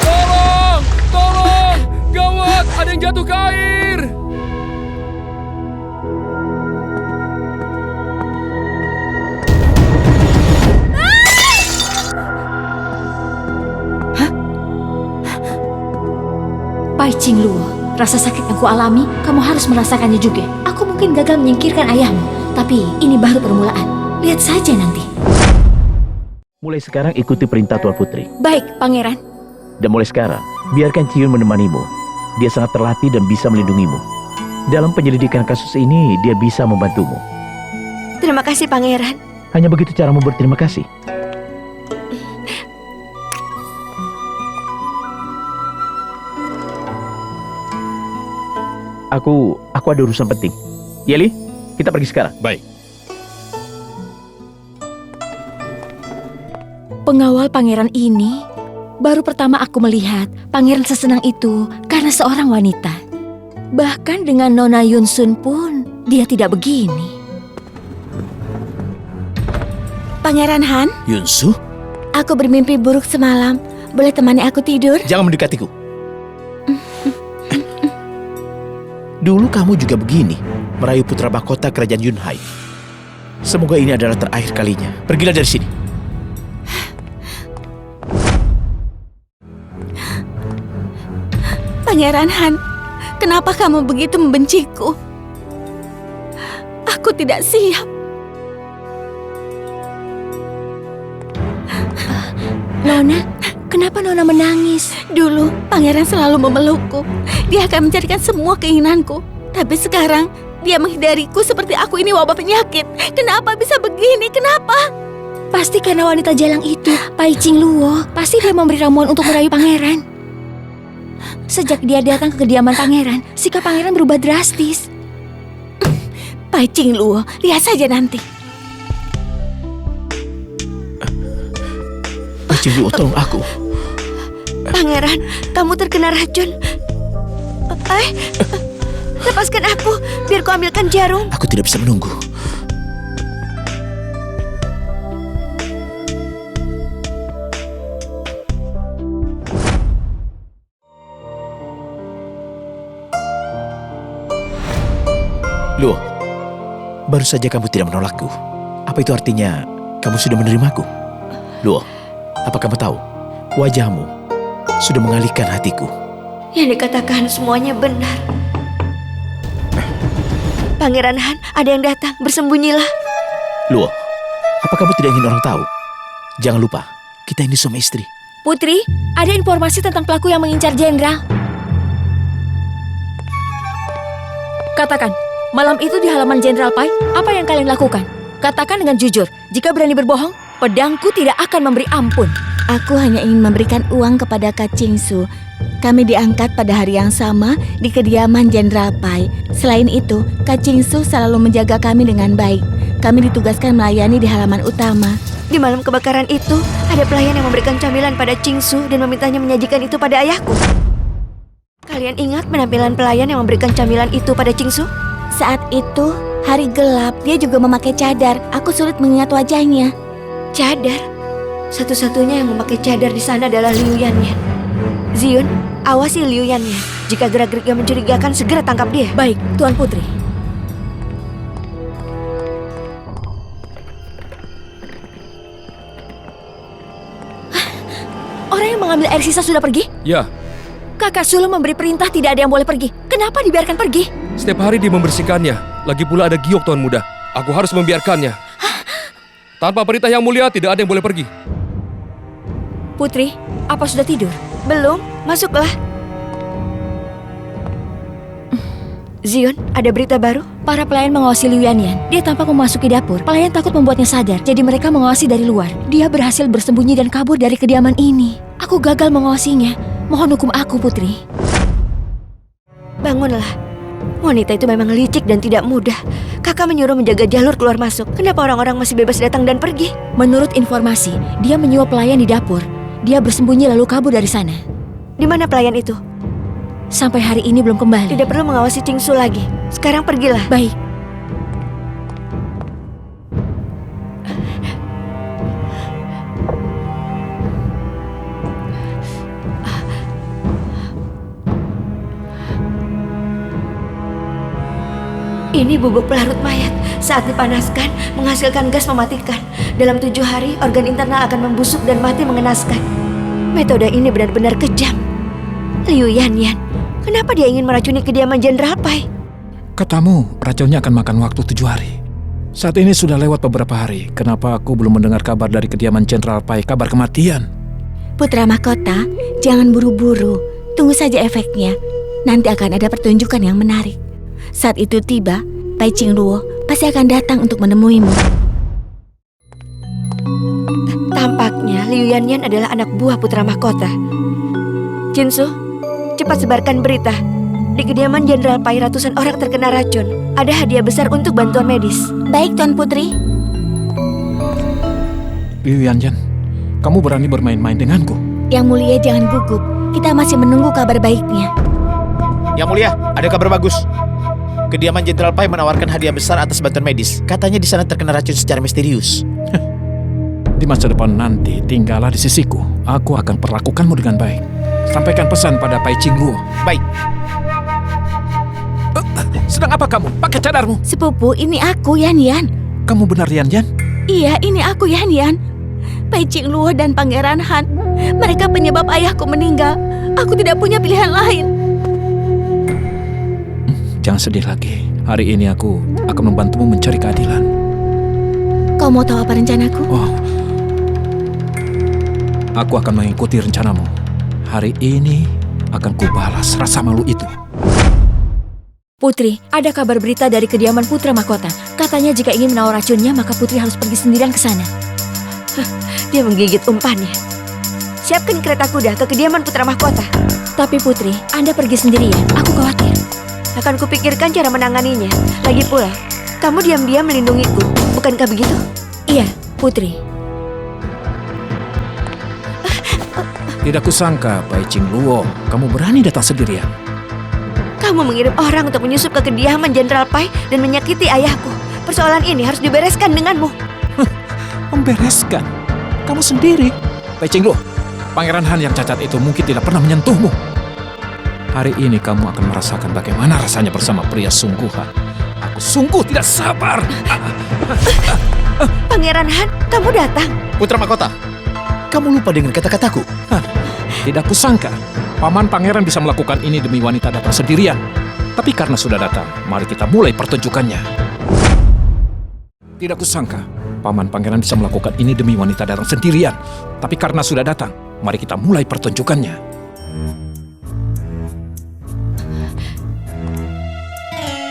Tolong! Tolong! Gawat! Ada yang jatuh ke air! Pai Qingluo, rasa sakit yang kualami, kamu harus merasakannya juga. Aku mungkin gagal menyingkirkan ayahmu, tapi ini baru permulaan. Lihat saja nanti. Mulai sekarang ikuti perintah Tuan Putri. Baik, Pangeran. Dan mulai sekarang, biarkan Ciun menemanimu. Dia sangat terlatih dan bisa melindungimu. Dalam penyelidikan kasus ini, dia bisa membantumu. Terima kasih, Pangeran. Hanya begitu caramu berterima kasih. Aku ada urusan penting. Yeli, kita pergi sekarang. Baik. Pengawal pangeran ini, baru pertama aku melihat pangeran sesenang itu karena seorang wanita. Bahkan dengan Nona Yunsun pun, dia tidak begini. Pangeran Han, Yunsu, aku bermimpi buruk semalam. Boleh temani aku tidur? jangan mendekatiku. Dulu kamu juga begini, merayu putra mahkota kerajaan Yunhai. Semoga ini adalah terakhir kalinya. Pergilah dari sini. Pangeran Han, kenapa kamu begitu membenciku? Aku tidak siap. Nona, kenapa Nona menangis? Dulu, pangeran selalu memelukku. Dia akan mencarikan semua keinginanku. Tapi sekarang, dia menghindariku seperti aku ini wabah penyakit. Kenapa bisa begini? Kenapa? Pasti karena wanita jalang itu, Pai Qingluo. Pasti dia memberi ramuan untuk merayu pangeran. Sejak dia datang ke kediaman pangeran, sikap pangeran berubah drastis. Pai Qingluo, lihat saja nanti. Pai Qingluo, tolong aku. Pangeran, kamu terkena racun. Lepaskan aku, biar ku ambilkan jarum. Aku tidak bisa menunggu. Luo, baru saja kamu tidak menolakku. Apa itu artinya kamu sudah menerimaku? Luo, apa kamu tahu? Wajahmu sudah mengalihkan hatiku. Yang dikatakan semuanya benar. Pangeran Han, ada yang datang, bersembunyilah. Luo, apa kamu tidak ingin orang tahu? Jangan lupa, kita ini suami istri. Putri, ada informasi tentang pelaku yang mengincar jenderal. Katakan, malam itu di halaman Jenderal Pai, apa yang kalian lakukan? Katakan dengan jujur, jika berani berbohong, pedangku tidak akan memberi ampun. Aku hanya ingin memberikan uang kepada Kak Qingsu. Kami diangkat pada hari yang sama di kediaman Jenderal Pai. Selain itu, Kak Qingsu selalu menjaga kami dengan baik. Kami ditugaskan melayani di halaman utama. Di malam kebakaran itu, ada pelayan yang memberikan camilan pada Qingsu dan memintanya menyajikan itu pada ayahku. Kalian ingat penampilan pelayan yang memberikan camilan itu pada Qingsu? Saat itu, hari gelap, dia juga memakai cadar. Aku sulit mengingat wajahnya. Cadar? Satu-satunya yang memakai cadar di sana adalah Liu Yanyan. Ziun, awasi Liu Yanyan. Jika gerak-geriknya mencurigakan, segera tangkap dia. Baik, Tuan Putri. Orang yang mengambil air sisa sudah pergi? Ya, Kakak Sulu memberi perintah tidak ada yang boleh pergi. Kenapa dibiarkan pergi? setiap hari dia membersihkannya. Lagi pula ada giok, Tuan Muda. Aku harus membiarkannya. Tanpa perintah yang mulia, tidak ada yang boleh pergi. Putri, apa sudah tidur? Belum, masuklah. Zion, ada berita baru? Para pelayan mengawasi Liu Yanyan. Dia tampak memasuki dapur. Pelayan takut membuatnya sadar, jadi mereka mengawasi dari luar. Dia berhasil bersembunyi dan kabur dari kediaman ini. Aku gagal mengawasinya. Mohon hukum aku, Putri. Bangunlah. Wanita itu memang licik dan tidak mudah. Kakak menyuruh menjaga jalur keluar masuk. Kenapa orang-orang masih bebas datang dan pergi? Menurut informasi, dia menyuap pelayan di dapur. Dia bersembunyi lalu kabur dari sana. Di mana pelayan itu? Sampai hari ini belum kembali. Tidak perlu mengawasi Cingsu lagi. Sekarang pergilah. Baik. Ini bubuk pelarut mayat. Saat dipanaskan, menghasilkan gas mematikan. Dalam 7 hari, organ internal akan membusuk dan mati mengenaskan. Metode ini benar-benar kejam. Liu Yanyan, kenapa dia ingin meracuni kediaman Jenderal Pai? Katamu, racunnya akan makan waktu 7 hari. Saat ini sudah lewat beberapa hari. Kenapa aku belum mendengar kabar dari kediaman Jenderal Pai, kabar kematian? Putra mahkota, jangan buru-buru. Tunggu saja efeknya. Nanti akan ada pertunjukan yang menarik. Saat itu tiba, Pai Qingluo pasti akan datang untuk menemuimu. Tampaknya Liu Yanyan adalah anak buah putra mahkota. Jinsu, cepat sebarkan berita. Di kediaman Jenderal Pai ratusan orang terkena racun. Ada hadiah besar untuk bantuan medis. Baik, Tuan Putri. Liu Yanyan, kamu berani bermain-main denganku? Yang mulia jangan gugup. Kita masih menunggu kabar baiknya. Yang mulia, ada kabar bagus. Kediaman Jenderal Pai menawarkan hadiah besar atas bantuan medis. Katanya di sana terkena racun secara misterius. Di masa depan nanti, tinggallah di sisiku. Aku akan perlakukanmu dengan baik. Sampaikan pesan pada Pai Qingluo. Baik. Sedang apa kamu? Pakai cadarmu. Sepupu, ini aku, Yanyan. Kamu benar, Yanyan? Iya, ini aku, Yanyan. Pai Qingluo dan Pangeran Han. Mereka penyebab ayahku meninggal. Aku tidak punya pilihan lain. Jangan sedih lagi. Hari ini aku akan membantumu mencari keadilan. Kau mau tahu apa rencanaku? Oh. Aku akan mengikuti rencanamu. Hari ini akan kubalas rasa malu itu. Putri, ada kabar berita dari kediaman Putra Mahkota. Katanya jika ingin menawar racunnya, maka Putri harus pergi sendirian ke sana. Dia menggigit umpannya. Siapkan kereta kuda ke kediaman Putra Mahkota. Tapi Putri, Anda pergi sendirian. Aku khawatir. Akan kupikirkan cara menanganinya. Lagi pula, kamu diam-diam melindungiku. Bukankah begitu? Iya, Putri. Tidak kusangka, Pai Qingluo, kamu berani datang sendirian. Kamu mengirim orang untuk menyusup ke kediaman Jenderal Pai dan menyakiti ayahku. Persoalan ini harus dibereskan denganmu. Membereskan? Kamu sendiri? Pai Qingluo, Pangeran Han yang cacat itu mungkin tidak pernah menyentuhmu. Hari ini kamu akan merasakan bagaimana rasanya bersama pria sungguhan. Aku sungguh tidak sabar. Pangeran Han, kamu datang. Putra Mahkota, kamu lupa dengan kata-kataku. Tidak kusangka, Paman Pangeran bisa melakukan ini demi wanita datang sendirian. Tapi karena sudah datang, mari kita mulai pertunjukannya. Tidak kusangka, Paman Pangeran bisa melakukan ini demi wanita datang sendirian. Tapi karena sudah datang, mari kita mulai pertunjukannya.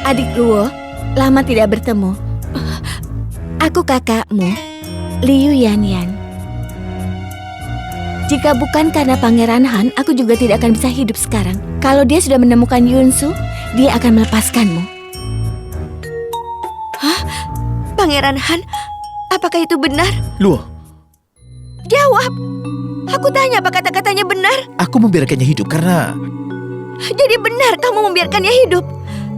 Adik Luo, lama tidak bertemu. Aku kakakmu, Liu Yanyan. Jika bukan karena Pangeran Han, aku juga tidak akan bisa hidup sekarang. Kalau dia sudah menemukan Yunsu, dia akan melepaskanmu. Hah? Pangeran Han, apakah itu benar? Luo, Jawab. Aku tanya apa kata-katanya benar. aku membiarkannya hidup karena... Jadi benar kamu membiarkannya hidup.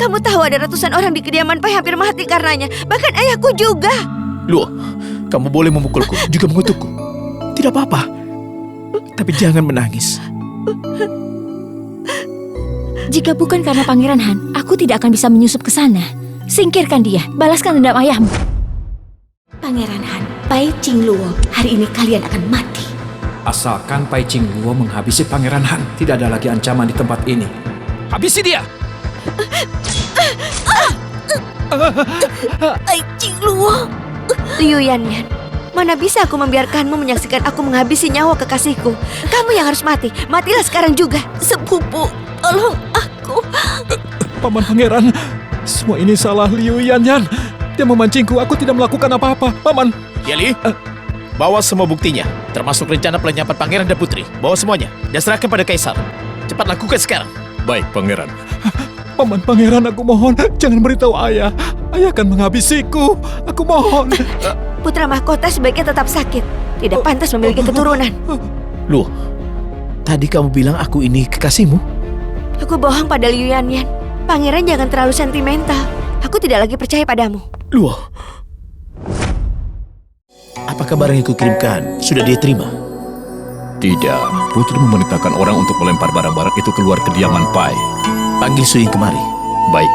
Kamu tahu ada ratusan orang di kediaman Pai hampir mati karenanya. Bahkan ayahku juga. Luo, kamu boleh memukulku, juga mengutukku. Tidak apa-apa. Tapi jangan menangis. Jika bukan karena Pangeran Han, aku tidak akan bisa menyusup ke sana. Singkirkan dia, balaskan dendam ayahmu. Pangeran Han, Pai Qingluo, hari ini kalian akan mati. Asalkan Pai Qingluo menghabisi Pangeran Han, tidak ada lagi ancaman di tempat ini. Habisi dia! Pai Ching Luo. Liu Yanyan, mana bisa aku membiarkanmu menyaksikan aku menghabisi nyawa kekasihku. Kamu yang harus mati. Matilah sekarang juga. Sepupu, tolong aku. Paman Pangeran, semua ini salah Liu Yanyan. Dia memancingku, aku tidak melakukan apa-apa. Paman. Yali, bawa semua buktinya, termasuk rencana pelenyapan pangeran dan putri. Bawa semuanya dan serahkan pada Kaisar. Cepat lakukan sekarang. Baik, Pangeran. Paman Pangeran, aku mohon, jangan beritahu ayah. Ayah akan menghabisiku. Aku mohon. Putra mahkota sebaiknya tetap sakit. Tidak pantas memiliki keturunan. Luo, tadi kamu bilang aku ini kekasihmu? Aku bohong pada Liu Yanyan. Pangeran jangan terlalu sentimental. Aku tidak lagi percaya padamu. Luo, apa kabar yang kukirimkan? Sudah dia terima? Tidak, Putri memerintahkan orang untuk melempar barang-barang itu keluar kediaman Pai. Panggil Suying kemari. Baik.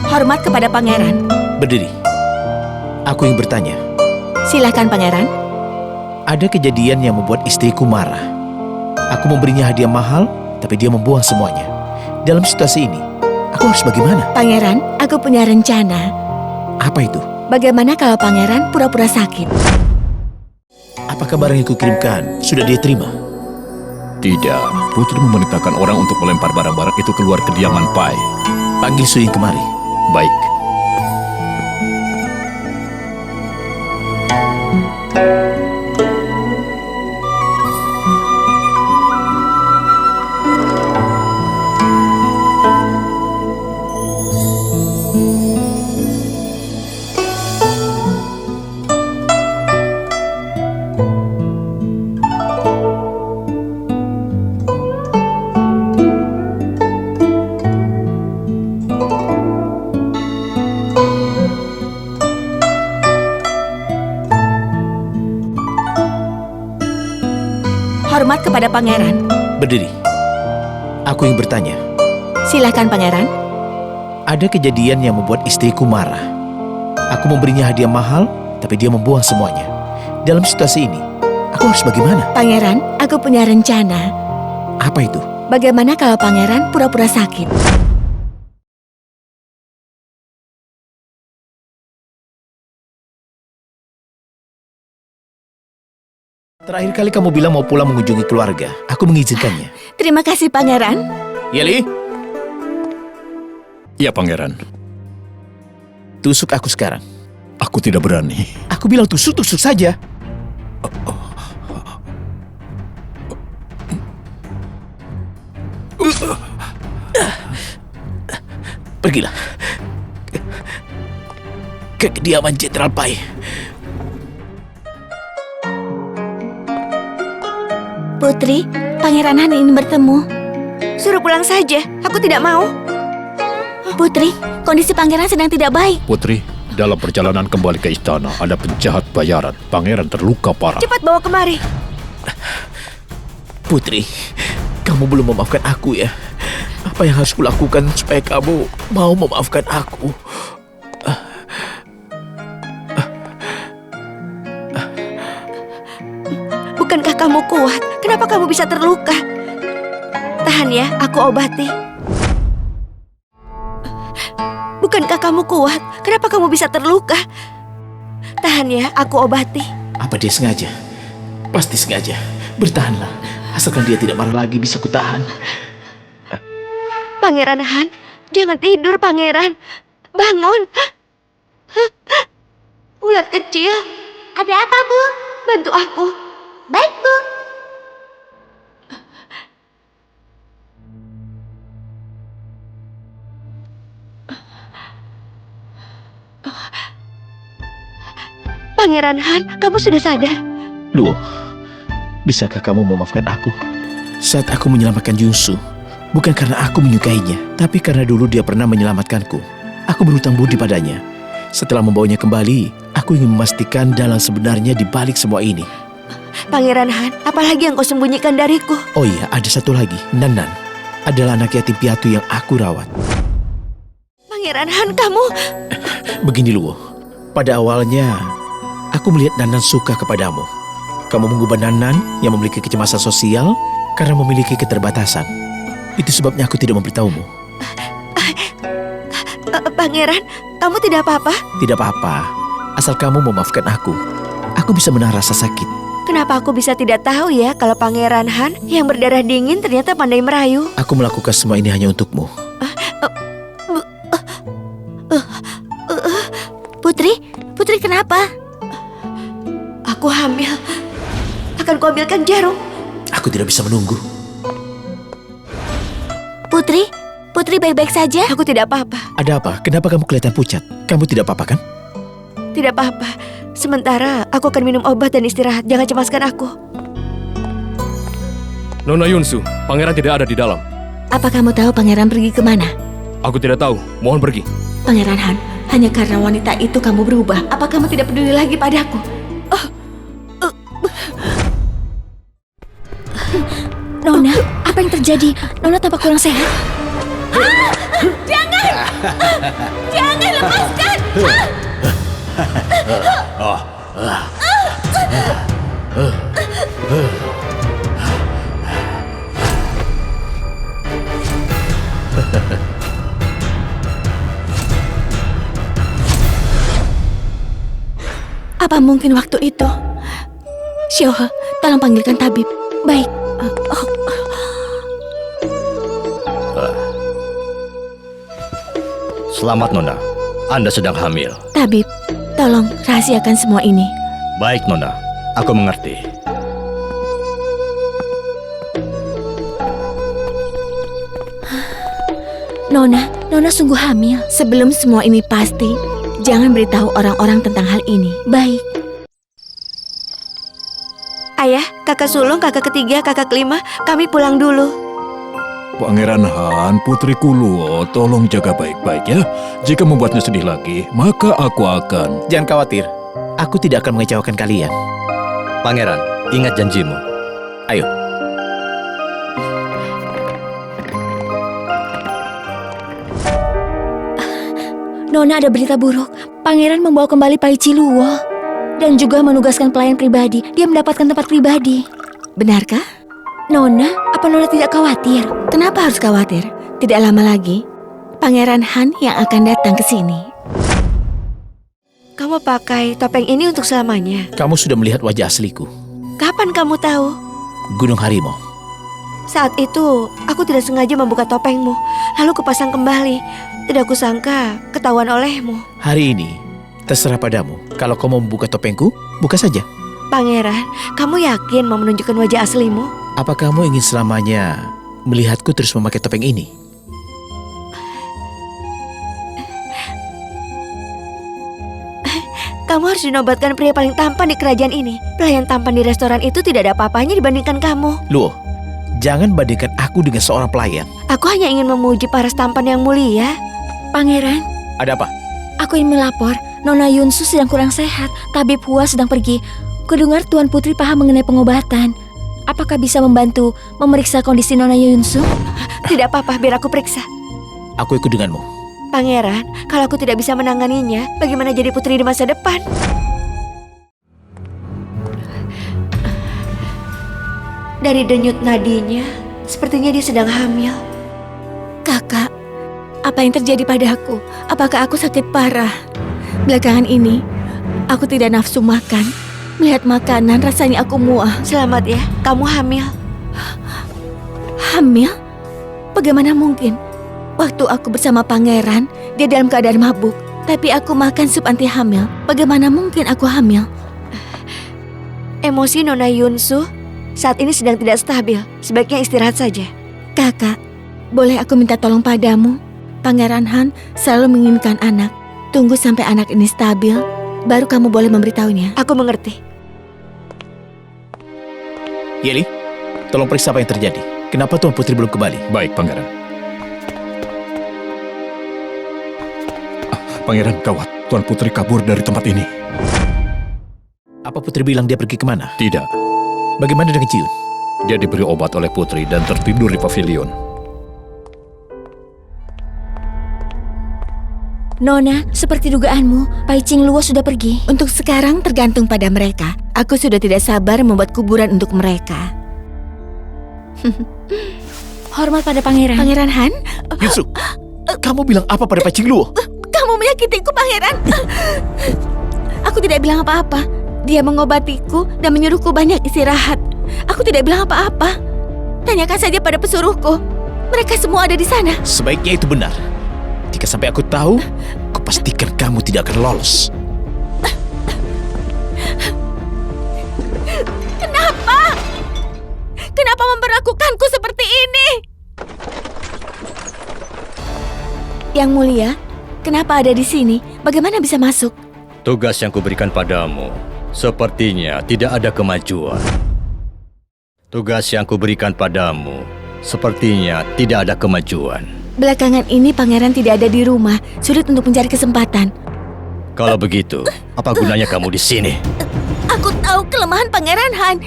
Hormat kepada pangeran. Berdiri. Aku yang bertanya. Silahkan pangeran. Ada kejadian yang membuat istriku marah. Aku memberinya hadiah mahal, tapi dia membuang semuanya. Dalam situasi ini, aku harus bagaimana? Pangeran, aku punya rencana. Apa itu? Bagaimana kalau pangeran pura-pura sakit? Apa kabar yang kukirimkan? Sudah dia terima? Tidak, Putri memerintahkan orang untuk melempar barang-barang itu keluar kediaman Pai. Panggil Suying kemari. Baik. Hormat kepada pangeran. Berdiri. Aku yang bertanya. Silahkan pangeran. Ada kejadian yang membuat istriku marah. Aku memberinya hadiah mahal, tapi dia membuang semuanya. Dalam situasi ini, aku harus bagaimana? Pangeran, aku punya rencana. Apa itu? Bagaimana kalau pangeran pura-pura sakit? Terakhir kali kamu bilang mau pulang mengunjungi keluarga. Aku mengizinkannya. Terima kasih pangeran. Yeli, Ya, Pangeran. tusuk aku sekarang. Aku tidak berani. Aku bilang tusuk-tusuk saja. Pergilah ke kediaman Jenderal Pai. Putri, Pangeran Han ingin bertemu. Suruh pulang saja, aku tidak mau. Putri, kondisi pangeran sedang tidak baik. Putri, dalam perjalanan kembali ke istana ada penjahat bayaran. Pangeran terluka parah. Cepat bawa kemari. Putri, kamu belum memaafkan aku ya. Apa yang harus kulakukan supaya kamu mau memaafkan aku? Bukankah kamu kuat? Kenapa kamu bisa terluka? Tahan ya, aku obati. Bukankah kamu kuat? Kenapa kamu bisa terluka? Tahan ya, aku obati. Apa dia sengaja? Pasti sengaja. Bertahanlah. Asalkan dia tidak marah lagi bisa kutahan. Pangeran Han, jangan tidur pangeran. Bangun. Ulat kecil. Ada apa, Bu? Bantu aku. Baik, Bu. Pangeran Han, kamu sudah sadar? Luo, bisakah kamu memaafkan aku? Saat aku menyelamatkan Yunsu, bukan karena aku menyukainya, tapi karena dulu dia pernah menyelamatkanku. Aku berhutang budi padanya. Setelah membawanya kembali, aku ingin memastikan dalang sebenarnya di balik semua ini. Pangeran Han, apalagi yang kau sembunyikan dariku? Oh iya, ada satu lagi. Nan adalah anak yatim piatu yang aku rawat. Pangeran Han, kamu... Begini Luo, pada awalnya aku melihat Nan suka kepadamu. Kamu mengubah Nan yang memiliki kecemasan sosial karena memiliki keterbatasan. Itu sebabnya aku tidak memberitahumu. Pangeran, kamu tidak apa-apa? Tidak apa-apa, asal kamu memaafkan aku. Aku bisa menahan rasa sakit. Kenapa aku bisa tidak tahu ya kalau Pangeran Han yang berdarah dingin ternyata pandai merayu? Aku melakukan semua ini hanya untukmu. Putri kenapa? Aku hamil. Akan kuambilkan jarum. Aku tidak bisa menunggu. Putri baik-baik saja? Aku tidak apa-apa. Ada apa? Kenapa kamu kelihatan pucat? Kamu tidak apa-apa kan? Tidak apa-apa. Sementara aku akan minum obat dan istirahat. Jangan cemaskan aku. Nona Yunsu, pangeran tidak ada di dalam. Apa kamu tahu pangeran pergi kemana? Aku tidak tahu, mohon pergi. Pangeran Han, hanya karena wanita itu kamu berubah. Apa kamu tidak peduli lagi padaku? Nona, apa yang terjadi? Nona tampak kurang sehat. Jangan! Jangan lepaskan! Apa mungkin waktu itu? Xiaohe, tolong panggilkan tabib. Baik. Selamat Nona, Anda sedang hamil. Tabib, tolong rahasiakan semua ini. Baik Nona, aku mengerti. Nona sungguh hamil. Sebelum semua ini pasti, jangan beritahu orang-orang tentang hal ini. Baik. Ayah, kakak sulung, kakak ketiga, kakak kelima, kami pulang dulu. Pangeran Han, putriku Luo, tolong jaga baik-baik ya. Jika membuatnya sedih lagi, maka aku akan... Jangan khawatir, aku tidak akan mengecewakan kalian. Pangeran, ingat janjimu. Ayo. Nona, ada berita buruk. Pangeran membawa kembali Pai Luo dan juga menugaskan pelayan pribadi. Dia mendapatkan tempat pribadi. Benarkah? Nona, apa Nona tidak khawatir? Kenapa harus khawatir? Tidak lama lagi, Pangeran Han yang akan datang ke sini. Kamu pakai topeng ini untuk selamanya. Kamu sudah melihat wajah asliku. Kapan kamu tahu? Gunung Harimau. Saat itu, aku tidak sengaja membuka topengmu, lalu kupasang kembali. Tidak kusangka ketahuan olehmu. Hari ini, terserah padamu. Kalau kau mau membuka topengku, buka saja. Pangeran, kamu yakin mau menunjukkan wajah aslimu? Apa kamu ingin selamanya melihatku terus memakai topeng ini? Kamu harus dinobatkan pria paling tampan di kerajaan ini. Pelayan tampan di restoran itu tidak ada apa-apanya dibandingkan kamu. Luo, jangan bandingkan aku dengan seorang pelayan. Aku hanya ingin memuji paras tampan yang mulia. Pangeran, ada apa? Aku ingin melapor. Nona Yunsu sedang kurang sehat. Tabib Hua sedang pergi. Kudengar Tuan Putri paham mengenai pengobatan. Apakah bisa membantu memeriksa kondisi Nona Yunsu? Tidak apa-apa, biar aku periksa. Aku ikut denganmu. Pangeran, kalau aku tidak bisa menanganinya, bagaimana jadi putri di masa depan? Dari denyut nadinya, sepertinya dia sedang hamil. Kakak, apa yang terjadi padaku? Apakah aku sakit parah? Belakangan ini, aku tidak nafsu makan. Melihat makanan, rasanya aku mual. Selamat ya, kamu hamil. Hamil? Bagaimana mungkin? Waktu aku bersama pangeran, dia dalam keadaan mabuk. Tapi aku makan sup anti hamil. Bagaimana mungkin aku hamil? Emosi Nona Yunsu saat ini sedang tidak stabil. Sebaiknya istirahat saja. Kakak, boleh aku minta tolong padamu? Pangeran Han selalu menginginkan anak. Tunggu sampai anak ini stabil, baru kamu boleh memberitahunya. Aku mengerti. Yeli, tolong periksa apa yang terjadi. Kenapa Tuan Putri belum kembali? Baik, Pangeran. Pangeran, gawat. Tuan Putri kabur dari tempat ini. Apa Putri bilang dia pergi kemana? Tidak. Bagaimana dengan Ciun? Dia diberi obat oleh Putri dan tertidur di pavilion. Nona, seperti dugaanmu, Pai Ching Luo sudah pergi. Untuk sekarang tergantung pada mereka. Aku sudah tidak sabar membuat kuburan untuk mereka. Hormat pada pangeran. Pangeran Han? Yunsu, kamu bilang apa pada Pai Ching Luo? Kamu menyakitiku, pangeran. Aku tidak bilang apa-apa. Dia mengobatiku dan menyuruhku banyak istirahat. Aku tidak bilang apa-apa. Tanyakan saja pada pesuruhku. Mereka semua ada di sana. Sebaiknya itu benar. Jika sampai aku tahu, kupastikan kamu tidak akan lolos. Kenapa? Kenapa memperlakukanku seperti ini? Yang Mulia, kenapa ada di sini? Bagaimana bisa masuk? Tugas yang kuberikan padamu sepertinya tidak ada kemajuan. Tugas yang kuberikan padamu sepertinya tidak ada kemajuan. Belakangan ini pangeran tidak ada di rumah, sulit untuk mencari kesempatan. Kalau begitu, apa gunanya kamu di sini? Aku tahu kelemahan pangeran Han.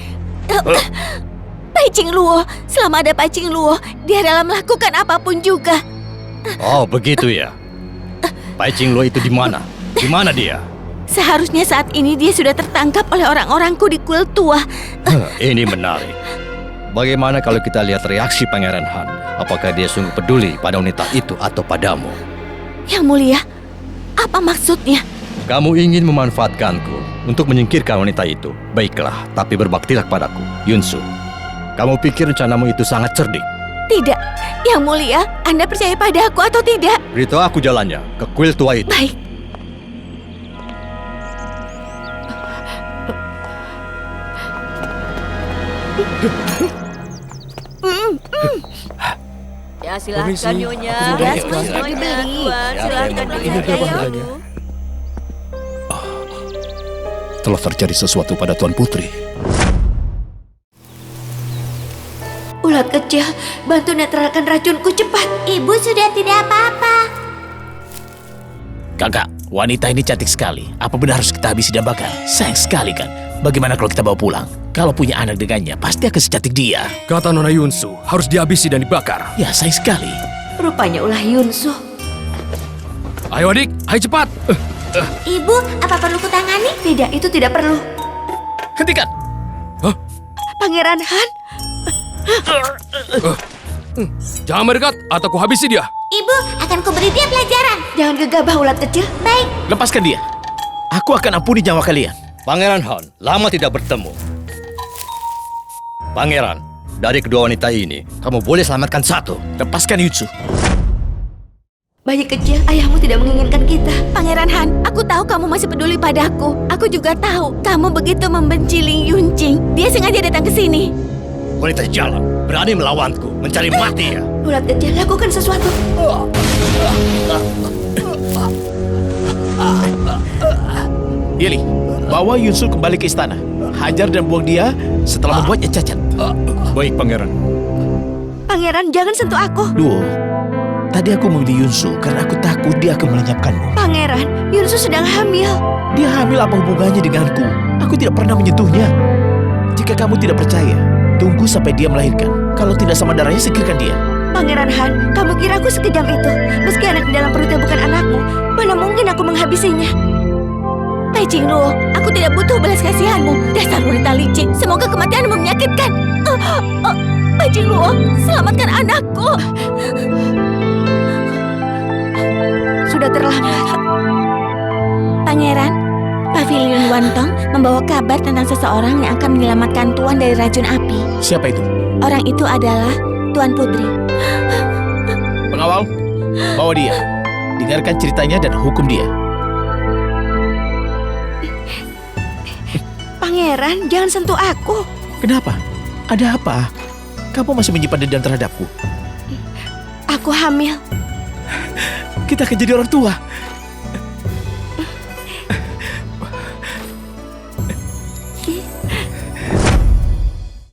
Pai Ching Luo, selama ada Pai Ching Luo, dia rela melakukan apapun juga. Oh, begitu ya. Pai Ching Luo itu di mana? Di mana dia? Seharusnya saat ini dia sudah tertangkap oleh orang-orangku di kuil tua. Ini menarik. Bagaimana kalau kita lihat reaksi Pangeran Han? Apakah dia sungguh peduli pada wanita itu atau padamu? Yang Mulia, apa maksudnya? Kamu ingin memanfaatkanku untuk menyingkirkan wanita itu. Baiklah, tapi berbaktilah kepadaku, Yunsu. Kamu pikir rencanamu itu sangat cerdik? Tidak, Yang Mulia, Anda percaya pada aku atau tidak? Beritahu aku jalannya ke kuil tua itu. Baik. Ya silahkan Nyonya. Sudah semua dibeli. Silahkan Nyonya. Telah terjadi sesuatu pada Tuan Putri. Ulat kecil, bantu netralkan racunku cepat. Ibu sudah tidak apa-apa. Kakak, wanita ini cantik sekali. Apa benar harus kita habisi dan bakar? Sayang sekali kan? Bagaimana kalau kita bawa pulang? Kalau punya anak dengannya, pasti akan secantik dia. Kata Nona Yunsu, harus dihabisi dan dibakar. Ya, sayang sekali. Rupanya ulah Yunsu. Ayo adik, ayo cepat. Ibu, apa perlu kutangani? Tidak, itu tidak perlu. Hentikan! Pangeran Han, Jangan mendekat atau ku habisi dia. Ibu, akan kuberi dia pelajaran. jangan gegabah ulat kecil. Baik. Lepaskan dia. Aku akan ampuni nyawa kalian. Pangeran Han, lama tidak bertemu. Pangeran, dari kedua wanita ini, kamu boleh selamatkan satu. Lepaskan Yunsu. Bayi kecil, ayahmu tidak menginginkan kita. Pangeran Han, aku tahu kamu masih peduli padaku. Aku juga tahu kamu begitu membenci Ling Yunjing. Dia sengaja datang ke sini. Wanita jalan, berani melawanku, mencari mati ya. Ulat kecil, lakukan sesuatu. Yeli, bawa Yunsu kembali ke istana. Hajar dan buang dia setelah membuatnya cacat. Baik, Pangeran. Pangeran, jangan sentuh aku. Duo, tadi aku memilih Yunsu karena aku takut dia akan melenyapkanmu. Pangeran, Yunsu sedang hamil. Dia hamil apa hubungannya denganku? Aku tidak pernah menyentuhnya. Jika kamu tidak percaya, tunggu sampai dia melahirkan. Kalau tidak sama darahnya, singkirkan dia. Pangeran Han, kamu kira aku sekejam itu? Meski anak di dalam perutnya bukan anakmu, mana mungkin aku menghabisinya? Pai Ching Luo, aku tidak butuh belas kasihanmu. Dasar wanita licik, semoga kematianmu menyakitkan. Pai Ching Luo, selamatkan anakku. Sudah terlambat. Pangeran, Pavilion Wantong membawa kabar tentang seseorang yang akan menyelamatkan Tuan dari racun api. Siapa itu? Orang itu adalah Tuan Putri. Pengawal, bawa dia. Dengarkan ceritanya dan hukum dia. Pangeran, jangan sentuh aku. Kenapa? Ada apa? Kamu masih menyimpan dendam terhadapku? Aku hamil. Kita akan jadi orang tua.